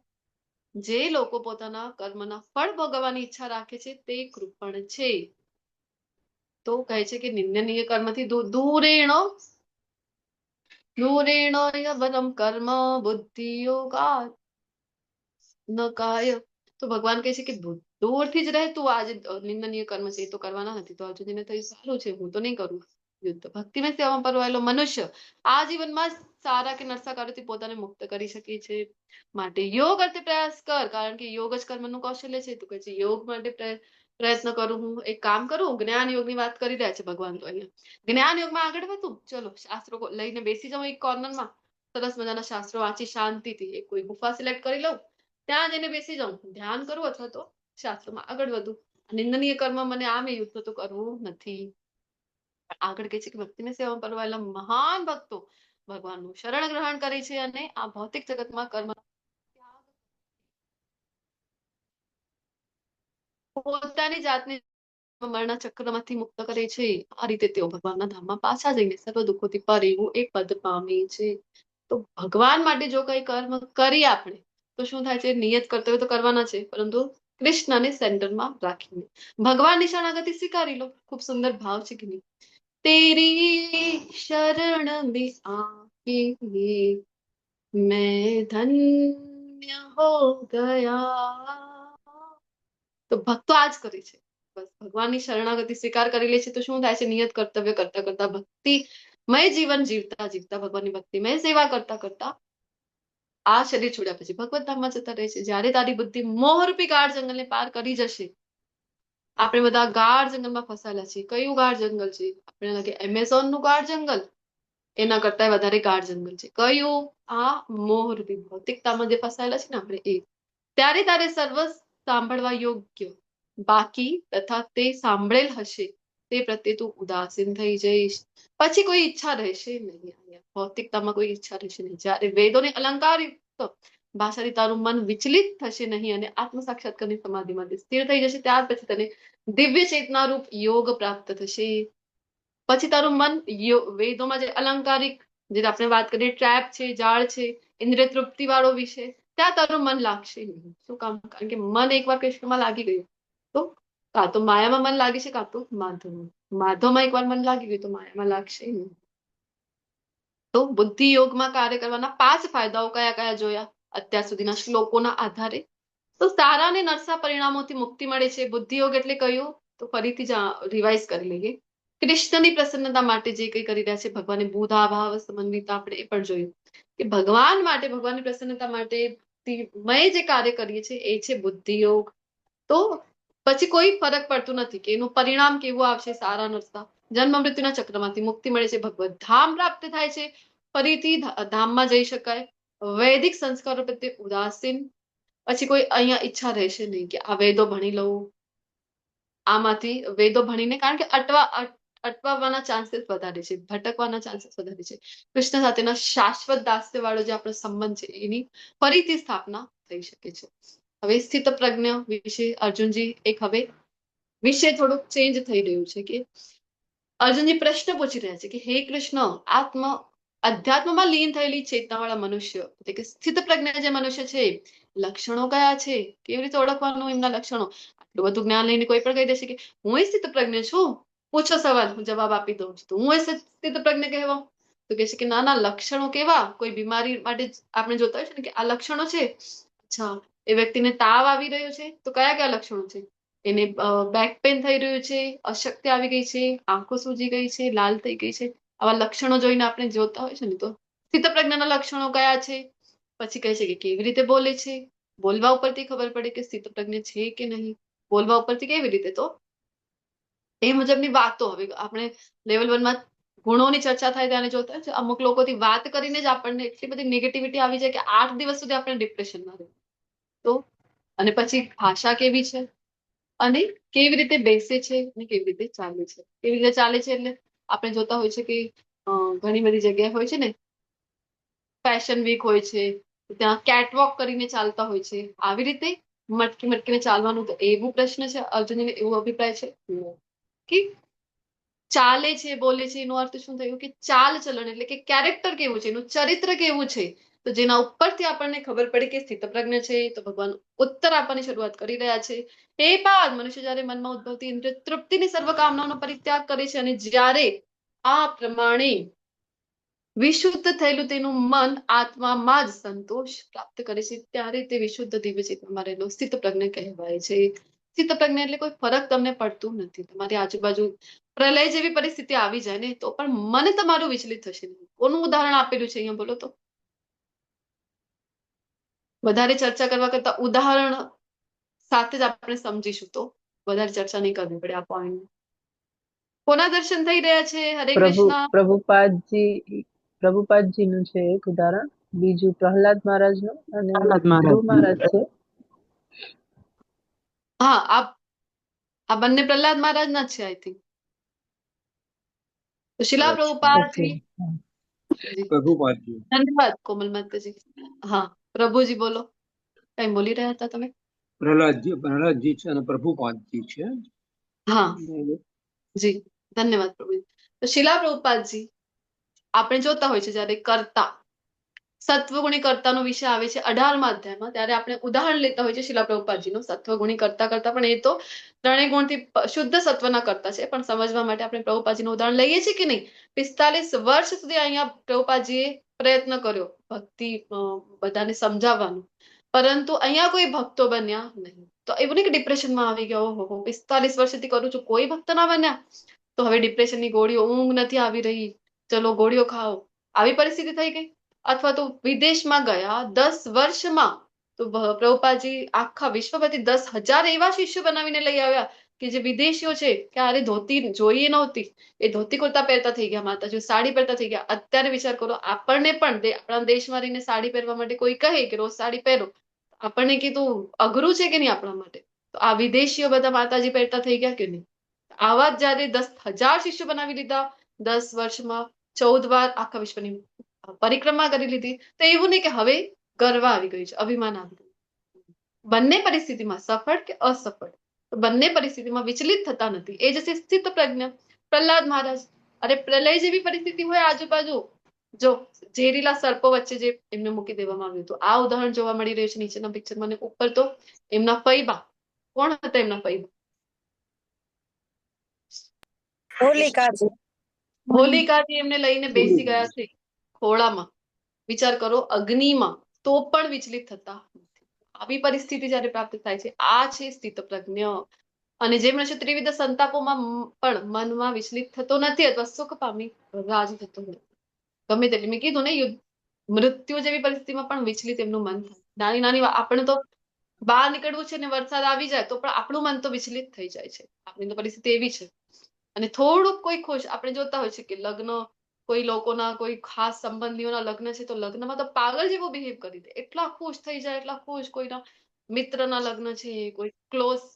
જે લોકો પોતાના કર્મના ફળ ભોગવવાની ઈચ્છા રાખે છે તે કૃપણ છે. તો કહે છે કે નિંદનીય કર્મથી દૂરેણો વરમ કર્મ બુદ્ધિ યોગા ન કાય. તો ભગવાન કહે છે કે દૂરથી જ રહે તું. આ જે નિંદનીય કર્મ છે એ તો કરવાના નથી. તો અર્જુનને થયું સારું છે, હું તો નહીં કરું યુદ્ધ. ભક્તિમય સેવામાં પરવાયેલો મનુષ્ય આ જીવનમાં સારા કે નરસા કાર્યોથી પોતાને મુક્ત કરી શકે છે. માટે યોગ અર્થે પ્રયાસ કર, કારણ કે યોગ જ કર્મનું કૌશલ્ય છે. તો કહે છે યોગ માટે પ્રયત્ન કરું. હું એક કામ કરું, જ્ઞાન યોગની વાત કરી રહ્યા છે ભગવાન. તો અહીંયા જ્ઞાન યોગમાં આગળ વધું, ચલો શાસ્ત્રો લઈને બેસી જાઉં એક કોર્નરમાં, સરસ મજાના શાસ્ત્રો વાંચી શાંતિથી એક કોઈ ગુફા સિલેક્ટ કરી લઉં, ત્યાં જઈને બેસી જાઉં, ધ્યાન કરું અથવા તો શાસ્ત્રોમાં આગળ વધું. નિંદનીય કર્મ મને આમે યુદ્ધ તો કરવું નથી. આગળ કહે છે કે ભક્તિને સેવા પરવાયેલા મહાન ભક્તો ભગવાનનું શરણ ગ્રહણ કરે છે અને આ ભૌતિક જગતમાં કર્મ પોતાની જાતને મરણા ચક્રમાંથી મુક્ત કરે છે. આ રીતે તેઓ ભગવાનના ધામમાં પાછા જઈને સર્વ દુઃખોથી પર એવું એક પદ પામે છે. તો ભગવાન માટે જો કઈ કર્મ કરીએ આપણે તો શું થાય છે? નિયત કર્તવ્ય તો કરવાના છે, પરંતુ કૃષ્ણને સેન્ટરમાં રાખીને ભગવાનની શરણાગતિ સ્વીકારી લો. ખૂબ સુંદર ભાવ છે કે નહીં? તેરી શરણ में आके मैं धन्य हो गया. તો ભક્તો આ જ કરે છે, બસ ભગવાનની શરણાગતિ સ્વીકાર કરી લે છે. તો શું થાય છે? નિયત કર્તવ્ય કરતા કરતા, ભક્તિમય જીવન જીવતા જીવતા, ભગવાનની ભક્તિમય સેવા કરતા કરતા આ શરીર છોડ્યા પછી ભગવત ધામમાં જતા રહે છે. જ્યારે તારી બુદ્ધિ મોહરૂપી ગાઢ જંગલને પાર કરી જશે. આપણે બધા ગાઢ જંગલમાં ફસાયેલા છીએ. કયું ગાઢ જંગલ છે? આપણે લાગે એમેઝોન નું ગાઢ જંગલ, એના કરતા વધારે ગાઢ જંગલ છે. કયું? આ મોહરૂપી ભૌતિકતામાં જે ફસાયેલા છે ને આપણે એ. ત્યારે તારે સર્વ સાંભળવા યોગ્ય બાકી તથા તે સાંભળેલ હશે તે પ્રત્યે તું ઉદાસીન થઈ જઈશ. પછી કોઈ ઈચ્છા રહેશે નહીં. ભૌતિકતામાં કોઈ ઈચ્છા રહેશે નહીં. જ્યારે વેદોને અલંકાર ભાષાથી તારું મન વિચલિત થશે નહીં અને આત્મ સાક્ષાત્કારની સમાધિમાં સ્થિર થઈ જશે, ત્યાર પછી તને દિવ્ય ચેતના રૂપ યોગ પ્રાપ્ત થશે. પછી તારું મન વેદોમાં જે અલંકારિક, જે આપણે વાત કરીએ ટ્રેપ છે, જાળ છે, ઇન્દ્રિય તૃપ્તિ વાળો વિષય, ત્યાં તારું મન લાગશે નહીં. શું કામ? કારણ કે મન એકવાર કૃષ્ણમાં લાગી ગયું તો કાં તો માયામાં મન લાગે છે, કાં તો માધવમાં એકવાર મન લાગી ગયું તો માયામાં લાગશે નહીં. તો બુદ્ધિ યોગમાં કાર્ય કરવાના 5 ફાયદાઓ કયા કયા જોયા અત્યાર સુધીના શ્લોકોના આધારે. તો સારા અને નરસા પરિણામોથી મુક્તિ મળે છે. બુદ્ધિ યોગ એટલે કયું? તો ફરીથી રિવાઇઝ કરી લઈએ. કૃષ્ણની પ્રસન્નતા માટે જે કંઈ કરી રહ્યા છે ભગવાને બુધાભાવ સમન્વિત, આપણે એ પણ જોયું કે ભગવાન માટે, ભગવાનની પ્રસન્નતા માટે ભક્તિમય જે કાર્ય કરીએ છીએ એ છે બુદ્ધિ યોગ. તો પછી કોઈ ફરક પડતું નથી કે એનું પરિણામ કેવું આવશે, સારા નરસા. જન્મ મૃત્યુના ચક્રમાંથી મુક્તિ મળે છે, ભગવત ધામ પ્રાપ્ત થાય છે, ફરીથી ધામમાં જઈ શકાય. વૈદિક સંસ્કારો પ્રત્યે ઉદાસીન, પછી કોઈ અહીંયા ઈચ્છા રહેશે નહીં કે આ વેદો ભણી લઉં, આમાંથી વેદો ભણીને, કારણ કે અટવાવાના ચાન્સીસ વધારે છે, ભટકવાના ચાન્સીસ વધારે છે. કૃષ્ણ સાથેના શાશ્વત દાસ્ય વાળો જે આપણો સંબંધ છે એની ફરીથી સ્થાપના થઈ શકે છે. હવે સ્થિત પ્રજ્ઞ વિશે અર્જુનજી એક હવે વિષય થોડુંક ચેન્જ થઈ રહ્યું છે કે અર્જુનજી પ્રશ્ન પૂછી રહ્યા છે કે હે કૃષ્ણ, અધ્યાત્મમાં લીન થયેલી ચેતનાવાળા મનુષ્ય એટલે કે સ્થિત પ્રજ્ઞ જે મનુષ્ય છે લક્ષણો કયા છે, કેવી રીતે ઓળખવાનું એમના લક્ષણો? આટલું બધું જ્ઞાન લઈને કોઈ પણ કહી દેશે કે હું એ સ્થિત પ્રજ્ઞ છું, પૂછો સવાલ હું જવાબ આપી દઉં છું, તો હું એ સ્થિત પ્રજ્ઞ કહેવાઉં? તો કહે છે કે ના ના, લક્ષણો કેવા? કોઈ બીમારી માટે આપણે જોતા હોય છે ને કે આ લક્ષણો છે. અચ્છા, એ વ્યક્તિને તાવ આવી રહ્યો છે તો કયા કયા લક્ષણો છે? એને બેક પેન થઈ રહ્યું છે, અશક્તિ આવી ગઈ છે, આંખો સૂજી ગઈ છે, લાલ થઈ ગઈ છે. આવા લક્ષણો જોઈને આપણે જોતા હોય છે ને તો સ્થિત પ્રજ્ઞાના લક્ષણો કયા છે? પછી કહે છે કે કેવી રીતે બોલે છે, બોલવા ઉપરથી ખબર પડે કે સ્થિત પ્રજ્ઞ છે કે નહીં. બોલવા ઉપરથી કેવી રીતે? તો એ મુજબની વાતો. હવે આપણે લેવલ 1 માં ગુણોની ચર્ચા થાય ત્યારે જોતા હોય છે અમુક લોકોથી વાત કરીને જ આપણને એટલી બધી નેગેટિવિટી આવી જાય કે 8 દિવસ સુધી આપણે ડિપ્રેશનમાં રહે. તો અને પછી ભાષા કેવી છે, અને કેવી રીતે બેસે છે, અને કેવી રીતે ચાલે છે. કેવી રીતે ચાલે છે એટલે આપણે જોતા હોય છે કે ઘણી બધી જગ્યાએ હોય છે ને ફેશન વીક હોય છે, ત્યાં કેટવોક કરીને ચાલતા હોય છે. આવી રીતે મટકી મટકીને ચાલવાનું? તો એવું પ્રશ્ન છે અર્જુનને, એવો અભિપ્રાય છે કે ચાલે છે, બોલે છે, એનો અર્થ શું થયું કે ચાલ ચલણ એટલે કે કેરેક્ટર કેવું છે, એનું ચરિત્ર કેવું છે. તો જેના ઉપરથી આપણને ખબર પડે કે સ્થિત પ્રજ્ઞ છે. તો ભગવાન ઉત્તર આપવાની શરૂઆત કરી રહ્યા છે. એ બાદ મનુષ્ય જ્યારે મનમાં ઉદ્ભવતી ઇન્દ્રિય તૃપ્તિની સર્વ કામનાઓનો પરિત્યાગ કરે છે અને જ્યારે આ પ્રમાણે વિશુદ્ધ થયેલું તેનું મન આત્મામાં જ સંતોષ પ્રાપ્ત કરે છે ત્યારે તે વિશુદ્ધ દિવ્ય ચેતનામાં રહેલો સ્થિત પ્રજ્ઞ કહેવાય છે. સ્થિત પ્રજ્ઞ એટલે કોઈ ફરક તમને પડતું નથી. તમારી આજુબાજુ પ્રલય જેવી પરિસ્થિતિ આવી જાય ને તો પણ મન તમારું વિચલિત થશે નહીં. કોનું ઉદાહરણ આપેલું છે અહીંયા બોલો તો? વધારે ચર્ચા કરવા કરતા ઉદાહરણ સાથે જ આપણે સમજીશું તો વધારે ચર્ચા નહીં કરવી પડે આ પોઈન્ટ. કોના દર્શન થઈ રહ્યા છે? હરે કૃષ્ણ. પ્રભુપાદજીનું છે એક ઉદાહરણ, બીજું પ્રહલાદ મહારાજનું અને ધ્રુવ મહારાજ છે. હા, આ બંને પ્રહલાદ મહારાજના છે આઈ થિંક. તો શિલા પ્રભુપાદજી. પ્રભુપાદજી. ધન્યવાદ કોમલ માતાજી. હા, પ્રભુજી બોલો, કઈ બોલી રહ્યા હતા તમે? પ્રહલાદજી છે અને પ્રભુપાદજી છે. હા જી, ધન્યવાદ પ્રભુજી. તો શિલા પ્રભુપાદજી આપણે જોતા હોય છે જ્યારે કર્તા સત્વગુણી કર્તાનો વિષય આવે છે 18મા અધ્યાયમાં, ત્યારે આપણે ઉદાહરણ લેતા હોય છે શિલા પ્રભુપાદજીનું સત્વગુણી કરતા પણ એ તો ત્રણેય ગુણથી શુદ્ધ સત્વના કરતા છે. પણ સમજવા માટે આપણે પ્રભુપાદજીનું ઉદાહરણ લઈએ છીએ કે નહીં. 45 વર્ષ સુધી અહીંયા પ્રભુપાદજીએ પ્રયત્ન કર્યો ભક્તિ બધાને સમજાવવાનો, પરંતુ અહીંયા કોઈ ભક્તો બન્યા નહીં. તો એવું નહીં કે ડિપ્રેશનમાં આવી ગયા, ઓહો 45 વર્ષથી કરું છું કોઈ ભક્ત ના બન્યા, તો હવે ડિપ્રેશનની ગોળીઓ, ઊંઘ નથી આવી રહી, ચલો ગોળીઓ ખાઓ, આવી પરિસ્થિતિ થઈ ગઈ. અથવા તો વિદેશમાં ગયા 10 વર્ષમાં તો પ્રભુપાદજી આખા વિશ્વમાંથી 10,000 એવા શિષ્યો બનાવીને લઈ આવ્યા કે જે વિદેશીઓ છે કે અરે ધોતી જોઈએ નહોતી, એ ધોતી કુર્તા પહેરતા થઈ ગયા, માતાજી સાડી પહેરતા થઈ ગયા. અત્યારે વિચાર કરો, આપણને પણ આપણા દેશમાં રહીને સાડી પહેરવા માટે કોઈ કહે કે રોજ સાડી પહેરો, આપણને કીધું અઘરું છે કે નહીં આપણા માટે. તો આ વિદેશીઓ બધા માતાજી પહેરતા થઈ ગયા કે નહીં. આવા જ જયારે 10,000 શિષ્યો બનાવી લીધા 10 વર્ષમાં, 14 વાર આખા વિશ્વની પરિક્રમા કરી લીધી, તો એવું નહીં કે હવે ગર્વ આવી ગયું છે, અભિમાન આવી ગયું. બંને પરિસ્થિતિમાં સફળ કે અસફળ, તો બંને પરિસ્થિતિમાં વિચલિત થતા નથી. એ જ છે સ્થિત પ્રજ્ઞ. પ્રહલાદ મહારાજ, અરે પ્રલય જેવી પરિસ્થિતિ હોય આજુબાજુ, જો ઝેરીલા સર્પો વચ્ચે જે એમને મૂકી દેવામાં આવ્યું હતું, આ ઉદાહરણ જોવા મળી રહ્યું છે નીચેના પિક્ચરમાં. અને ઉપર તો એમના ફૈબા, કોણ હતા એમના ફૈબા? હોલિકાજી એમને લઈને બેસી ગયા છે ખોળામાં. વિચાર કરો, અગ્નિમાં, તો પણ વિચલિત થતા નથી. આવી પરિસ્થિતિ જયારે પ્રાપ્ત થાય છે, આ છે સ્થિત પ્રજ્ઞ. અને જે મનુષ્ય ત્રિવિધ સંતાપોમાં પણ મનમાં વિચલિત થતો નથી અથવા સુખ પામી રાજી થતો નથી. ગમે તેટલી મેં કીધું ને, યુદ્ધ મૃત્યુ જેવી પરિસ્થિતિમાં પણ વિચલિત એમનું મન થાય. નાની નાની આપણે તો બહાર નીકળવું છે ને વરસાદ આવી જાય તો પણ આપણું મન તો વિચલિત થઈ જાય છે. આપણી તો પરિસ્થિતિ એવી છે. અને થોડુંક કોઈ ખુશ આપણે જોતા હોય છે કે લગ્ન કોઈ લોકોના કોઈ ખાસ સંબંધીઓના લગ્ન છે તો લગ્નમાં તો પાગલ જેવો બિહેવ કરી દે, એટલા ખુશ થઈ જાય, એટલા ખુશ. કોઈના મિત્રના લગ્ન છે, કોઈ ક્લોઝ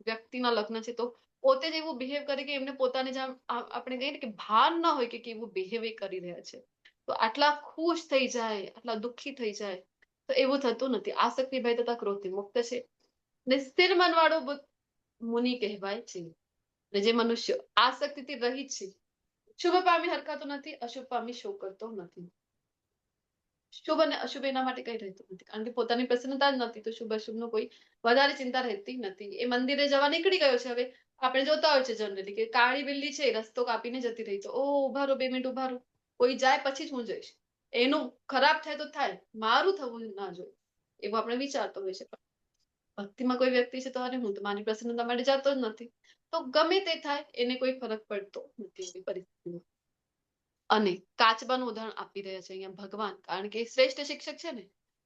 વ્યક્તિના લગ્ન છે તો પોતે જ એવું બિહેવ કરે કે એમને પોતાને જેમ આપણે કહીએ ને કે ભાન ન હોય કે કેવું બિહેવ કરી રહ્યા છે. તો આટલા ખુશ થઈ જાય, આટલા દુઃખી થઈ જાય તો એવું થતું નથી. આસક્તિ ભય તથા ક્રોધથી મુક્ત છે ને સ્થિર મનવાળો મુનિ કહેવાય છે. ને જે મનુષ્ય આસક્તિથી રહિત છે, શુભ પામી હરખાતો નથી, અશુભ પામી શોક કરતો નથી. શુભ અને અશુભ એના માટે કઈ રહેતું નથી, કારણ કે પોતાની પ્રસન્નતા જ નથી તો શુભ અશુભ નો કોઈ વધારે ચિંતા રહેતી નથી. એ મંદિરે જવા નીકળી ગયો છે. હવે આપણે જોતા હોય છે જનરલી કે કાળી બિલ્લી છે રસ્તો કાપીને જતી રહી તો ઓ ઉભા રહો, 2 મિનિટ ઉભા રહો, કોઈ જાય પછી જ હું જઈશ. એનું ખરાબ થાય તો થાય, મારું થવું ના જોઈએ એવું આપણે વિચારતો હોય છે. ભક્તિમાં કોઈ વ્યક્તિ છે તો અરે હું તો મારી પ્રસન્નતા માટે જતો જ નથી, તો ગમે તે થાય એને કોઈ ફરક પડતો નથી એવી પરિસ્થિતિમાં. અને કાચબાનું ઉદાહરણ આપી રહ્યા છે અહીંયા ભગવાન, કારણ કે શ્રેષ્ઠ શિક્ષક છે ને.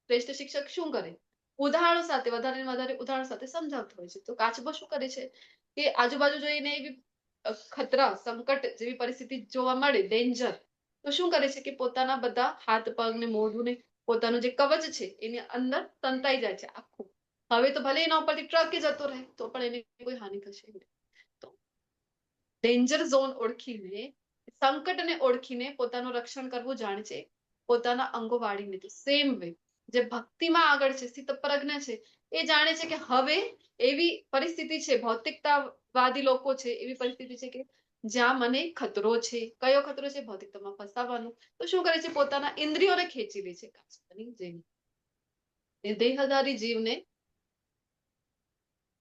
શ્રેષ્ઠ શિક્ષક શું કરે? ઉદાહરણો સાથે વધારે ને વધારે ઉદાહરણ સાથે સમજાવતો હોય છે. તો કાચબો શું કરે છે કે આજુબાજુ જોઈને એવી ખતરા સંકટ જેવી પરિસ્થિતિ જોવા મળે, ડેન્જર, તો શું કરે છે કે પોતાના બધા હાથ પગ ને મોઢું ને પોતાનું જે કવચ છે એની અંદર સંતાઈ જાય છે આખું. હવે તો ભલે એના ઉપરથી ટ્રક જતો રહે તો પણ એને કોઈ હાનિ થશે નહીં. તો ડેન્જર ઝોન ઓળખીને, સંકટને ઓળખીને પોતાનું રક્ષણ કરવું જાણે છે, પોતાના અંગો વાળીને. તો સેમ વે જે ભક્તિમાં આગળ છે, સ્થિતપ્રજ્ઞ છે, એ જાણે છે કે હવે એવી પરિસ્થિતિ છે, ભૌતિકતાવાદી લોકો છે, એવી પરિસ્થિતિ છે કે જ્યાં મને ખતરો છે. કયો ખતરો છે? ભૌતિકતામાં ફસાવાનો. તો શું કરે છે? પોતાના ઇન્દ્રિયોને ખેંચી લે છે કાચબાની જેમ. એ દેહધારી જીવને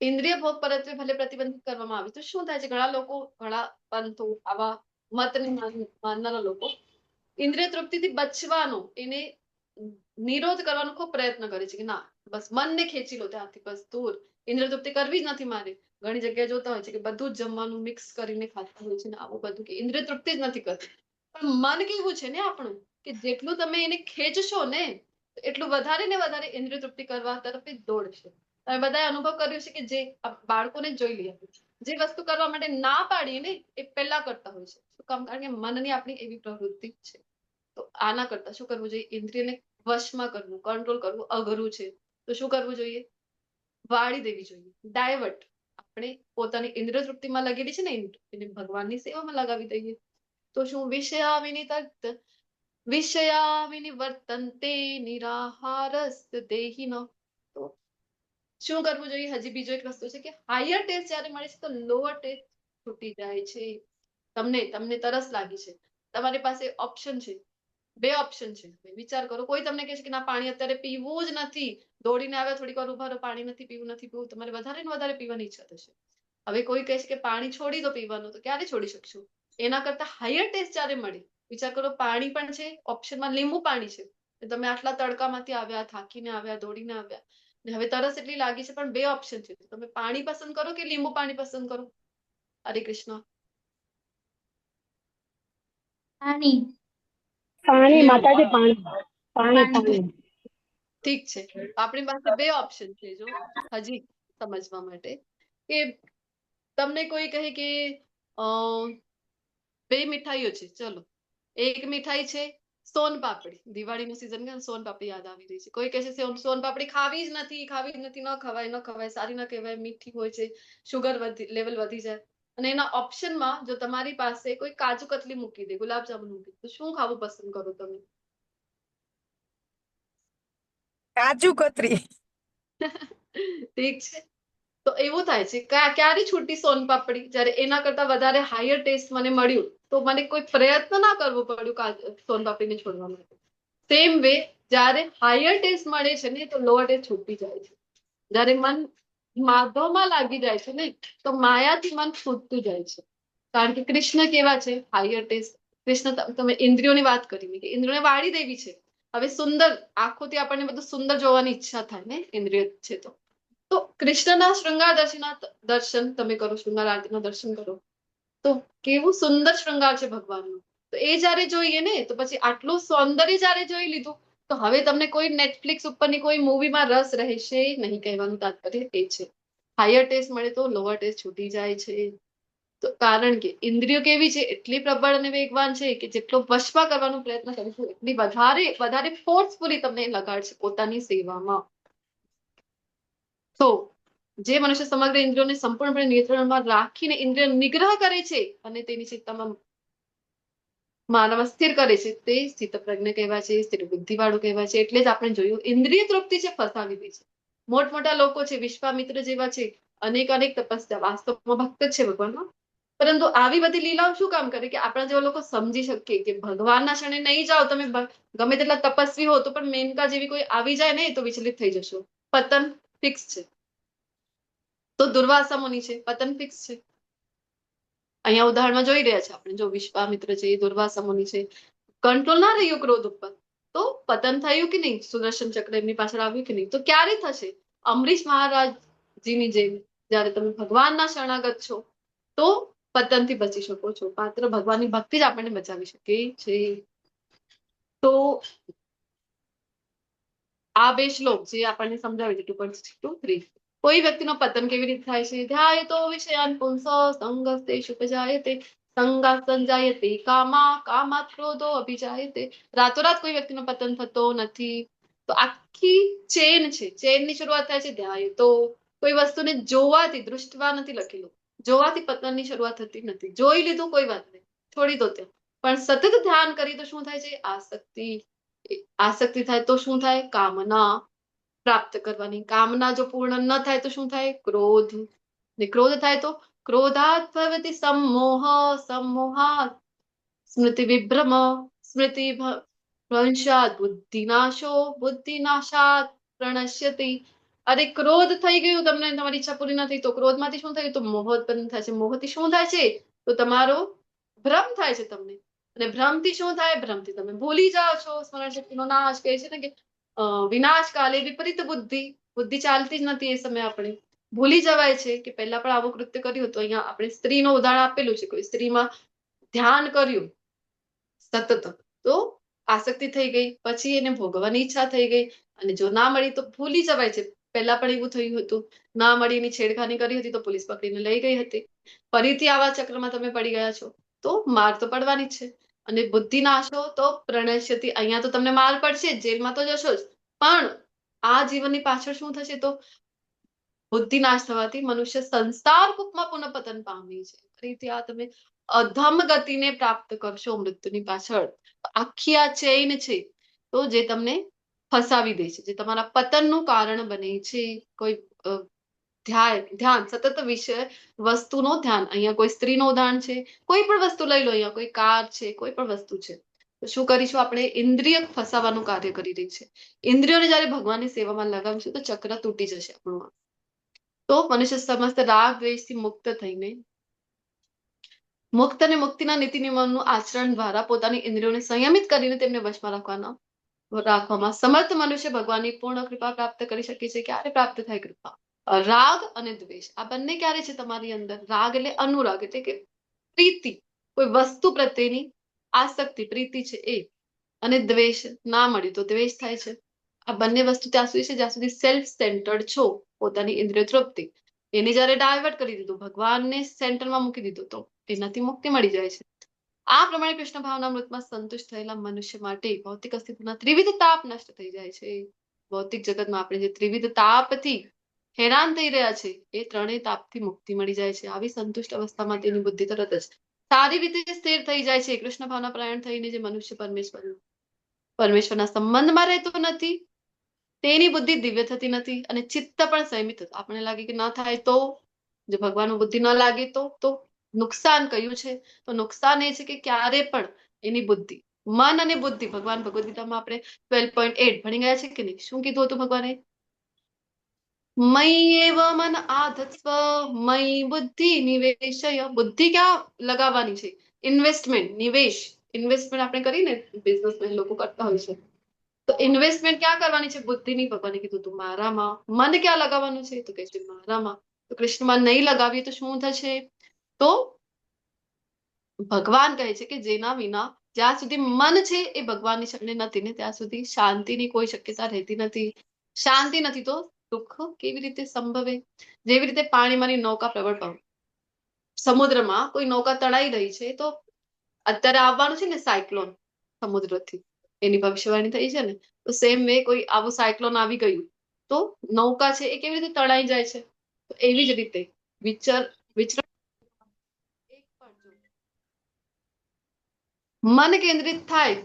ઇન્દ્રિય ભોગ પરત્વે ભલે પ્રતિબંધિત કરવામાં આવે તો શું થાય છે? ઘણા લોકો, ઘણા પંથો, આવા મતને માનનારા લોકો ઇન્દ્રિય તૃપ્તિથી બચવાનો, એને નિરોધ કરવાનો ખૂબ પ્રયત્ન કરે છે કે ના બસ મનને ખેંચી લો ત્યાંથી, બસ દૂર, ઇન્દ્રિય તૃપ્તિ કરવી જ નથી મારે. ઘણી જગ્યાએ જોતા હોય છે કે બધું જ જમવાનું મિક્સ કરીને ખાતા હોય છે ને આવું બધું, કે ઇન્દ્રિય તૃપ્તિ જ નથી કરતી. પણ મન કેવું છે ને આપણું, કે જેટલું તમે એને ખેંચશો ને એટલું વધારે ને વધારે ઇન્દ્રિય તૃપ્તિ કરવા તરફ દોડશે. તમે બધાએ અનુભવ કર્યો છે કે જે બાળકોને જોઈ લઈએ, જે વસ્તુ કરવા માટે ના પાડીએ ને એ પહેલા કરતા હોય છે. શું કામ? કારણ કે મનની આપણી એવી પ્રવૃત્તિ છે. તો આના કરતા શું કરવું જોઈએ? ઇન્દ્રિયને વશમાં કરવું, કંટ્રોલ કરવું અઘરું છે. તો શું કરવું જોઈએ? વાળી દેવી જોઈએ, ડાયવર્ટ. આપણે પોતાની ઇન્દ્રિય તૃપ્તિમાં લગેલી છે ને એને ભગવાનની સેવામાં લગાવી દઈએ. તો શું? વિષયા વિનિવર્તન્તે નિરાહારસ્ દેહિનો. તો શું કરવું જોઈએ? હજી બીજો એક રસ્તો છે કે હાયર ટેસ્ટ જયારે મળે છે તો લોઅર ટેસ્ટ છૂટી જાય છે. તમને તરસ લાગી છે, તમારી પાસે ઓપ્શન છે, 2 ઓપ્શન છે. વિચાર કરો, કોઈ તમને કહે છે કે ના પાણી અત્યારે પીવું જ નથી, દોડીને આવ્યા, થોડીક વાર ઉભા રહો, પાણી નથી પીવું, નથી પીવું, તમારે વધારે ને વધારે પીવાની ઈચ્છા થશે. હવે કોઈ કહે છે કે પાણી છોડી દો પીવાનું, તો ક્યારે છોડી શકશો? એના કરતા હાયર ટેસ્ટ જયારે મળે, વિચાર કરો પાણી પણ છે, ઓપ્શનમાં લીંબુ પાણી છે. તમે આટલા તડકામાંથી આવ્યા, થાકીને આવ્યા, દોડીને આવ્યા, હવે તરસ એટલી લાગી છે પણ 2 ઓપ્શન છે. તમે પાણી પસંદ કરો કે લીંબુ પાણી પસંદ કરો? હરે કૃષ્ણ. પાણી. પાણી લીંબુ. માતાજી, પાણી. ઠીક છે, આપણી પાસે 2 ઓપ્શન છે. જો હજી સમજવા માટે કે તમને કોઈ કહે કે 2 મીઠાઈઓ છે, ચલો એક મીઠાઈ છે સોન પાપડી. દિવાળીનું સીઝન કે સોન પાપડી યાદ આવી રહી છે. કોઈ કહે છે સોન પાપડી ખાવી જ નથી, ન ખવાય, સારી ન કહેવાય, મીઠી હોય છે, શુગર લેવલ વધી જાય. અને એના ઓપ્શનમાં જો તમારી પાસે કોઈ કાજુ કતલી મૂકી દે, ગુલાબજામુન મૂકી દે, તો શું ખાવું પસંદ કરો તમે? કાજુ કતરી. ઠીક છે, તો એવું થાય છે ક્યારે છૂટી સોન પાપડી? જયારે એના કરતા વધારે હાયર ટેસ્ટ મને મળ્યું તો મને કોઈ પ્રયત્ન ના કરવો પડ્યું સોન પાપડીને છોડવા માટે. સેમ વે જયારે હાયર ટેસ્ટ મળે છે ને તો લોઅર ટેસ્ટ છૂટી જાય છે. જયારે મન માધવમાં લાગી જાય છે ને તો માયાથી મન છૂટતું જાય છે. કારણ કે કૃષ્ણ કેવા છે? Higher test. કૃષ્ણ, તમે ઇન્દ્રિયોની વાત કરી કે ઇન્દ્રિયોને વાળી દેવી છે. હવે સુંદર આંખોથી આપણને બધું સુંદર જોવાની ઈચ્છા થાય ને, ઇન્દ્રિય છે તો કૃષ્ણના શૃંગાર દર્શન તમે કરો, શૃંગાર આરતીના દર્શન કરો તો કેવું સુંદર શૃંગાર છે ભગવાનનું. તો એ જયારે જોઈએ ને તો પછી આટલું સૌંદર્ય જયારે જોઈ લીધું તો હવે તમને કોઈ નેટફ્લિક્સ ઉપરની કોઈ મૂવીમાં રસ રહેશે નહીં, કહેવાનું તાત્પર્ય એ છે. હાયર ટેસ્ટ મળે તો લોઅર ટેસ્ટ છૂટી જાય છે. તો કારણ કે ઇન્દ્રિયો કેવી છે, એટલી પ્રબળ અને વેગવાન છે કે જેટલો વશમાં કરવાનો પ્રયત્ન કરીશું એટલી વધારે ફોર્સફુલી તમને લગાડશે પોતાની સેવામાં. તો જે મનુષ્ય સમગ્ર ઇન્દ્રિયોને સંપૂર્ણપણે નિયંત્રણમાં રાખીને ઇન્દ્રિય નિગ્રહ કરે છે અને તેની ચિત્તમાં માનવ સ્થિર કરે છે તે સ્થિત પ્રજ્ઞ કહેવાય છે, સ્થિર બુદ્ધિ વાળું કહેવાય છે. એટલે જ આપણે જોયું ઇન્દ્રિય તૃપ્તિ છે ફસાવી દે છે. મોટા લોકો છે, વિશ્વામિત્ર જેવા છે, અનેક તપસ્યા, વાસ્તવમાં ભક્ત જ છે ભગવાનમાં. પરંતુ આવી બધી લીલાઓ શું કામ કરે કે આપણા જેવા લોકો સમજી શકીએ કે ભગવાનના ક્ષણે નહીં જાઓ તમે, ગમે તેટલા તપસ્વી હો તો પણ મેનકા જેવી કોઈ આવી જાય ને તો વિચલિત થઈ જશો. પતન ફિક્સ છે. તો દુર્વાસા મુનિ છે, પતન ફિક્સ છે. અહીંયા ઉદાહરણમાં જોઈ રહ્યા છે આપણે, જો વિશ્વામિત્ર છે, દુર્વાસા મુનિ છે, કંટ્રોલ ના રહ્યો ક્રોધ ઉપર તો પતન થયું કે નહીં, સુદર્શન ચક્ર એમની પાછળ આવ્યું કે નહીં. તો ક્યારે થશે? અમરીશ મહારાજજીની જેમ જયારે તમે ભગવાનના શરણાગત છો તો પતનથી બચી શકો છો. માત્ર ભગવાનની ભક્તિ જ આપણને બચાવી શકે છે. તો આ બે શ્લોક જે આપણને સમજાવે છે 2.3. કોઈ વ્યક્તિનો પતન કેવી રીતે થાય છે? ધ્યાયતો વિષયાન પુંસો સંગસ્તેષુ ઉપજાયતે સંગાત સંજાયતે કામાત ક્રોધો અભિજાયતે. રાતોરાત કોઈ વ્યક્તિનો પતન થતો નથી. તો આખી ચેન છે. ચેનની શરૂઆત થાય છે ધ્યાયતો. કોઈ વસ્તુને જોવાથી, દૃષ્ટવા નથી લખેલું, જોવાથી પતનની શરૂઆત થતી નથી. જોઈ લીધું કોઈ વાત નહીં, છોડી દો ત્યાં. પણ સતત ધ્યાન કરી તો શું થાય છે? આસક્તિ થાય તો શું થાય? કામના પ્રાપ્ત કરવાની. કામના જો પૂર્ણ ન થાય તો શું થાય? ક્રોધ. ને ક્રોધ થાય તો ક્રોધાત ભવતિ સંમોહાત સ્મૃતિ વિભ્રમ, સ્મૃતિ ભ્રંશાત બુદ્ધિનાશાત પ્રણશ્યતિ. અરે ક્રોધ થઈ ગયું તમને, તમારી ઈચ્છા પૂરી નથી તો ક્રોધમાંથી શું થયું? તો મોહ ઉત્પન્ન થાય છે. મોહથી શું થાય છે? તો તમારો ભ્રમ થાય છે તમને. અને ભ્રમથી શું થાય? ભ્રમથી તમે ભૂલી જાઓ છો. સ્મરણ શક્તિનો નાશ કહે છે ને કે વિનાશ કાલે વિપરીત બુદ્ધિ ચાલતી જ નથી. એ સમયે આપણે ભૂલી જવાય છે કે પહેલા પણ આવું કૃત્ય કર્યું હતું. અહીંયા આપણે સ્ત્રીનું ઉદાહરણ આપેલું છે. કોઈ સ્ત્રીમાં ધ્યાન કર્યું સતત તો આસક્તિ થઈ ગઈ, પછી એને ભોગવવાની ઈચ્છા થઈ ગઈ અને જો ના મળી તો ભૂલી જવાય છે. પહેલા પણ એવું થયું હતું, ના મળી એની છેડખાની કરી હતી તો પોલીસ પકડીને લઈ ગઈ હતી. ફરીથી આવા ચક્રમાં તમે પડી ગયા છો તો માર તો પડવાની જ છે. અને બુદ્ધિ નાશો તો પ્રણશ્યતિ. અહીંયા તો તમને માર પડશે, જેલમાં તો જશો જ, પણ આ જીવનની પાછળ શું થશે? તો બુદ્ધિ નાશ થવાથી મનુષ્ય સંસાર કૂપમાં પુનઃ પતન પામી છે. ફરીથી આ તમે અધમ ગતિને પ્રાપ્ત કરશો મૃત્યુની પાછળ. આખી આ ચેઇન છે તો જે તમને ફસાવી દે છે, જે તમારા પતનનું કારણ બને છે. કોઈ ધ્યાન સતત વિષય વસ્તુનો ધ્યાન. અહીંયા કોઈ સ્ત્રીનું ઉદાહરણ છે, કોઈ પણ વસ્તુ લઈ લો, અહીંયા કોઈ કાર છે, કોઈ પણ વસ્તુ છે. તો શું કરીશું આપણે? ઇન્દ્રિય ફસાવાનું કાર્ય કરી રહી છે. ઇન્દ્રિયોને જયારે ભગવાનની સેવામાં લગાવીશું તો ચક્ર તૂટી જશે આપણું. તો મનુષ્ય સમસ્ત રાગ દ્વેષથી મુક્ત થઈને મુક્ત અને મુક્તિના નીતિ નિયમોનું આચરણ દ્વારા પોતાની ઇન્દ્રિયોને સંયમિત કરીને તેમને વશમાં રાખવામાં સમર્થ મનુષ્ય ભગવાનની પૂર્ણ કૃપા પ્રાપ્ત કરી શકે છે. ક્યારે પ્રાપ્ત થાય કૃપા? રાગ અને દ્વેષ આ બંને ક્યારે છે તમારી અંદર? રાગ એટલે અનુરાગ, એટલે કે પ્રીતિ, કોઈ વસ્તુ પ્રત્યેની આસક્તિ, પ્રીતિ છે એ. અને દ્વેષ, ના મળ્યું તો દ્વેષ થાય છે. આ બંને વસ્તુ ત્યાં સુધી છે જ્યાં સુધી સેલ્ફ સેન્ટર્ડ છો, પોતાની ઇન્દ્રિય તૃપ્તિ. એને જયારે ડાયવર્ટ કરી દીધું, ભગવાનને સેન્ટરમાં મૂકી દીધું તો એનાથી મુક્તિ મળી જાય છે. આ પ્રમાણે કૃષ્ણ ભાવનામૃતમાં સંતુષ્ટ થયેલા મનુષ્ય માટે ભૌતિક અસ્તિત્વના ત્રિવિધ તાપ નષ્ટ થઈ જાય છે. ભૌતિક જગતમાં આપણે જે ત્રિવિધ તાપથી હેરાન થઈ રહ્યા છે એ ત્રણેય તાપથી મુક્તિ મળી જાય છે. આવી સંતુષ્ટ અવસ્થામાં તેની બુદ્ધિ તરત જ સારી રીતે સ્થિર થઈ જાય છે. કૃષ્ણ ભાવના પરાયણ થઈને જે મનુષ્ય પરમેશ્વરના સંબંધમાં રહેતો નથી તેની બુદ્ધિ દિવ્ય થતી નથી અને ચિત્ત પણ સંયમિત થતું. આપણને લાગે કે ન થાય તો, જો ભગવાનનું બુદ્ધિ ન લાગે તો નુકસાન કયું છે? તો નુકસાન એ છે કે ક્યારે પણ એની બુદ્ધિ, મન અને બુદ્ધિ, ભગવાન ભગવદ ગીતામાં આપણે 12.8 ભણી ગયા છે કે નહીં? શું કીધું હતું ભગવાને? મયી એવ મન આધત્સ્વ મયી બુદ્ધિ નિવેશય. બુદ્ધિ ક્યાં લગાવવાની છે? ઇન્વેસ્ટમેન્ટ, નિવેશ. ઇન્વેસ્ટમેન્ટ આપણે કરીને બિઝનેસમેન લોકો કરતા હોય છે. તો ઇન્વેસ્ટમેન્ટ ક્યાં કરવાની છે? બુદ્ધિની. ભગવાને કીધું તું મારામાં. મન ક્યાં લગાવવાનું છે? તો કહે છે મારામાં. તો કૃષ્ણમાં નહીં લગાવીએ તો શું થશે? તો ભગવાન કહે છે કે જેના વિના જ્યાં સુધી મન છે એ ભગવાનની શરણે નથી ને ત્યાં સુધી શાંતિની કોઈ શક્યતા રહેતી નથી. શાંતિ નથી તો દુઃખ કેવી રીતે સંભવે? જેવી રીતે પાણીમાંની નૌકા પ્રબળ પવન, સમુદ્રમાં કોઈ નૌકા તણાઈ રહી છે તો અત્યારે આવવાનું છે ને સાયક્લોન સમુદ્રથી, એની ભવિષ્યવાણી થઈ છે ને, તો સેમ વે કોઈ આવું સાયક્લોન આવી ગયું તો નૌકા છે એ કેવી રીતે તણાઈ જાય છે. તો એવી જ રીતે વિચરણ એક પણ જો મન કેન્દ્રિત થાય,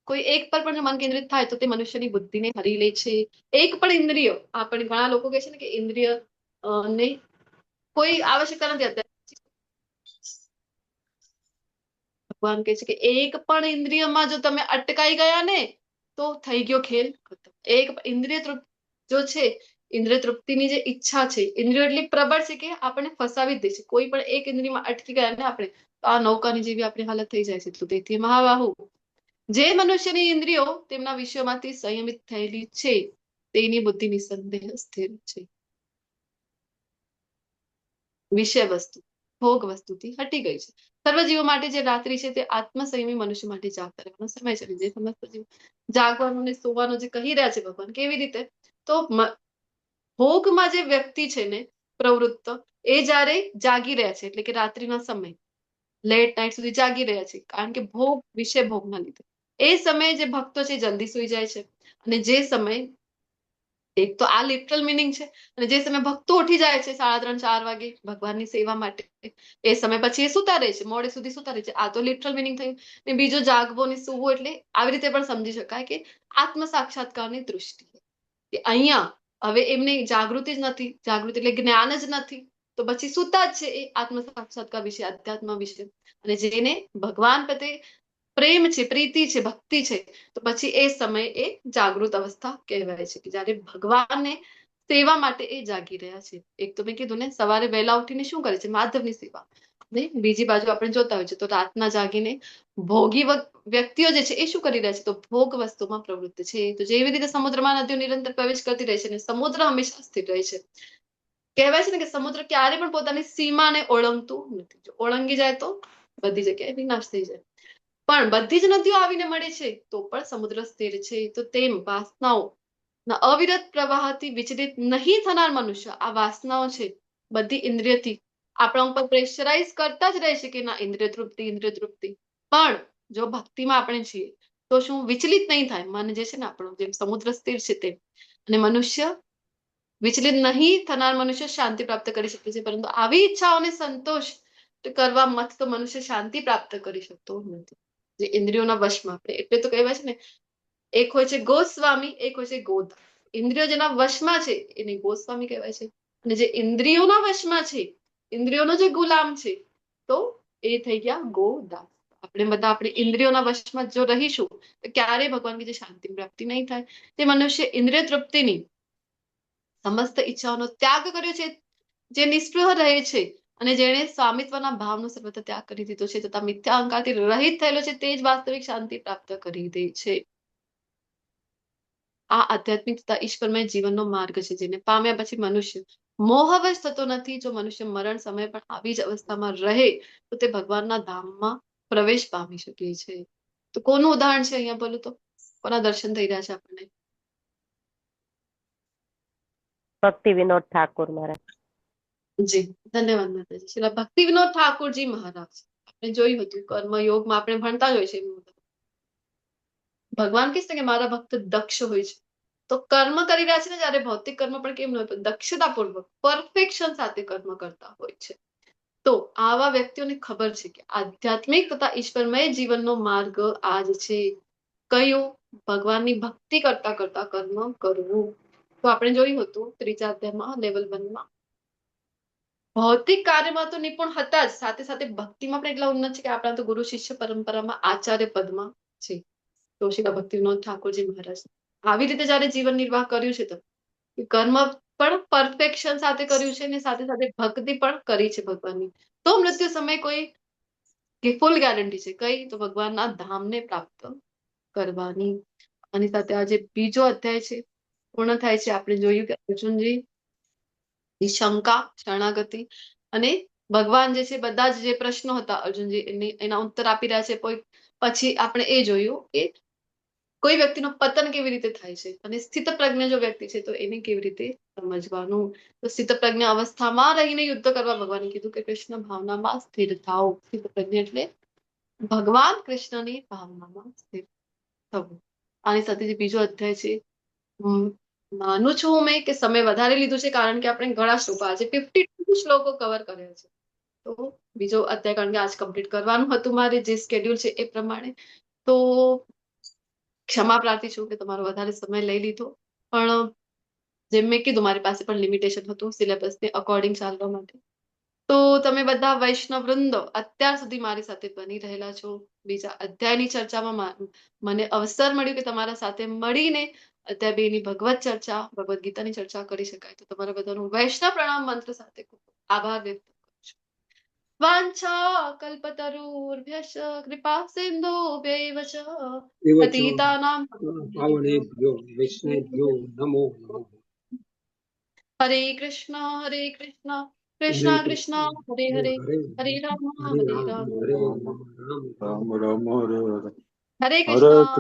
કોઈ એક પર પણ જો મન કેન્દ્રિત થાય તો તે મનુષ્યની બુદ્ધિને હરી લે છે. એક પણ ઇન્દ્રિય, આપણે ઘણા લોકો કહે છે ને કે ઇન્દ્રિય ને કોઈ આવશ્યકતા નથી. અત્યારે ભગવાન કહે છે કે એક પણ ઇન્દ્રિયમાં જો તમે અટકાઈ ગયા ને તો થઈ ગયો ખેલ ખતમ. એક ઇન્દ્રિય તૃપ્તિ જો છે, ઇન્દ્રિય તૃપ્તિની જે ઈચ્છા છે, ઇન્દ્રિયો એટલી પ્રબળ છે કે આપણને ફસાવી જ દે છે. કોઈ પણ એક ઇન્દ્રિયમાં અટકી ગયા ને આપણે, તો આ નૌકાની જેવી આપણી હાલત થઈ જાય છે. તો તેથી મહાબાહુ, જે મનુષ્યની ઇન્દ્રિયો તેમના વિષયોમાંથી સંયમિત થયેલી છે તેની બુદ્ધિ નિસંદેહ સ્થિર છે. વિષય વસ્તુ, ભોગ વસ્તુથી હટી ગઈ છે. સર્વજીવો માટે જે રાત્રિ છે તે આત્મસંયમી મનુષ્ય માટે જાગતા રહેવાનો સમય છે. જે સમસ્ત જીવ જાગવાનું ને સોવાનું જે કહી રહ્યા છે ભગવાન, કેવી રીતે? તો ભોગમાં જે વ્યક્તિ છે ને પ્રવૃત્ત, એ જ્યારે જાગી રહ્યા છે એટલે કે રાત્રિના સમય લેટ નાઇટ સુધી જાગી રહ્યા છે, કારણ કે ભોગ વિષય ભોગના લીધે. એ સમયે જે ભક્તો છે જલ્દી સુઈ જાય છે, અને જે સમય, એક તો આ લિટરલ મિનિંગ છે, અને જે સમય ભક્તો ઉઠી જાય છે 3:30-4 વાગે ભગવાનની સેવા માટે, એ સમય પછી એ સુતા રહે છે, મોડે સુધી સુતા રહે છે. આ તો લિટરલ મિનિંગ થયું. ને બીજો જાગવો ને સુવો એટલે આવી રીતે પણ સમજી શકાય કે આત્મ સાક્ષાત્કારની દૃષ્ટિ, કે અહીંયા હવે એમને જાગૃતિ જ નથી, જાગૃતિ એટલે જ્ઞાન જ નથી, તો પછી સુતા જ છે એ આત્મ સાક્ષાત્કાર વિશે, અધ્યાત્મ વિશે. અને જેને ભગવાન પ્રત્યે પ્રેમ છે, પ્રીતિ છે, ભક્તિ છે, તો પછી એ સમય એ જાગૃત અવસ્થા કહેવાય છે, કે જયારે ભગવાનને સેવા માટે એ જાગી રહ્યા છે. એક તો મેં કીધું ને, સવારે વહેલા ઉઠીને શું કરે છે? માધવની સેવા. ને બીજી બાજુ આપણે જોતા હોય છે તો રાતના જાગીને ભોગી વ્યક્તિઓ જે છે એ શું કરી રહ્યા છે? તો ભોગ વસ્તુમાં પ્રવૃત્ત છે. તો જેવી રીતે સમુદ્રમાં નદીઓ નિરંતર પ્રવેશ કરતી રહે છે અને સમુદ્ર હંમેશા સ્થિર રહે છે. કહેવાય છે ને કે સમુદ્ર ક્યારે પણ પોતાની સીમાને ઓળંગતું નથી. જો ઓળંગી જાય તો બધી જગ્યાએ વિનાશ થઈ જાય. પણ બધી જ નદીઓ આવીને મળે છે તો પણ સમુદ્ર સ્થિર છે. તો તેમ વાસનાઓ ના અવિરત પ્રવાહથી વિચલિત નહીં થનાર મનુષ્ય, આ વાસનાઓ છે બધી ઇન્દ્રિયથી આપણા ઉપર પ્રેશરાઇઝ કરતા જ રહે છે કે ના ઇન્દ્રિય તૃપ્તિ, ઇન્દ્રિય તૃપ્તિ. પણ જો ભક્તિમાં આપણે છીએ તો શું વિચલિત નહીં થાય મન જે છે ને આપણું, જેમ સમુદ્ર સ્થિર છે તેમ. અને મનુષ્ય વિચલિત નહીં થનાર મનુષ્ય શાંતિ પ્રાપ્ત કરી શકે છે. પરંતુ આવી ઈચ્છાઓને સંતોષ કરવા મત તો મનુષ્ય શાંતિ પ્રાપ્ત કરી શકતો નથી, જે ઇન્દ્રિયોના વશમાં. આપણે એટલે તો કહેવાય છે ને, એક હોય છે ગોસ્વામી, એક હોય છે ગોધા. ઇન્દ્રિયો જેના વશમાં છે એને ગોસ્વામી કહેવાય છે, અને જે ઇન્દ્રિયોના વશમાં છે, ઇન્દ્રિયોનો જે ગુલામ છે, તો એ થઈ ગયા ગોદાસ. આપણે બધા આપણી ઇન્દ્રિયોના વશમાં જો રહીશું તો ક્યારેય ભગવાન કીધે શાંતિ પ્રાપ્તિ નહીં થાય. તે મનુષ્ય ઇન્દ્રિય તૃપ્તિની સમસ્ત ઈચ્છાઓનો ત્યાગ કર્યો છે, જે નિષ્પૃહ રહે છે, અને જેણે સ્વામિત્વના ભાવનો સર્વત્ર ત્યાગ કરી દીધો છે તથા મિથ્યા અહંકારથી રહિત થયેલો છે, તે જ વાસ્તવિક શાંતિ પ્રાપ્ત કરી દે છે. આ આધ્યાત્મિક તથા ઈશ્વરમય જીવનનો માર્ગ છે, જેને પામ્યા પછી મનુષ્ય મોહવશ થતો નથી. જો મનુષ્ય મરણ સમય પણ આવી જ અવસ્થામાં રહે તો તે ભગવાનના ધામમાં પ્રવેશ પામી શકે છે. તો કોનું ઉદાહરણ છે અહીંયા? બોલું તો કોના દર્શન થઈ રહ્યા છે આપણને? ભક્તિ વિનોદ ઠાકોર મહારાજ. જી ધન્યવાદ માતાજી. શ્રીલા ભક્તિ વિનોદ ઠાકોરજી મહારાજ. આપણે જોયું હતું કર્મયોગમાં આપણે ભણતા જ હોય છે. ભગવાન કહે છે કે મારા ભક્ત દક્ષ હોય છે. તો કર્મ કરી રહ્યા છે ને, જયારે ભૌતિક કર્મ પણ કેમ ન હોય, દક્ષતાપૂર્વક પરફેક્શન સાથે કર્મ કરતા હોય છે. તો આવા વ્યક્તિઓને ખબર છે કે આધ્યાત્મિક તથા ઈશ્વરમય જીવનનો માર્ગ આ જ છે. કયું? ભગવાનની ભક્તિ કરતા કરતા કર્મ કરવું. તો આપણે જોયું હતું ત્રીજા અધ્યાયમાં લેવલ 1માં ભૌતિક કાર્યમાં તો નિપુણ હતા જ, સાથે સાથે ભક્તિમાં પણ એટલા ઉન્નત છે કે આપણા તો ગુરુ શિષ્ય પરંપરામાં આચાર્ય પદમાં છે. તો શ્રી ભક્તિ વિનોદ ઠાકોરજી મહારાજ આવી રીતે જયારે જીવન નિર્વાહ કર્યું છે, તો કર્મ પણ પરફેક્શન સાથે કર્યું છે, ને સાથે સાથે ભક્તિ પણ કરી છે ભગવાનની. તો મૃત્યુ સમય કોઈ ફૂલ ગેરંટી છે કઈ? તો ભગવાનના ધામને પ્રાપ્ત કરવાની. અને સાથે આજે બીજો અધ્યાય છે પૂર્ણ થાય છે. આપણે જોયું કે અર્જુનજી શંકા, શરણાગતિ અને ભગવાન જે છે બધા જ જે પ્રશ્નો હતા અર્જુનજી એના ઉત્તર આપી રહ્યા છે. પછી આપણે એ જોયું કે કોઈ વ્યક્તિનો પતન કેવી રીતે થાય છે અને સ્થિતપ્રજ્ઞ જો વ્યક્તિ છે તો એને કેવી રીતે સમજવાનું. તો સ્થિતપ્રજ્ઞ અવસ્થામાં રહીને યુદ્ધ કરવા ભગવાને કીધું કે કૃષ્ણ ભાવનામાં સ્થિર થાઓ. સ્થિતપ્રજ્ઞ એટલે ભગવાન કૃષ્ણની ભાવનામાં સ્થિર થવું. આની સાથે જે બીજો અધ્યાય છે, માનું છું મેં કે સમય વધારે લીધું છે કારણ કે આપણે ઘણા શ્લોકો આજે 52 શ્લોકો કવર કર્યા છે. તો બીજો અધ્યાય કારણ કે આજ કમ્પ્લીટ કરવાનું હતું મારે જે સ્કેડ્યુલ છે એ પ્રમાણે. તો ક્ષમા પ્રાર્થી છું કે તમારો વધારે સમય લઈ લીધો, પણ જેમ મેં કીધું મારી પાસે પણ લિમિટેશન હતું સિલેબસને અકોર્ડિંગ ચાલવા માટે. તો તમે બધા વૈષ્ણવ વૃંદો અત્યાર સુધી મારી સાથે બની રહેલા છો. બીજા અધ્યાયની ચર્ચામાં મને અવસર મળ્યું કે તમારા સાથે મળીને અધ્યાય 2 ની ભગવત ચર્ચા, ભગવદ્ ગીતાની ચર્ચા કરી શકાય. તો તમારા બધાનું વૈષ્ણવ પ્રણામ મંત્ર સાથે ખૂબ આભાર વ્યક્ત કરું છું. વાંછા કલ્પતરુર્ભ્યશ્ચ કૃપા સિંધુભ્યૈવ ચ પતિતાનાં પાવનેભ્યો વૈષ્ણવેભ્યો નમો નમઃ. હરે કૃષ્ણ કૃષ્ણ કૃષ્ણ હરે હરે હરે રામ હરે રામ રામ હરે રામ રામ રામ રામ હરે હરે. હરે હરે કૃષ્ણ.